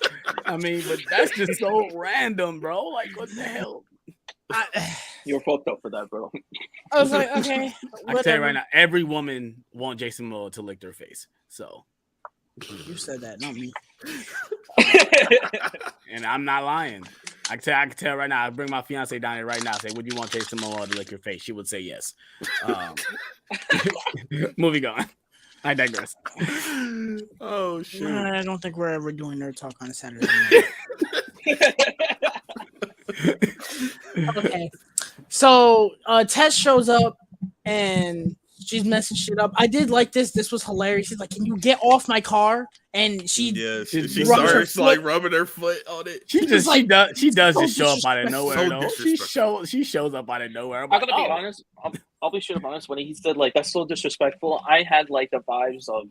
I mean, but that's just so random, bro. Like, what the hell? You're fucked up for that, bro. I was like, okay. I can tell you right now, every woman wants Jason Momoa to lick their face. So you said that, not me. And I'm not lying. I can tell right now. I bring my fiance down here right now. Say, would you want Jason Momoa to lick your face? She would say yes. Moving on. I digress. Oh shit! I don't think we're ever doing nerd talk on a Saturday night. Okay. So Tess shows up and she's messing shit up. I did like this. This was hilarious. She's like, "Can you get off my car?" And she starts like rubbing her foot on it. She does so just show up out of nowhere. So she shows up out of nowhere. I'm gonna be honest. I'll be straight up honest. When he said like that's so disrespectful, I had like the vibes of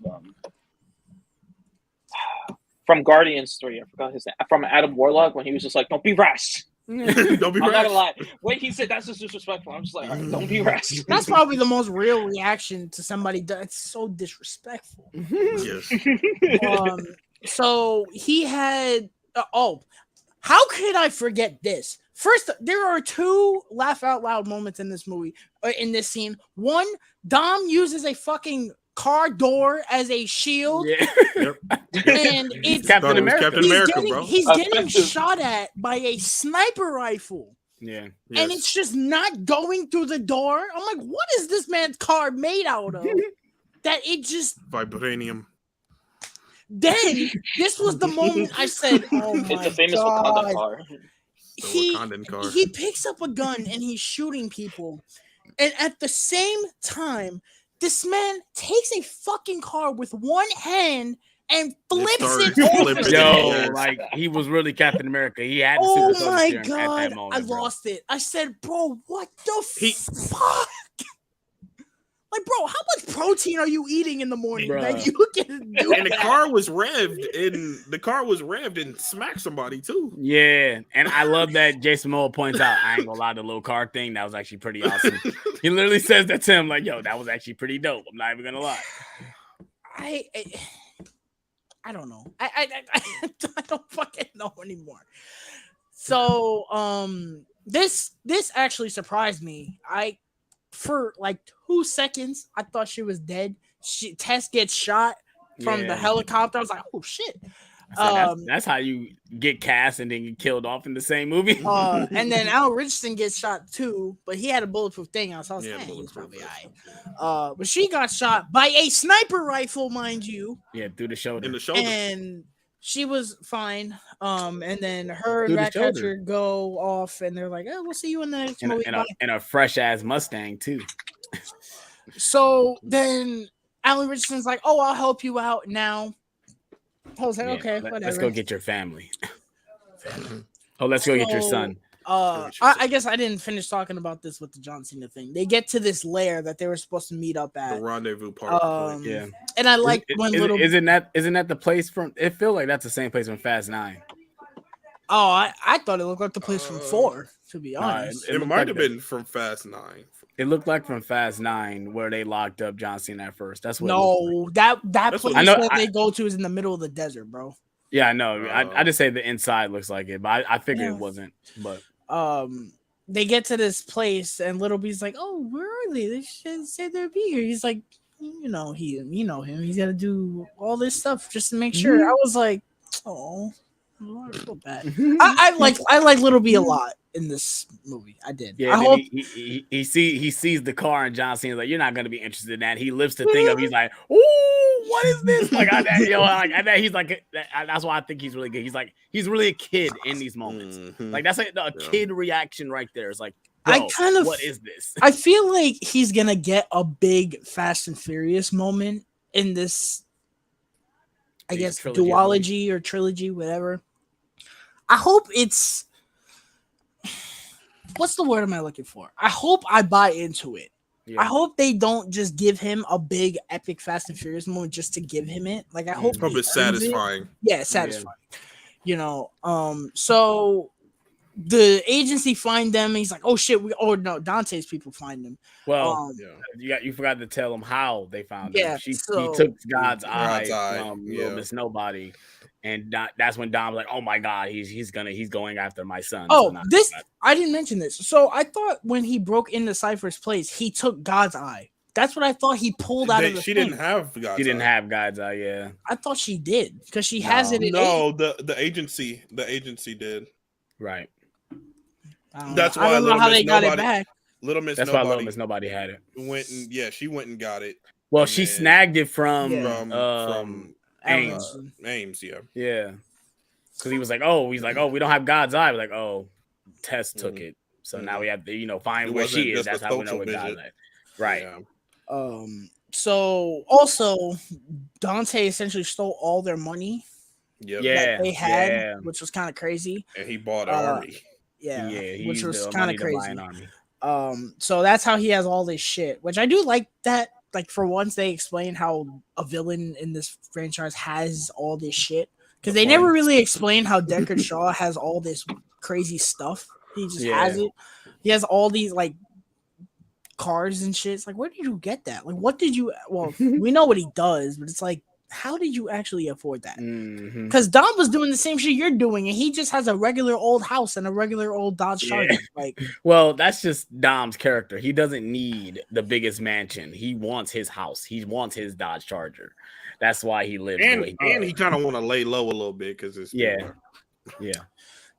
from Guardians 3. I forgot his name. From Adam Warlock when he was just like, "Don't be rash." Don't be I'm rash. not gonna lie. When he said that's just disrespectful, I'm just like, all right, don't be rash. That's probably the most real reaction to somebody. It's so disrespectful. Yes. So he had. How could I forget this? First, there are two laugh out loud moments in this movie. In this scene, one, Dom uses a fucking car door as a shield. Yeah. Yep. And it's Captain America. Captain America, bro. He's getting shot at by a sniper rifle. Yeah. Yes. And it's just not going through the door. I'm like, what is this man's car made out of? That it just vibranium. Then this was the moment I said, "Oh my It's a famous God." Wakanda car. He picks up a gun and he's shooting people, and at the same time, this man takes a fucking car with one hand and flips it over. Yo, like he was really Captain America. He had. Oh Super my serum God! at that moment, I lost it. I said, "Bro, what the fuck?" Like, bro, how much protein are you eating in the morning that you can do? And the car was revved and smacked somebody too. Yeah, and I love that Jason Momoa points out. I ain't gonna lie, the little car thing that was actually pretty awesome. He literally says that to him, like, "Yo, that was actually pretty dope." I'm not even gonna lie. I don't know. I don't fucking know anymore. So this actually surprised me. For like 2 seconds, I thought she was dead. Tess gets shot from the helicopter. I was like, "Oh shit!" That's how you get cast and then get killed off in the same movie. And then Al Richardson gets shot too, but he had a bulletproof thing. I was like, he was probably all right. But she got shot by a sniper rifle, mind you. Yeah, through the shoulder. In the shoulder. And she was fine. And then her and Ratcatcher go off, and they're like, "Oh, we'll see you in the next movie." And a fresh ass Mustang too. So then Alan Richardson's like, "Oh, I'll help you out now." I was like, "Okay, whatever." Let's go get your family. Let's go get your son. I guess I didn't finish talking about this with the John Cena thing. They get to this lair that they were supposed to meet up The at. rendezvous part. Yeah. And I like when little. Isn't that the place from? It feel like that's the same place from Fast 9. Oh, I thought it looked like the place from 4. To be honest, It might have been from Fast 9. It looked like from Fast 9 where they locked up John Cena at first. That's what. No, that That's place what- that they go to is in the middle of the desert, bro. Yeah, I know. I just say the inside looks like it, but I figured it wasn't. But they get to this place and Little B's like, "Oh, where are they? They said they'd be here." He's like, "You know him. He's got to do all this stuff just to make sure." I was like, "Oh, I feel bad." I like Little B a lot in this movie. I did. yeah, I hope he sees the car and John Cena's like, "You're not gonna be interested in that." He lifts the thing up. He's like, "Ooh, what is this?" Like, he's like, that's why I think he's really good. He's really a kid in these moments. Mhm. Like that's a kid reaction right there. It's like, what is this? I feel like he's gonna get a big Fast and Furious moment in this. I guess duology or trilogy, whatever. I hope it's. What's the word am I looking for? I hope I buy into it. Yeah. I hope they don't just give him a big epic Fast and Furious moment just to give him it. Like I hope it's satisfying. Yeah, satisfying. Yeah. So the agency find them. And he's like, "Oh shit!" Dante's people find them. Well, you forgot to tell them how they found him. He took God's eye from Little Miss Nobody. And that's when Dom's like, "Oh my God, he's going after my son." Oh, I didn't mention this. So I thought when he broke into Cypher's place, he took God's eye. That's what I thought he pulled out of the. She didn't have God's eye. She didn't have God's eye. Yeah, I thought she did because she has it. The agency did. Right. That's why I don't know how they got it back. Little Miss That's why Little Miss Nobody had it. She went and got it. Well, she snagged it from Ames. Yeah. Because he was like, we don't have God's eye. We're like, oh, Tess took it. So now we have to, find where she is. That's how we know where God's eye. Right. Yeah. So also Dante essentially stole all their money. That they had, which was kind of crazy. And he bought an army. Yeah, which was kind of crazy. So that's how he has all this shit, which I do like that. Like for once, they explain how a villain in this franchise has all this shit because they never really explain how Deckard Shaw has all this crazy stuff. He just has it. He has all these like cars and shit. It's like, where did you get that? Like, what did you? Well, we know what he does, but it's like, how did you actually afford that? Because Dom was doing the same shit you're doing, and he just has a regular old house and a regular old Dodge Charger. Like, well, that's just Dom's character. He doesn't need the biggest mansion. He wants his house. He wants his Dodge Charger. That's why he lives. And he kind of want to lay low a little bit because it's yeah.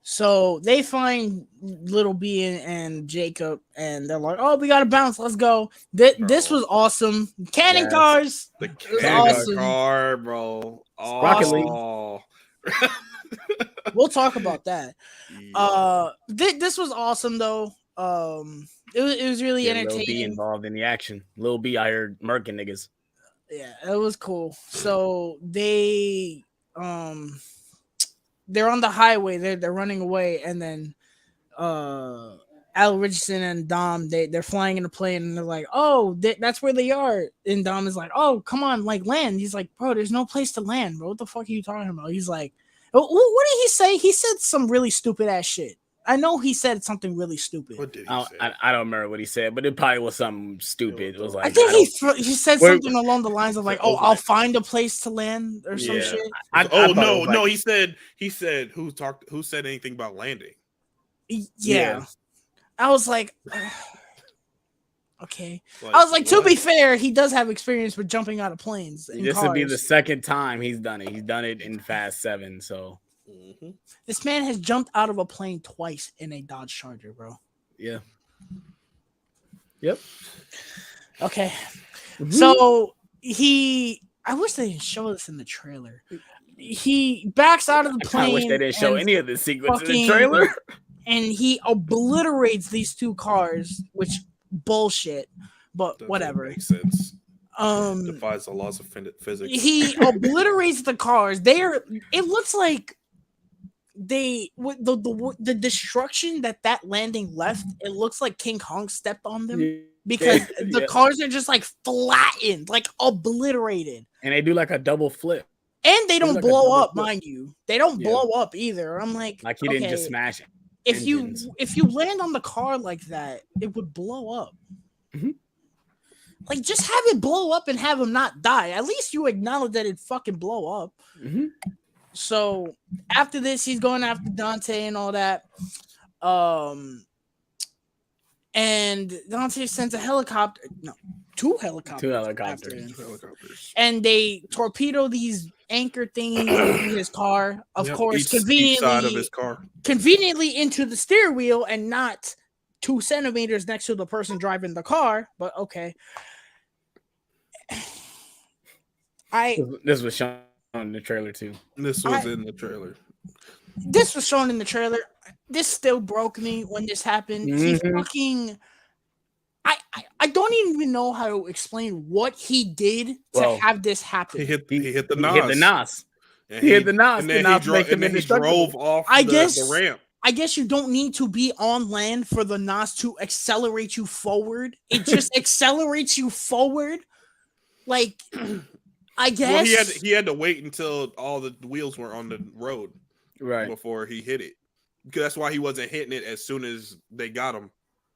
So they find Little B and Jacob, and they're like, "Oh, we gotta bounce. Let's go." This was awesome. Cannon cars. The cannon car, bro. Oh. Rocket League. We'll talk about that. This was awesome though. It was really entertaining. Lil B involved in the action. Lil B, I heard murking niggas. Yeah, it was cool. So they're on the highway. They're running away, and then Al Richardson and Dom they're flying in a plane, and they're like, "Oh, that's where they are." And Dom is like, "Oh, come on, like land." He's like, "Bro, there's no place to land, bro. What the fuck are you talking about?" He's like, "What did he say?" He said some really stupid ass shit. I know he said something really stupid. What did he say? I don't remember what he said, but it probably was something stupid. It was like I think he said something along the lines of like, "Oh, I'll find a place to land" or some shit. No, he said who said anything about landing? Yeah. I was like, okay. I was like, to be fair, he does have experience with jumping out of planes. This would be the second time he's done it. He's done it in Fast 7, so. This man has jumped out of a plane twice in a Dodge Charger, bro. Yeah. Yep. Okay. So I wish they didn't show this in the trailer. He backs out of the plane. I wish they didn't show any of this sequence in the trailer. And he obliterates these two cars, which bullshit, but whatever. Makes sense. Defies the laws of physics. He obliterates the cars. It looks like the destruction that landing left, it looks like King Kong stepped on them Yeah. because the Yeah. cars are just like flattened, like obliterated. And they do like a double flip. And they don't like a blow double up, flip. mind you. They don't Yeah. blow up either. I'm like Like he didn't just okay, smash if engines. you land on the car like that, it would blow up. Mhm. Like just have it blow up and have him not die. At least you acknowledge that it fucking blow up. Mhm. So after this, he's going after Dante and all that. And Dante sends a helicopter. No, two helicopters. Two after helicopters. him. And they torpedo these anchor thingies into his car. Of course, each side of his car. conveniently into the steering wheel and not 2 centimeters next to the person driving the car. But okay. This was shown in the trailer too. This was in the trailer. This was shown in the trailer. This still broke me when this happened. He fucking. I don't even know how to explain what he did to have this happen. He hit the He nos. hit the nos. And He hit the nos. And then he drove off the ramp. I guess you don't need to be on land for the nos to accelerate you forward. It just accelerates you forward. Like, I guess. Well, he had to wait until all the wheels were on the road, right, before he hit it. Because that's why he wasn't hitting it as soon as they got him,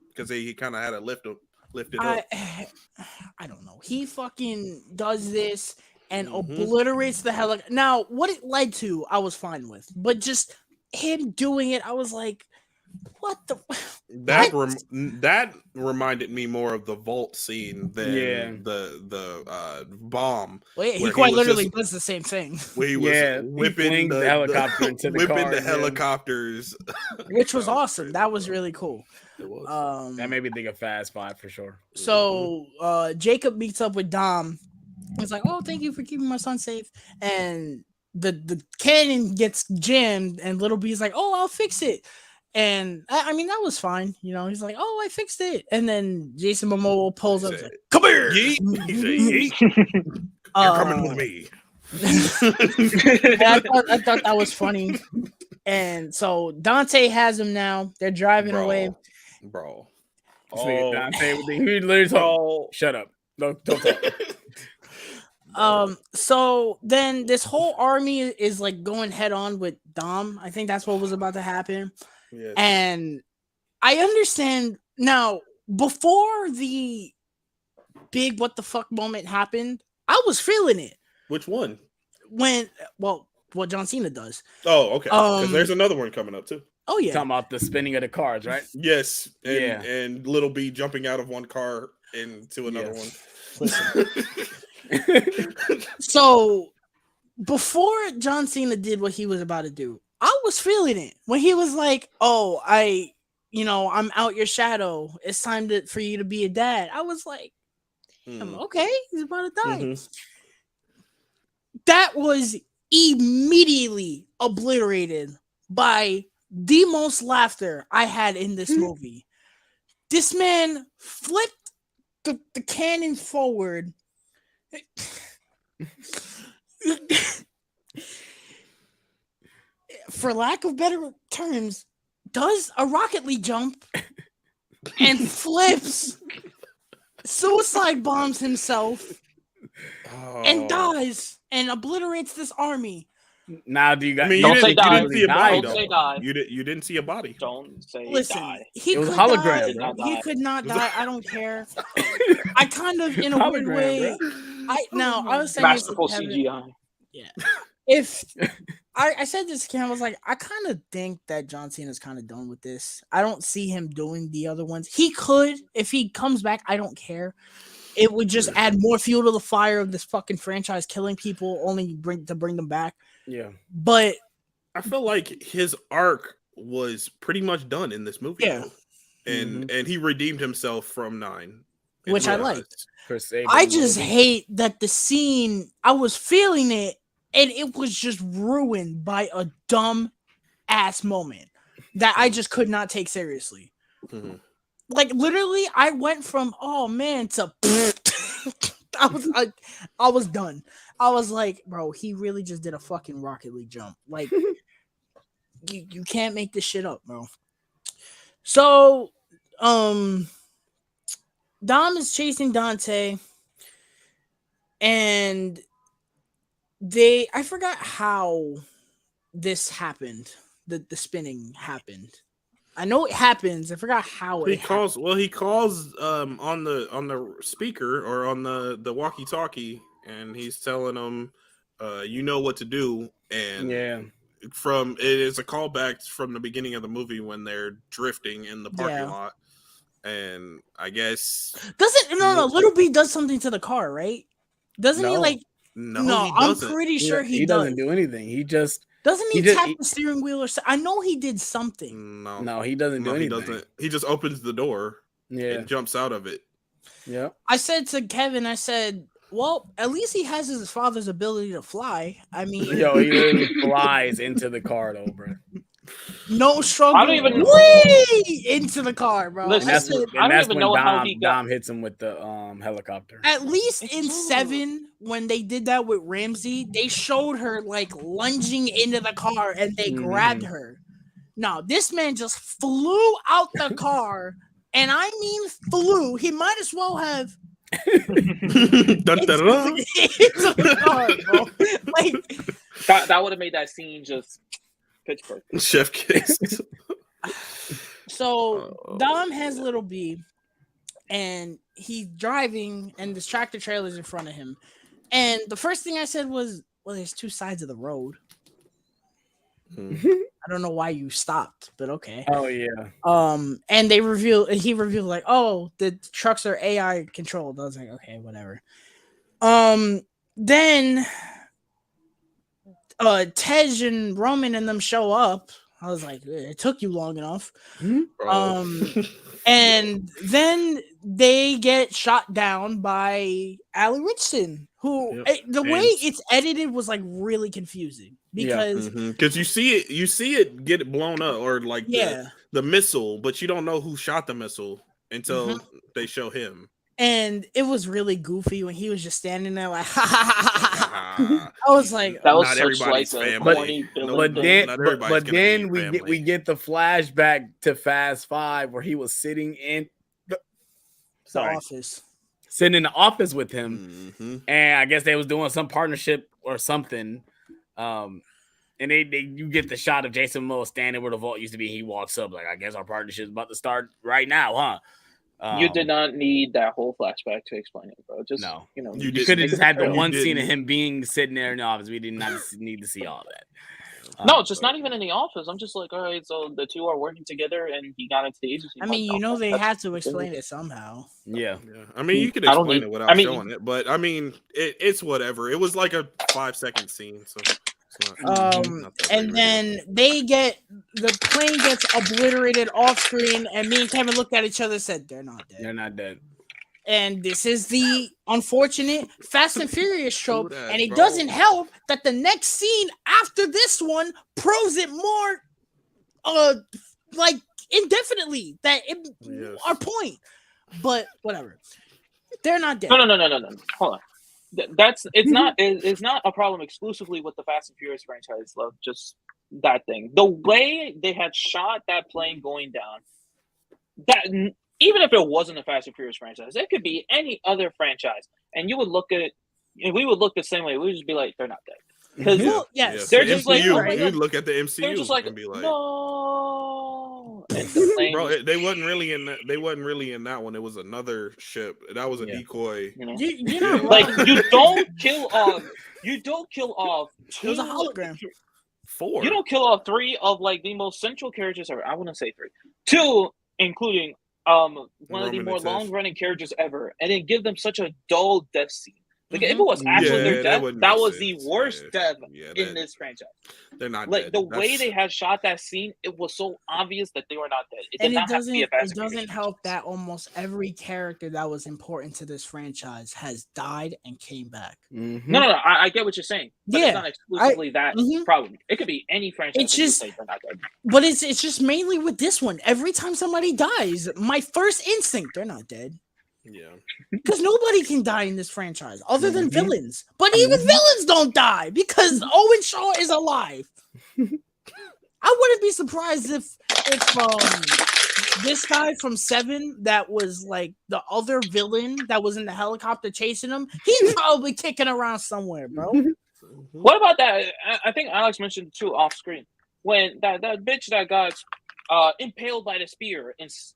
because he kind of had to lift it up. I don't know. He fucking does this and obliterates the hell. Now, what it led to, I was fine with, but just him doing it, I was like, what the? That reminded me more of the vault scene than the bomb. Well, he quite literally does the same thing. Where he was whipping the helicopter into the car, the helicopters, which was awesome. That was really cool. It was. That made me think of Fast 5 for sure. So Jacob meets up with Dom. He's like, "Oh, thank you for keeping my son safe." And the cannon gets jammed, and Little B's like, "Oh, I'll fix it." And I mean, that was fine. You know, he's like, "Oh, I fixed it." And then Jason Momoa pulls up, like, "Come here!" He said, "You're coming with me." I thought that was funny. And so Dante has him now. They're driving away. Bro. Dante, he literally told, "Shut up. Don't talk." So then this whole army is like going head on with Dom. I think that's what was about to happen. Yes. And I understand now, before the big what the fuck moment happened, I was feeling it. Which one? What John Cena does. Oh, okay. Because there's another one coming up too. Oh yeah. Talking about the spinning of the cars, right? Yes. And Little B jumping out of one car into another one. Listen. So before John Cena did what he was about to do, I was feeling it when he was like, "Oh, I'm out your shadow. It's time for you to be a dad." I was like, "Okay, he's about to die." Mm-hmm. That was immediately obliterated by the most laughter I had in this movie. This man flipped the cannon forward. For lack of better terms, does a Rocket League jump and flips, suicide bombs himself, and dies and obliterates this army. Now, do you guys? I mean, Don't say die. didn't see a body. Don't say die. You didn't see a body. Don't say Listen, die. he It was could hologram, die. bro. He could not die. I don't care. I kind of, in a weird Hologram, way, bro. I was saying this to Masterful Kevin. CGI. Yeah. If I said this to Cam, I was like, I kind of think that John Cena's kind of done with this. I don't see him doing the other ones. He could, if he comes back, I don't care. It would just add more fuel to the fire of this fucking franchise killing people, only to bring them back. Yeah. But I feel like his arc was pretty much done in this movie. Yeah. Though. And he redeemed himself from 9. Which I liked. Crusade I just hate that the scene, I was feeling it, and it was just ruined by a dumb ass moment that I just could not take seriously. Mm-hmm. Like, literally, I went from, oh man, to I was done. I was like, bro, he really just did a fucking Rocket League jump. Like, you can't make this shit up, bro. So, Dom is chasing Dante, and I forgot how this happened. The spinning happened. I know it happens. I forgot how He it calls. happened. Well, he calls on the speaker or on the walkie-talkie, and he's telling them, "You know what to do." And it is a callback from the beginning of the movie when they're drifting in the parking lot, and I guess Little B does something to the car, right? Doesn't he like? No, he I'm doesn't. pretty sure he doesn't do anything. He just doesn't he tap the steering wheel or something? I know he did something. No, he doesn't do anything. He doesn't. He just opens the door and jumps out of it. Yeah. I said to Kevin, I said, well, at least he has his father's ability to fly. I mean, he literally flies into the car, though, bro. No struggle. I don't even way into the car, bro. Listen, I don't even know how he got. Dom hits him with the helicopter. At least in 7, when they did that with Ramsey, they showed her like lunging into the car and they grabbed her. No, this man just flew out the car, and I mean flew. He might as well have. Into the car, bro. Like that would have made that scene just pitch perfect. Chef kiss. So Dom has Little B, and he's driving, and this tractor trailer is in front of him. And the first thing I said was, "Well, there's two sides of the road." I don't know why you stopped, but okay. Oh yeah. And he revealed like, "Oh, the trucks are AI controlled." I was like, "Okay, whatever." Then Tej and Roman and them show up. I was like, it took you long enough. And then they get shot down by Allie Richardson, who the way it's edited was like really confusing because you see it get blown up or like the missile, but you don't know who shot the missile until they show him. And it was really goofy when he was just standing there like, I was like, that was not such everybody's like family. But then we get the flashback to Fast 5 where he was sitting in the office, sitting in the office with him, and I guess they was doing some partnership or something. And you get the shot of Jason Momoa standing where the vault used to be. He walks up like, I guess our partnership is about to start right now, huh? You did not need that whole flashback to explain it, bro. Just you could have just had the one scene of him being sitting there in the office. We did not need to see all that. No, just not even in the office. I'm just like, all right, so the two are working together, and he got into the agency. I mean, they had to explain it somehow. Yeah. I mean, you could explain it without showing it, but I mean, it's whatever. It was like a 5-second scene, so. And then the plane gets obliterated off screen, and me and Kevin looked at each other and said, "They're not dead. They're not dead." And this is the unfortunate Fast and Furious trope, and it doesn't help that the next scene after this one proves it more, like indefinitely. Our point, but whatever. They're not dead. No. Hold on. It's not a problem exclusively with the Fast and Furious franchise, love. Just that thing. The way they had shot that plane going down, that even if it wasn't a Fast and Furious franchise, it could be any other franchise, and you would look at it, and we would look the same way. We would just be like, they're not dead. Because they're just like, you'd look at the MCU they're just like, and be like, no. Bro, they wasn't really in that. They wasn't really in that one. It was another ship. That was a decoy. You don't kill off. You don't kill off. It was a hologram. 4. You don't kill off 3 of like the most central characters ever. I wouldn't say 3. 2, including one of the more long-running characters ever, and then give them such a dull death scene. Like if it was actually their death, that was the worst death in this franchise. They're not like dead. The way they had shot that scene, it was so obvious that they were not dead. It doesn't help that almost every character that was important to this franchise has died and came back. No, I get what you're saying, but it's not exclusively that problem. It could be any franchise. It's just, they're not dead. But it's just mainly with this one. Every time somebody dies, my first instinct, they're not dead. Yeah, because nobody can die in this franchise other than villains. But even villains don't die because Owen Shaw is alive. I wouldn't be surprised if this guy from Seven that was like the other villain that was in the helicopter chasing him, he's probably kicking around somewhere, bro. What about that? I think Alex mentioned it too off screen when that bitch that got impaled by the spear in 6.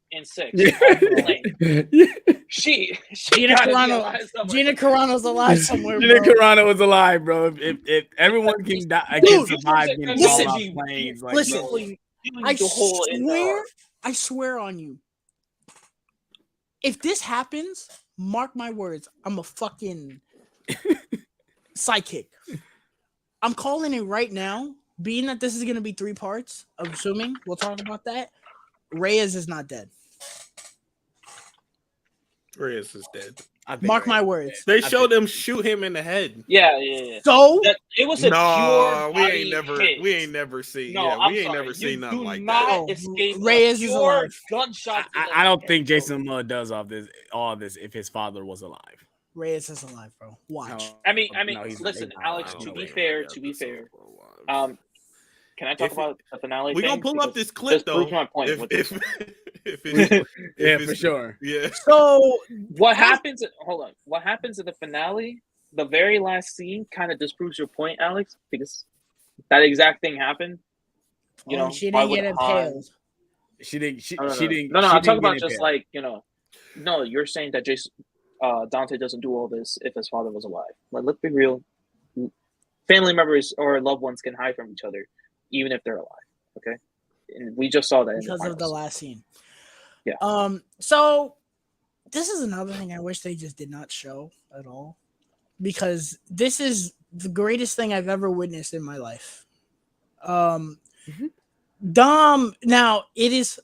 She Gina gotta be Carano. alive somewhere. Gina Carano's alive somewhere, Gina bro. Carano was alive, bro. If everyone can die, can survive getting blown off planes, like, listen, bro. I swear on you. If this happens, mark my words, I'm a fucking sidekick. I'm calling it right now. Being that this is going to be 3 parts, I'm assuming we'll talk about that. Reyes is not dead. Reyes is dead. Mark my words. They showed them shoot him in the head. Yeah. So it was a pure we ain't never seen. No, we ain't never seen nothing like not that. Escape Reyes is alive. Gunshot. I don't think Jason Momoa does all this if his father was alive. Reyes is alive, bro. Watch. I mean, No, listen, not Alex. alive. To be fair, can I talk about the finale? We gonna pull up this clip just though. Prove my point. For sure. Yeah. So what happens? Hold on. What happens in the finale? The very last scene kind of disproves your point, Alex, because that exact thing happened. You know, she didn't get impaled. She didn't. She didn't. No, I'm talking about get just impaled. like No, you're saying that Dante doesn't do all this if his father was alive. Like, let's be real. Family members or loved ones can hide from each other, even if they're alive. Okay, and we just saw that because of the last scene. Yeah. So this is another thing I wish they just did not show at all, because this is the greatest thing I've ever witnessed in my life. Dom. Now it is.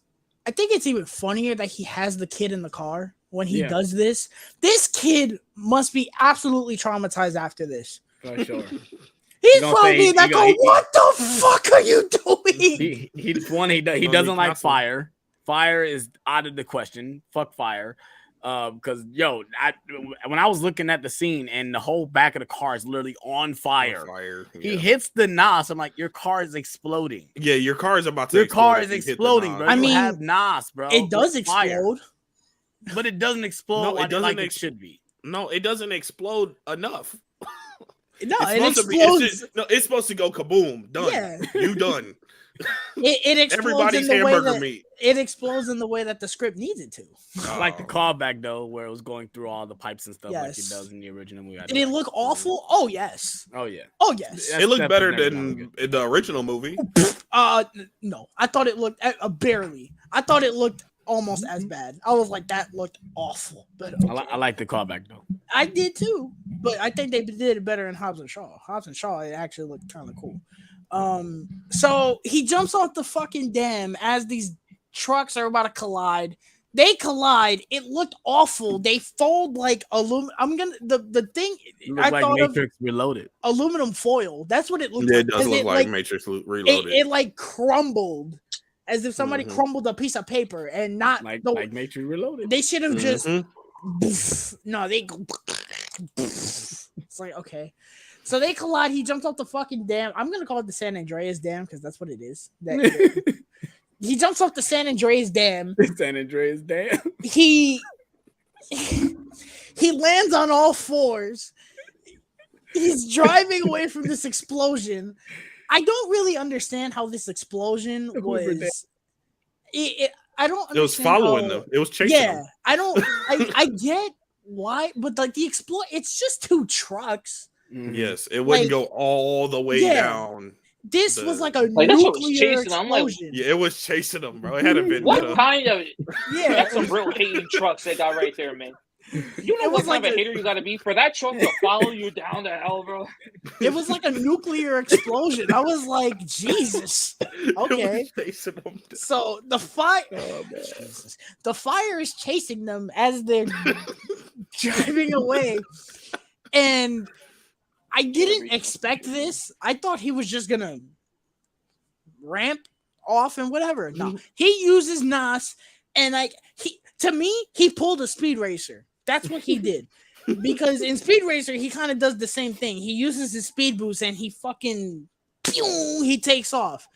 I think it's even funnier that he has the kid in the car when he does this. This kid must be absolutely traumatized after this. For sure. He's probably like, what the fuck are you doing? He doesn't like fire. Fire is out of the question. Fuck fire. Because when I was looking at the scene and the whole back of the car is literally on fire. He hits the NOS. I'm like, your car is exploding. Yeah, your car is about to. Your car is exploding, bro. I mean, you have NOS, bro. It does explode, but it doesn't explode. No, it doesn't. It should be. No, it doesn't explode enough. No, it explodes. It's supposed to go kaboom. Done. Yeah. You done. It explodes Everybody's in the way hamburger that meat. It explodes in the way that the script needs it to. I like the callback though, where it was going through all the pipes and stuff like it does in the original movie. Did it look awful? Oh yes. Oh yeah. Oh yes. It looked better than the original movie. No, I thought it looked barely. I thought it looked almost as bad. I was like, that looked awful. But okay. I like the callback though. I did too, but I think they did it better in Hobbs and Shaw. Hobbs and Shaw, it actually looked kind of cool. So he jumps off the fucking dam as these trucks are about to collide. They collide. It looked awful. They fold like aluminum. The thing. I like thought Matrix Reloaded. Aluminum foil. That's what it looked like. It does look like Matrix Reloaded. It like crumbled, as if somebody crumbled a piece of paper and not like Matrix Reloaded. They should have just. No, they go. It's like, okay. So they collide. He jumps off the fucking dam. I'm gonna call it the San Andreas Dam because that's what it is. He jumps off the San Andreas Dam. San Andreas Dam. He lands on all fours. He's driving away from this explosion. I don't really understand how this explosion was. I don't. It was following them. It was chasing them. I don't. I get why, but like it's just 2 trucks. Yes, it wouldn't go all the way down. This was like a nuclear explosion. Yeah, it was chasing them, bro. It had been. What kind of? Yeah, that's some real hating trucks they got right there, man. You know what kind of a hater you got to be for that truck to follow you down to hell, bro? It was like a nuclear explosion. I was like, Jesus. Okay. So the fire, the fire is chasing them as they're driving away, and I didn't expect this. I thought he was just gonna ramp off and whatever. No, he uses NOS, and he pulled a Speed Racer. That's what he did. Because in Speed Racer, he kind of does the same thing. He uses his speed boost and he fucking he takes off.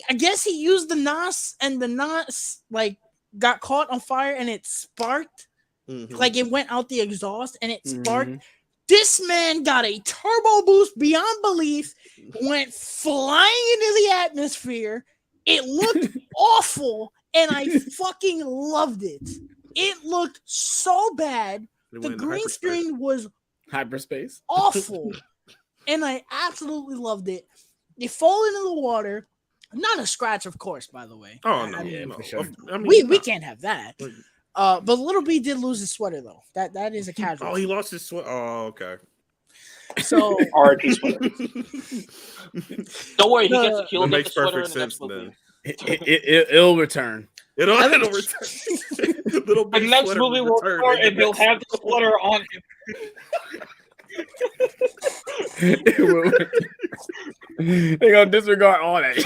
I guess he used the NOS, and the NOS like got caught on fire, and it sparked. Like it went out the exhaust, and it sparked. This man got a turbo boost beyond belief, went flying into the atmosphere. It looked awful, and I fucking loved it. It looked so bad. The green screen was hyperspace awful, and I absolutely loved it. They fall into the water. Not a scratch, of course, by the way. Oh, no. Yeah, for sure. I mean, we can't have that. But Little B did lose his sweater, though. That is a casualty. Oh, he lost his sweater. Oh, okay. So R.I.P. sweater. Don't worry, he'll get the sweater in the next movie. It'll return. It'll return. The next movie will return, and he'll have the sweater on him. They're gonna disregard all that.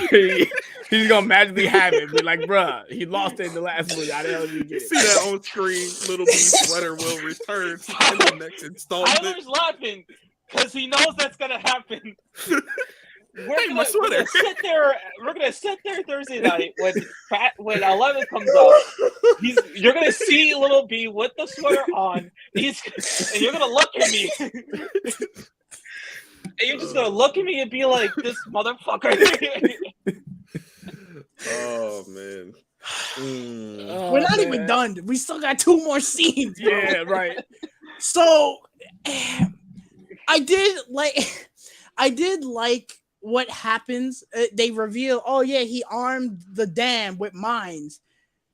He's gonna magically have it. Be like, bruh, he lost it in the last movie. How the hell did you get it? See that on screen? Little B sweater will return in the next installment. Tyler's laughing because he knows that's gonna happen. We're gonna sit there Thursday night when 11 comes up. You're gonna see Little B with the sweater on. And you're gonna look at me. And you're just gonna look at me and be like, "This motherfucker." Oh man. We're not even done. We still got 2 more scenes. Bro. Yeah, right. So I did like what happens. They reveal, oh yeah, he armed the dam with mines.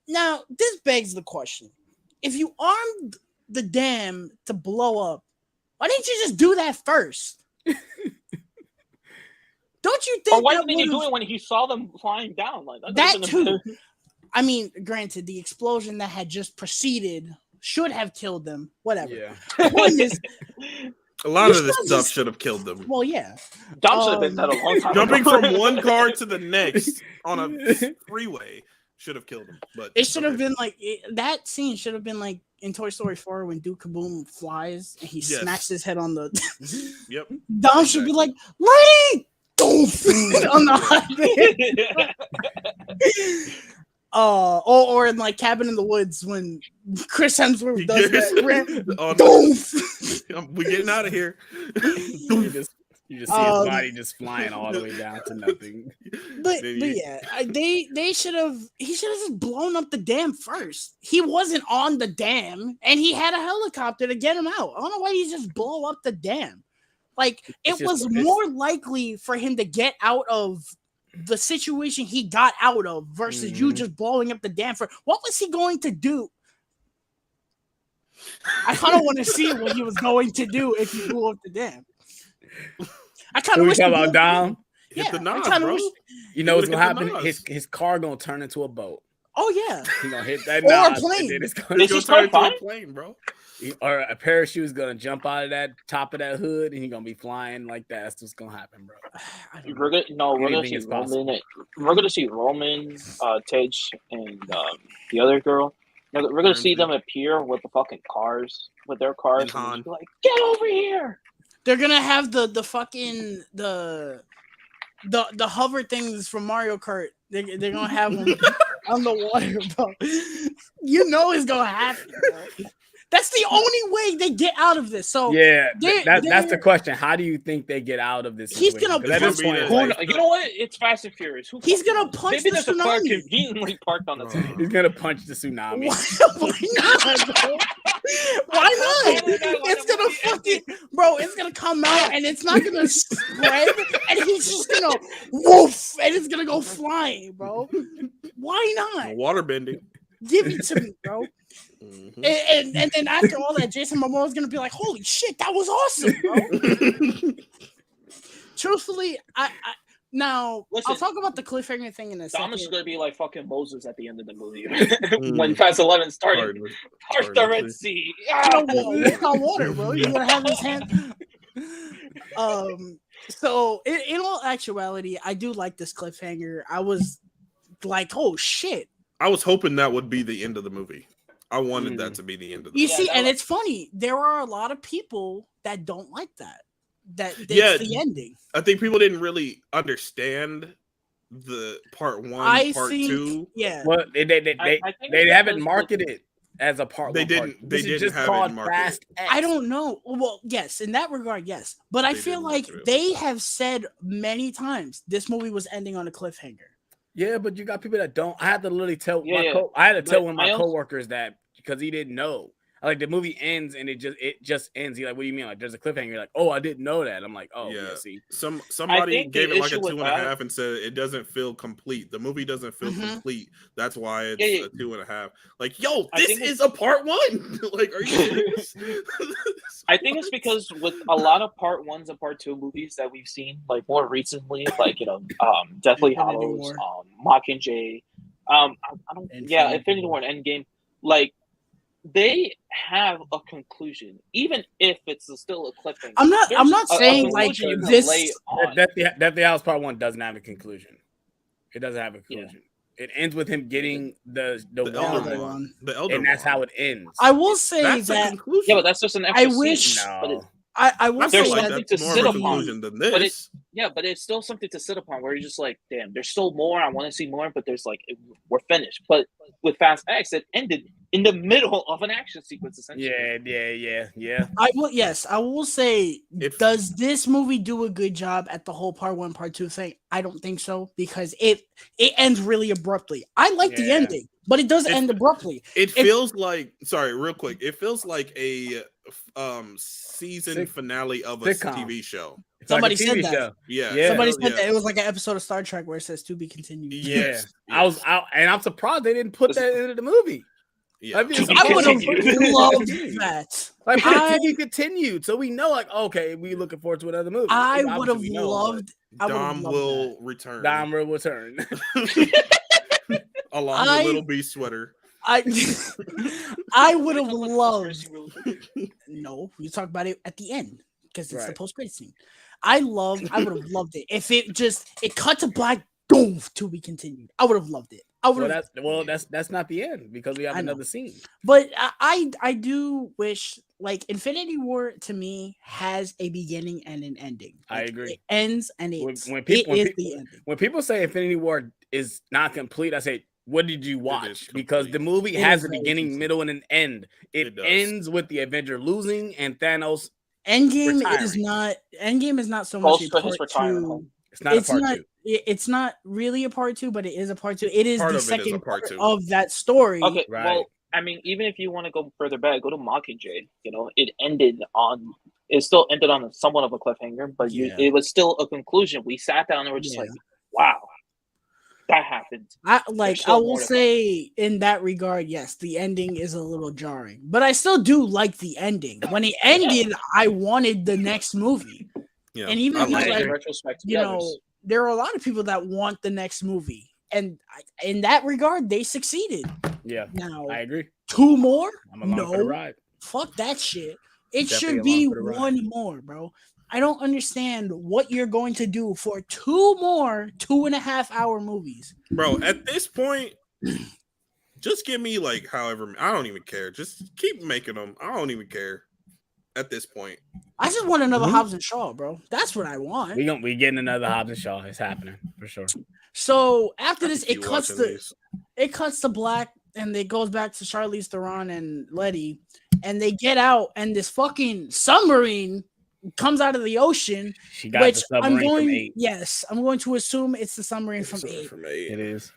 Now this begs the question: if you armed the dam to blow up, why didn't you just do that first? Don't you think? Or why didn't he do it when he saw them flying down? Like that too. I mean, granted, the explosion that had just preceded should have killed them. Whatever. Yeah. A lot of this stuff should have killed them. Well, yeah. Dom should have been dead a long time Jumping ago. from one car to the next on a freeway should have killed him. But it should have been like that scene should have been like in Toy Story 4 when Duke Kaboom flies and he smacks his head on the. Yep. Dom should be like, "Lady, on the highway." Or in like Cabin in the Woods when Chris Hemsworth does that. We're getting out of here. You just see his body just flying all the way down to nothing. But yeah, he should have just blown up the dam first. He wasn't on the dam, and he had a helicopter to get him out. I don't know why he just blow up the dam. Like it was more likely for him to get out of the situation he got out of versus you just blowing up the dam. For what was he going to do? I kind of want to see what he was going to do if he blew up the dam. I kind of wish about Dom. Hit the knobs, I bro. wish... You know what's gonna happen? His car gonna turn into a boat. Oh yeah, he's gonna hit that or knob, a plane. It's gonna turn into a plane, bro. Or a parachute's gonna jump out of that top of that hood, and he's gonna be flying like that. That's what's gonna happen, bro. We're gonna see Roman, Tej, and the other girl. We're gonna see them appear with the fucking cars, with their cars, and be like, "Get over here!" They're gonna have the fucking the hover things from Mario Kart. They're gonna have them on the water, bro. You know it's gonna happen, bro. That's the only way they get out of this. So yeah, that's the question. How do you think they get out of this? He's gonna punch. You know what? It's Fast and Furious. He's gonna punch the tsunami. Car conveniently parked on the tsunami. He's gonna punch the tsunami. Why not, bro? Why not? It's gonna fucking it's gonna come out and it's not gonna spread, and he's just gonna woof, and it's gonna go flying, bro. Why not? Water bending. Give it to me, bro. Mm-hmm. And then after all that, Jason Momoa is gonna be like, "Holy shit, that was awesome, bro." Truthfully, I'll talk about the cliffhanger thing in a second. Thomas is gonna be like fucking Moses at the end of the movie when Fast 11 started. Part the Red Sea. It's not water, bro. You're gonna have his hand. So in all actuality, I do like this cliffhanger. I was like, "Oh shit." I was hoping that would be the end of the movie. I wanted that to be the end of the movie. You see, and it's funny. There are a lot of people that don't like that. That's the ending. I think people didn't really understand the part one, I part think, two. yeah. Well, I think they it's haven't because marketed it as a part They one. didn't- Part. they This is didn't just have it called marketed. Fast X. I don't know. Well, yes, in that regard, yes. But I They feel didn't like market it. they have said many times this movie was ending on a cliffhanger. Yeah, but you got people that don't. I had to literally tell Yeah. I had to tell But one of my I also- coworkers that because he didn't know. Like the movie ends and it just ends. He's like, "What do you mean? Like there's a cliffhanger?" You're like, "Oh, I didn't know that." I'm like, "Oh, yeah." See, Somebody think the gave it like a issue with 2.5 that- and said it doesn't feel complete. The movie doesn't feel Mhm. complete. That's why it's Yeah. a 2.5. Like, yo, I this think is a part one. Like, are you serious? I think it's because with a lot of part ones and part two movies that we've seen, like more recently, like Deathly Infinity Hallows, War. Mockingjay, I don't, Infinity War and Endgame, like they have a conclusion, even if it's still a cliffhanger. I'm not There's saying, like, conclusion you can this- lay on. Deathly Hallows Part One doesn't have a conclusion. It doesn't have a conclusion. It ends with him getting the the wand, Elder Wand. The Elder and that's Wand. how it ends. I will say That's a that conclusion. Yeah, but that's just an extra wish- scene. But no. I will I say there's feel like that something that's to more sit of a upon. conclusion than But this. but it's still something to sit upon where you're just like, damn, there's still more. I want to see more, but there's like, we're finished. But with Fast X, it ended in the middle of an action sequence, essentially. Yeah. I will say, If- does this movie do a good job at the whole part one, part two thing? I don't think so, because it ends really abruptly. I like the Yeah. ending, but it does It- end abruptly. It feels like, sorry, real quick. It feels like a season finale of a sitcom. TV show. It's like a Somebody said TV that. show. Yeah. Yeah. Somebody Yeah. said that it was like an episode of Star Trek where it says to be continued. Yes. Yeah, and I'm surprised they didn't put that into the movie. Yeah. I mean, it's I would have Continued. loved that. Like, put I- it to be continued, so we know, like, okay, we looking forward to another movie. I Obviously, would have we know, loved. I would have Dom loved will return. but Dom will return. Along with Little Beast sweater. I would have loved. No, you talk about it at the end because it's the Right. post-credit scene. I would have loved it if it cut to black. Boom, to be continued. I would have loved it. I would have. That's not the end because we have I know. another scene. But I do wish, like, Infinity War to me has a beginning and an ending. I Like, agree. It ends and When it's people- the ending. When people say Infinity War is not complete, I say, what did you watch? Because complete. the movie It has is a very beginning, complete. middle, and an end. It It does. ends with the Avenger losing and Thanos. Endgame retiring. is not so much Close a to his part retirement two. home. It's not It's a part not. two. It's not really a part two, but it is a part two. It is Part the of it is a second part part two. of that story. Okay, Right. well, I mean, even if you want to go further back, go to Mockingjay. It ended on. It still ended on somewhat of a cliffhanger, but Yeah. it was still a conclusion. We sat down and were just Yeah. like, "Wow, that happened." I still will more to say in that regard, yes, the ending is a little jarring, but I still do like the ending. When it ended, I wanted the next movie. Yeah. And even I people like And like, in it. retrospect, you know, there are a lot of people that want the next movie, and in that regard, they succeeded. Yeah, Now, I agree. 2 more? I'm along for the No, ride. fuck that shit. It Definitely should be along for the ride. 1 more, bro. I don't understand what you're going to do for 2 more 2.5-hour movies. Bro, at this point, just give me like however. I don't even care. Just keep making them. I don't even care. At this point, I just want another Mhm. Hobbs and Shaw, bro. That's what I want. We getting another Hobbs and Shaw. It's happening for sure. So after I this, could it keep cuts watching to these. black, and it goes back to Charlize Theron and Letty, and they get out, and this fucking submarine comes out of the ocean, She got which the submarine from 8. I'm going to assume it's the submarine from Sorry 8. from 8. It is.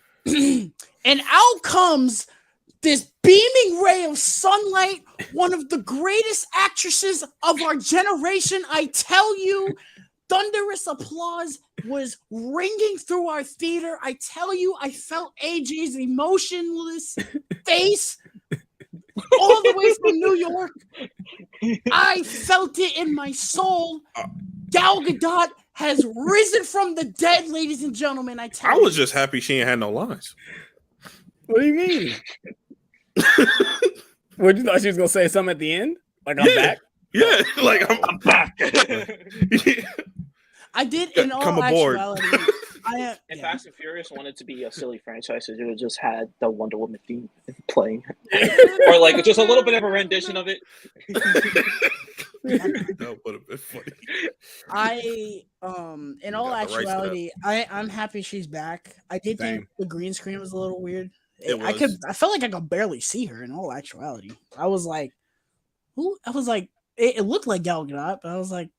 And out comes this beaming ray of sunlight, one of the greatest actresses of our generation. I tell you, thunderous applause was ringing through our theater. I tell you, I felt AJ's emotionless face all the way from New York. I felt it in my soul. Gal Gadot has risen from the dead, ladies and gentlemen. I tell I you. was just happy she ain't had no lines. What do you mean? What, you thought she was gonna say something at the end? Like I'm Yeah. back? Yeah, like I'm back. I did, in all Come aboard. actuality. If Fast and Furious wanted to be a silly franchise, it would have just had the Wonder Woman theme playing, or like just a little bit of a rendition of it. That would have been funny. In You all got the rights to that. actuality, I'm happy she's back. I did think Same. the green screen was a little weird. It I was. felt like I could barely see her in all actuality. I was like, who? I was like, it looked like Gal Gadot, but I was like,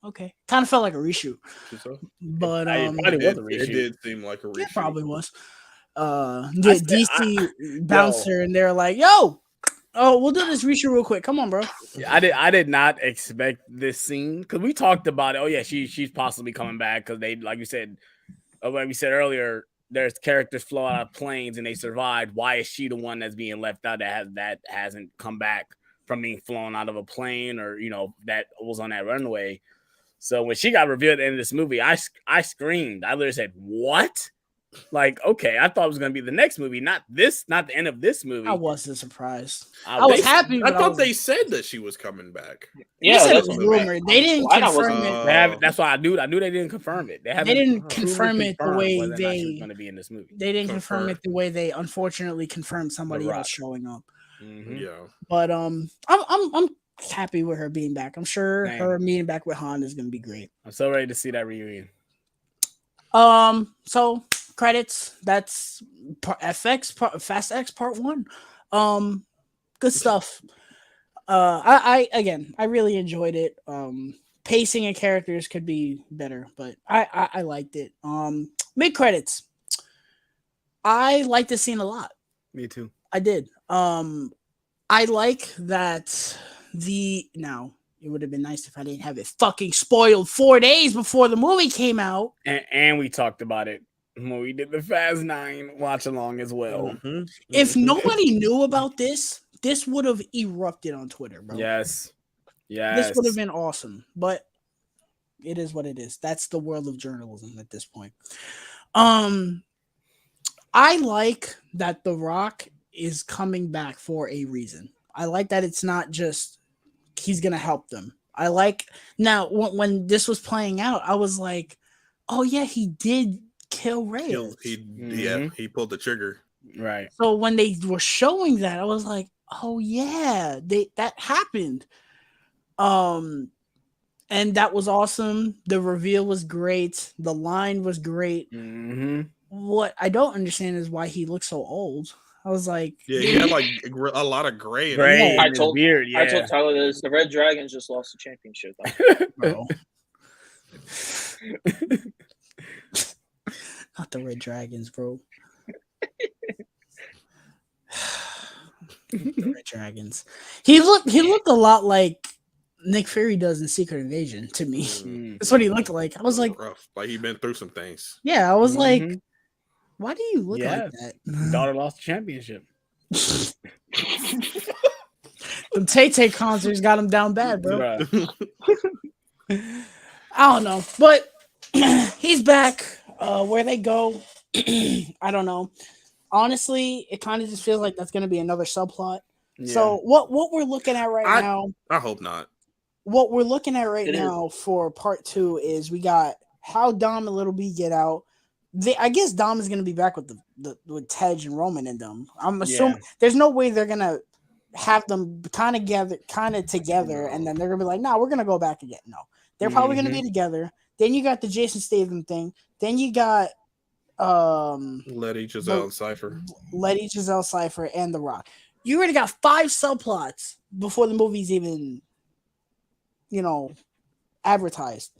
okay. Kind of felt like a reshoot. So But I probably was a it reshoot. did seem like a reshoot. it probably was. I DC bounced her and they're like, yo, oh, we'll do this reshoot real quick. Come on, bro. I did not expect this scene because we talked about it. Oh yeah, she's possibly coming back because they, like we said earlier, there's characters flow out of planes and they survived. Why is she the one that's being left out that hasn't come back from being flown out of a plane or that was on that runway? So when she got revealed at the end of this movie, I screamed. I literally said, "What?" Like, okay, I thought it was gonna be the next movie, not the end of this movie. I wasn't surprised. I was happy. I thought they said that she was coming back. Yeah, said it that's was what rumored. They didn't Why not confirm wasn't- it. They haven't, that's why I knew they didn't confirm it. They didn't confirm it the confirmed way whether or not she was they- going to be in this movie. They didn't confirm Confirmed. it the way they unfortunately confirmed somebody The Rock. else showing up. Mhm. Yeah. But I'm happy with her being back. I'm sure Same. her meeting back with Han is gonna be great. I'm so ready to see that reunion. So credits. That's Fast X Part 1. Good stuff. I really enjoyed it. Pacing and characters could be better, but I liked it. Mid credits. I liked this scene a lot. Me too. I did. I like that now it would have been nice if I didn't have it fucking spoiled 4 days before the movie came out. And we talked about it when we did the Fast 9 watch along as well. Mm-hmm. If nobody knew about this would have erupted on Twitter, bro. Yes. This would have been awesome, but it is what it is. That's the world of journalism at this point. I like that The Rock is coming back for a reason. I like that it's not just he's gonna help them. I like now when this was playing out, I was like, oh yeah, he did kill Reyes. He pulled the trigger. Right. So when they were showing that, I was like, oh yeah, that happened. And that was awesome. The reveal was great. The line was great. Mm-hmm. What I don't understand is why he looks so old. I was like, Yeah, he had like a lot of gray. in Gray it. in his beard. Yeah. I told Tyler this. The Red Dragons just lost the championship. bro. Not the Red Dragons, bro. The Red Dragons. He looked a lot like Nick Fury does in Secret Invasion to me. Mm. That's what he looked like. I was like, rough. Like he'd been through some things. yeah, I was like, Mhm. why do you look like that? Daughter lost the championship. Them Tay-Tay concerts got him down bad, bro. Bruh. I don't know, but he's back. Where they go, I don't know. Honestly, it kind of just feels like that's going to be another subplot. Yeah. So what we're looking at right now, I hope not. what we're looking at right It is. now for part 2 is we got how Dom and Little B get out. I guess Dom is going to be back with with Tej and Roman and them. I'm assuming there's no way they're going to have them kind of together, and then they're going to be like, no, we're going to go back again. No, they're probably going to be together. Then you got the Jason Statham thing. Then you got Letty, Giselle, and Cypher. Letty, Giselle, Cypher, and The Rock. You already got 5 subplots before the movie's even, advertised.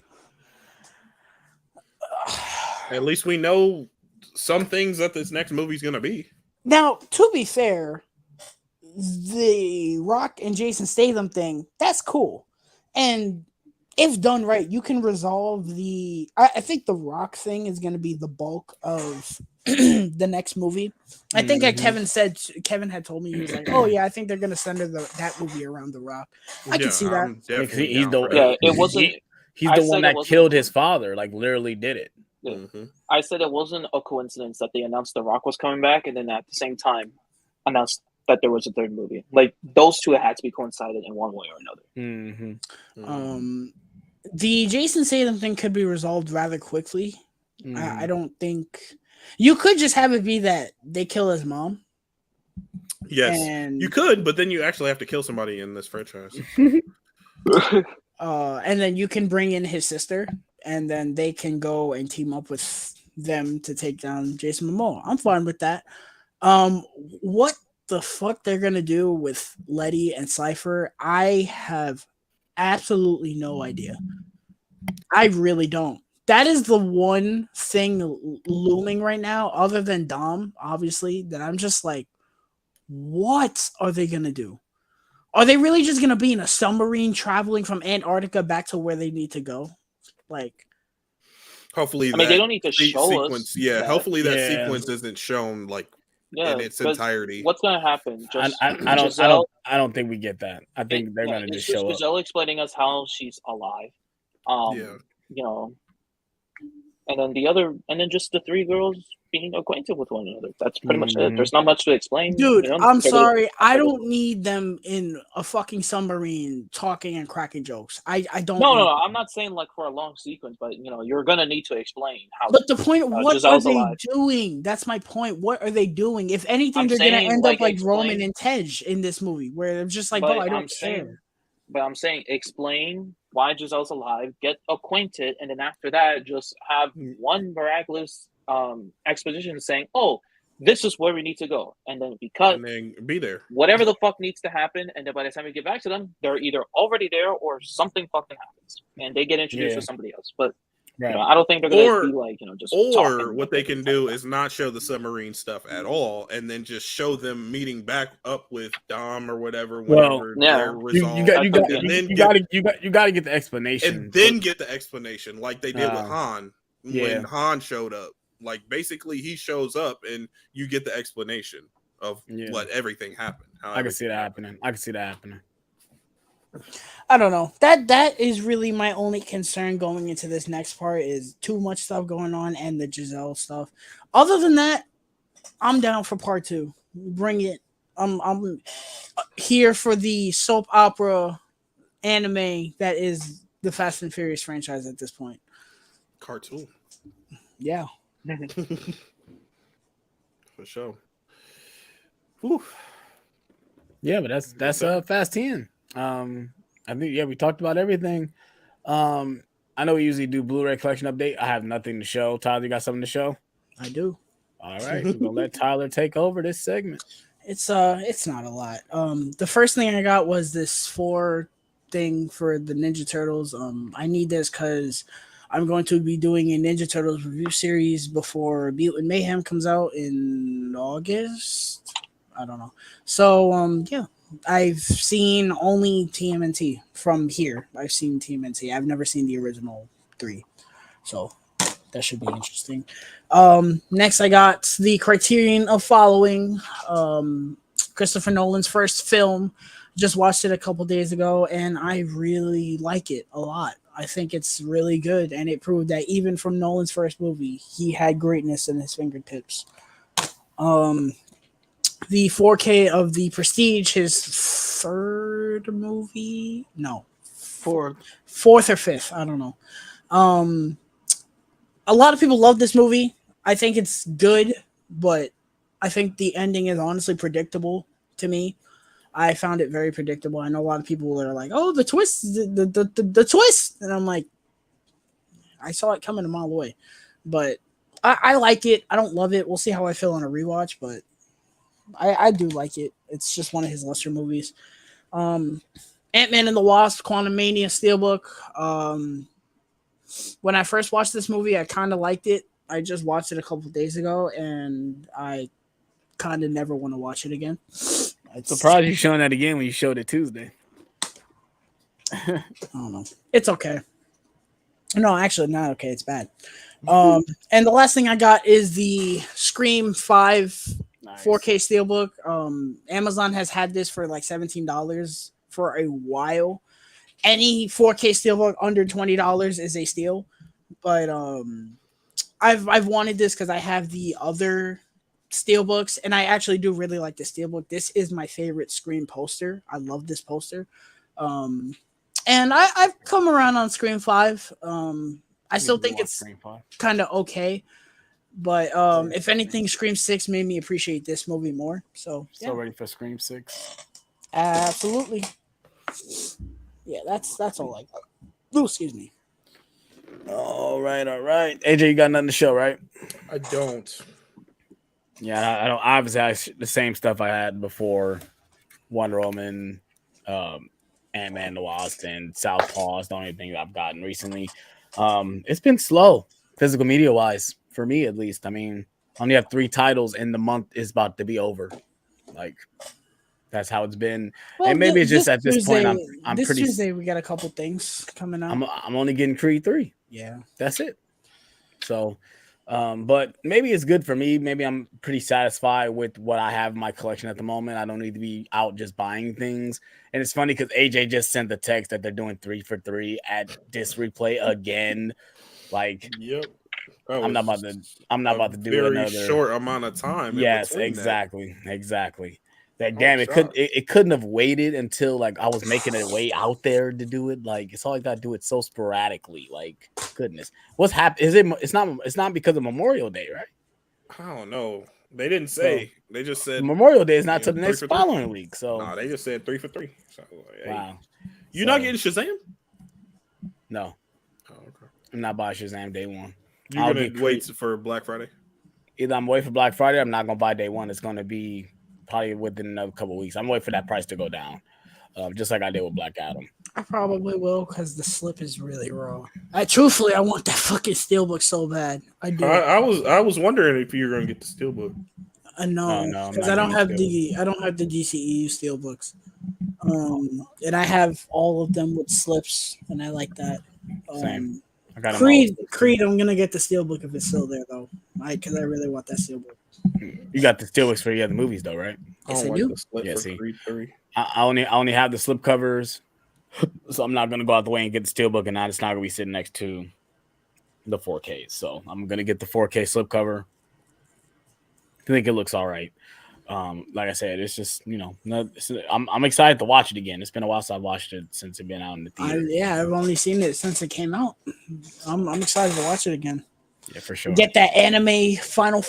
At least we know some things that this next movie's gonna be. Now, to be fair, the Rock and Jason Statham thing, that's cool. And if done right, you can resolve I think the Rock thing is going to be the bulk of the next movie. I think Kevin had told me, he was like, oh yeah, I think they're going to center that movie around the Rock. I can see that. I'm definitely He's down the for Yeah, that. it wasn't. He's I the said one it that wasn't- killed his father. Like literally did it. Mhm. I said it wasn't a coincidence that they announced The Rock was coming back, and then at the same time announced that there was a third movie. Like those two had to be coincided in one way or another. Mm-hmm. The Jason Statham thing could be resolved rather quickly. Mm-hmm. I don't think you could just have it be that they kill his mom. Yes, and you could, but then you actually have to kill somebody in this franchise. And then you can bring in his sister, and then they can go and team up with them to take down Jason Momoa. I'm fine with that. Um, what the fuck they're gonna do with Letty and Cypher? I have absolutely no idea. I really don't. That is the one thing looming right now, other than Dom, obviously, that I'm just like, what are they gonna do? Are they really just gonna be in a submarine traveling from Antarctica back to where they need to go? Like, Hopefully I mean, they that don't need to show sequence, us yeah. that. Hopefully that Yeah. sequence isn't shown like Yeah, in its because entirety. what's gonna happen? Just I Giselle. don't think we get that. I think they're gonna It's just just show up. Giselle explaining us how she's alive. Yeah. You know, and then just the three girls being acquainted with one another. That's pretty much it. Mhm. There's not much to explain. dude, You know, I'm they're gonna- sorry. I don't need them in a fucking submarine talking and cracking jokes. I don't. No, need no, I'm not saying like for a long sequence, but you know, you're gonna need to explain how. But the point, what are Giselle's they alive. doing? That's my point. What are they doing? If anything, I'm they're gonna saying end like up like Roman explain, and Tej in this movie, where they're just like, bro, but I don't I'm saying, care. but I'm saying explain why Giselle's alive, get acquainted, and then after that, just have one miraculous exposition saying, "Oh, this is where we need to go," and then because And then be there. whatever the fuck needs to happen, and then by the time we get back to them, they're either already there or something fucking happens, and they get introduced Yeah. to somebody else. But Right. you know, I don't think they're gonna Or- be like just Or talking what they can the do entire is not show the submarine stuff at all, and then just show them meeting back up with Dom or whatever Well, whenever yeah. they're You resolved. got you got And you, then you got to get the explanation, and then get the explanation like they did with Uh, Han yeah. when Han showed up. Like basically he shows up and you get the explanation of Yeah. what everything happened. How I can see everything that happened. happening. I can see that happening. I don't know. That is really my only concern going into this next part is too much stuff going on and the Giselle stuff. Other than that, I'm down for part 2. Bring it. I'm here for the soap opera anime that is the Fast and Furious franchise at this point. Cartoon. Yeah. For sure. Whew. Yeah, but that's Fast 10. I think we talked about everything. I know we usually do Blu-ray collection update. I have nothing to show. Tyler, you got something to show? I do. All right, we're gonna let Tyler take over this segment. It's not a lot. The first thing I got was this 4 thing for the Ninja Turtles. I need this because I'm going to be doing a Ninja Turtles review series before Mutant Mayhem comes out in August. I don't know. So yeah, I've seen only TMNT from here. I've seen TMNT. I've never seen the original 3, so that should be interesting. Next, I got the Criterion of Following. Christopher Nolan's first film. Just watched it a couple days ago, and I really like it a lot. I think it's really good, and it proved that even from Nolan's first movie, he had greatness in his fingertips. The 4K of The Prestige, his third movie? No. Fourth or fifth. I don't know. A lot of people love this movie. I think it's good, but I think the ending is honestly predictable to me. I found it very predictable. I know a lot of people are like, "Oh, the twist, the twist," and I'm like, I saw it coming a mile away, but I like it. I don't love it. We'll see how I feel on a rewatch, but I do like it. It's just one of his lesser movies. Ant-Man and the Wasp, Quantumania Steelbook. When I first watched this movie, I kind of liked it. I just watched it a couple days ago, and I kind of never want to watch it again. Surprised you showing that again when you showed it Tuesday. I don't know. It's okay. No, actually, not okay. It's bad. And the last thing I got is the Scream 5 4K Steelbook. Amazon has had this for like $17 for a while. Any 4K Steelbook under $20 is a steal. But I've wanted this because I have the other Steelbooks, and I actually do really like the Steelbook. This is my favorite Scream poster. I love this poster. And I've come around on Scream 5. I still think it's kind of okay. But if anything, Scream 6 made me appreciate this movie more. So, yeah. Still ready for Scream 6? Absolutely. Yeah, that's all I got. Oh, excuse me. All right. AJ, you got nothing to show, right? I don't. Yeah, I don't. Obviously, the same stuff I had before. Wonder Woman, Ant-Man the Wasp, and Southpaw is the only thing I've gotten recently. It's been slow, physical media wise, for me at least. I mean, I only have 3 titles, and the month is about to be over. Like, that's how it's been. Well, And maybe it's just this at this Tuesday, point I'm this pretty. Tuesday we got a couple things coming out. I'm only getting Creed 3. Yeah, That's it. So, but maybe it's good for me. Maybe I'm pretty satisfied with what I have in my collection at the moment. I don't need to be out just buying things. And it's funny because AJ just sent the text that they're doing 3 for 3 at Disc Replay again. Like, Yep. I'm not about to do very another short amount of time. Yes, in between exactly. That Oh, damn, shocked. it couldn't have waited until like I was making it way out there to do it. Like it's always got to do it so sporadically. Like goodness, what's happened? Is it? It's not because of Memorial Day, right? I don't know. They didn't say. They just said Memorial Day is not till the 3 next for 3. following week. So Nah, they just said 3 for 3. So, hey. wow, You're not getting Shazam? No, Oh, okay. I'm not buying Shazam day one. You're I'll gonna get wait for Black Friday? Either I'm waiting for Black Friday. Or I'm not gonna buy day one. It's gonna be probably within another couple of weeks. I'm waiting for that price to go down, just like I did with Black Adam. I probably will because the slip is really raw. Truthfully, I want that fucking steelbook so bad. I do. I was wondering if you were gonna get the steelbook. No, I'm because not I don't have getting the DCEU steelbooks. And I have all of them with slips, and I like that. Same. I got 'em Creed. I'm gonna get the steelbook if it's still there though, because I really want that steelbook. You got the steelbooks for the other movies though, right? Yes, I don't do. the split Yeah, for see. Creed 3. I only have the slip covers, so I'm not gonna go out the way and get the steelbook, and not it's not gonna be sitting next to the 4K. So I'm gonna get the 4K slip cover. I think it looks all right. Like I said, it's just I'm excited to watch it again. It's been a while since I've watched it since it's been out in the theater. I've only seen it since it came out. I'm excited to watch it again. Yeah, for sure. Get that anime final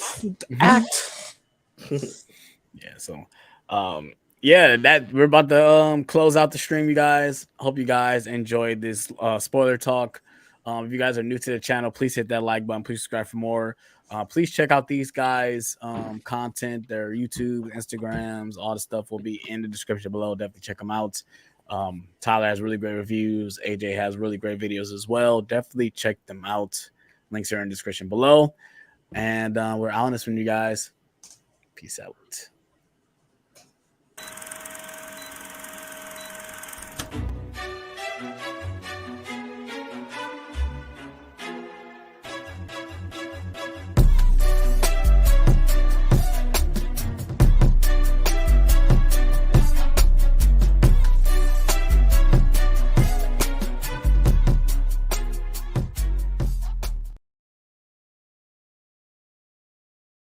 act. Yeah, so that we're about to close out the stream, you guys. Hope you guys enjoyed this spoiler talk. If you guys are new to the channel, please hit that like button. Please subscribe for more. Please check out these guys' content, their YouTube, Instagrams, all the stuff will be in the description below. Definitely check them out. Tyler has really great reviews. AJ has really great videos as well. Definitely check them out. Links are in the description below. And we're out on this one, you guys. Peace out.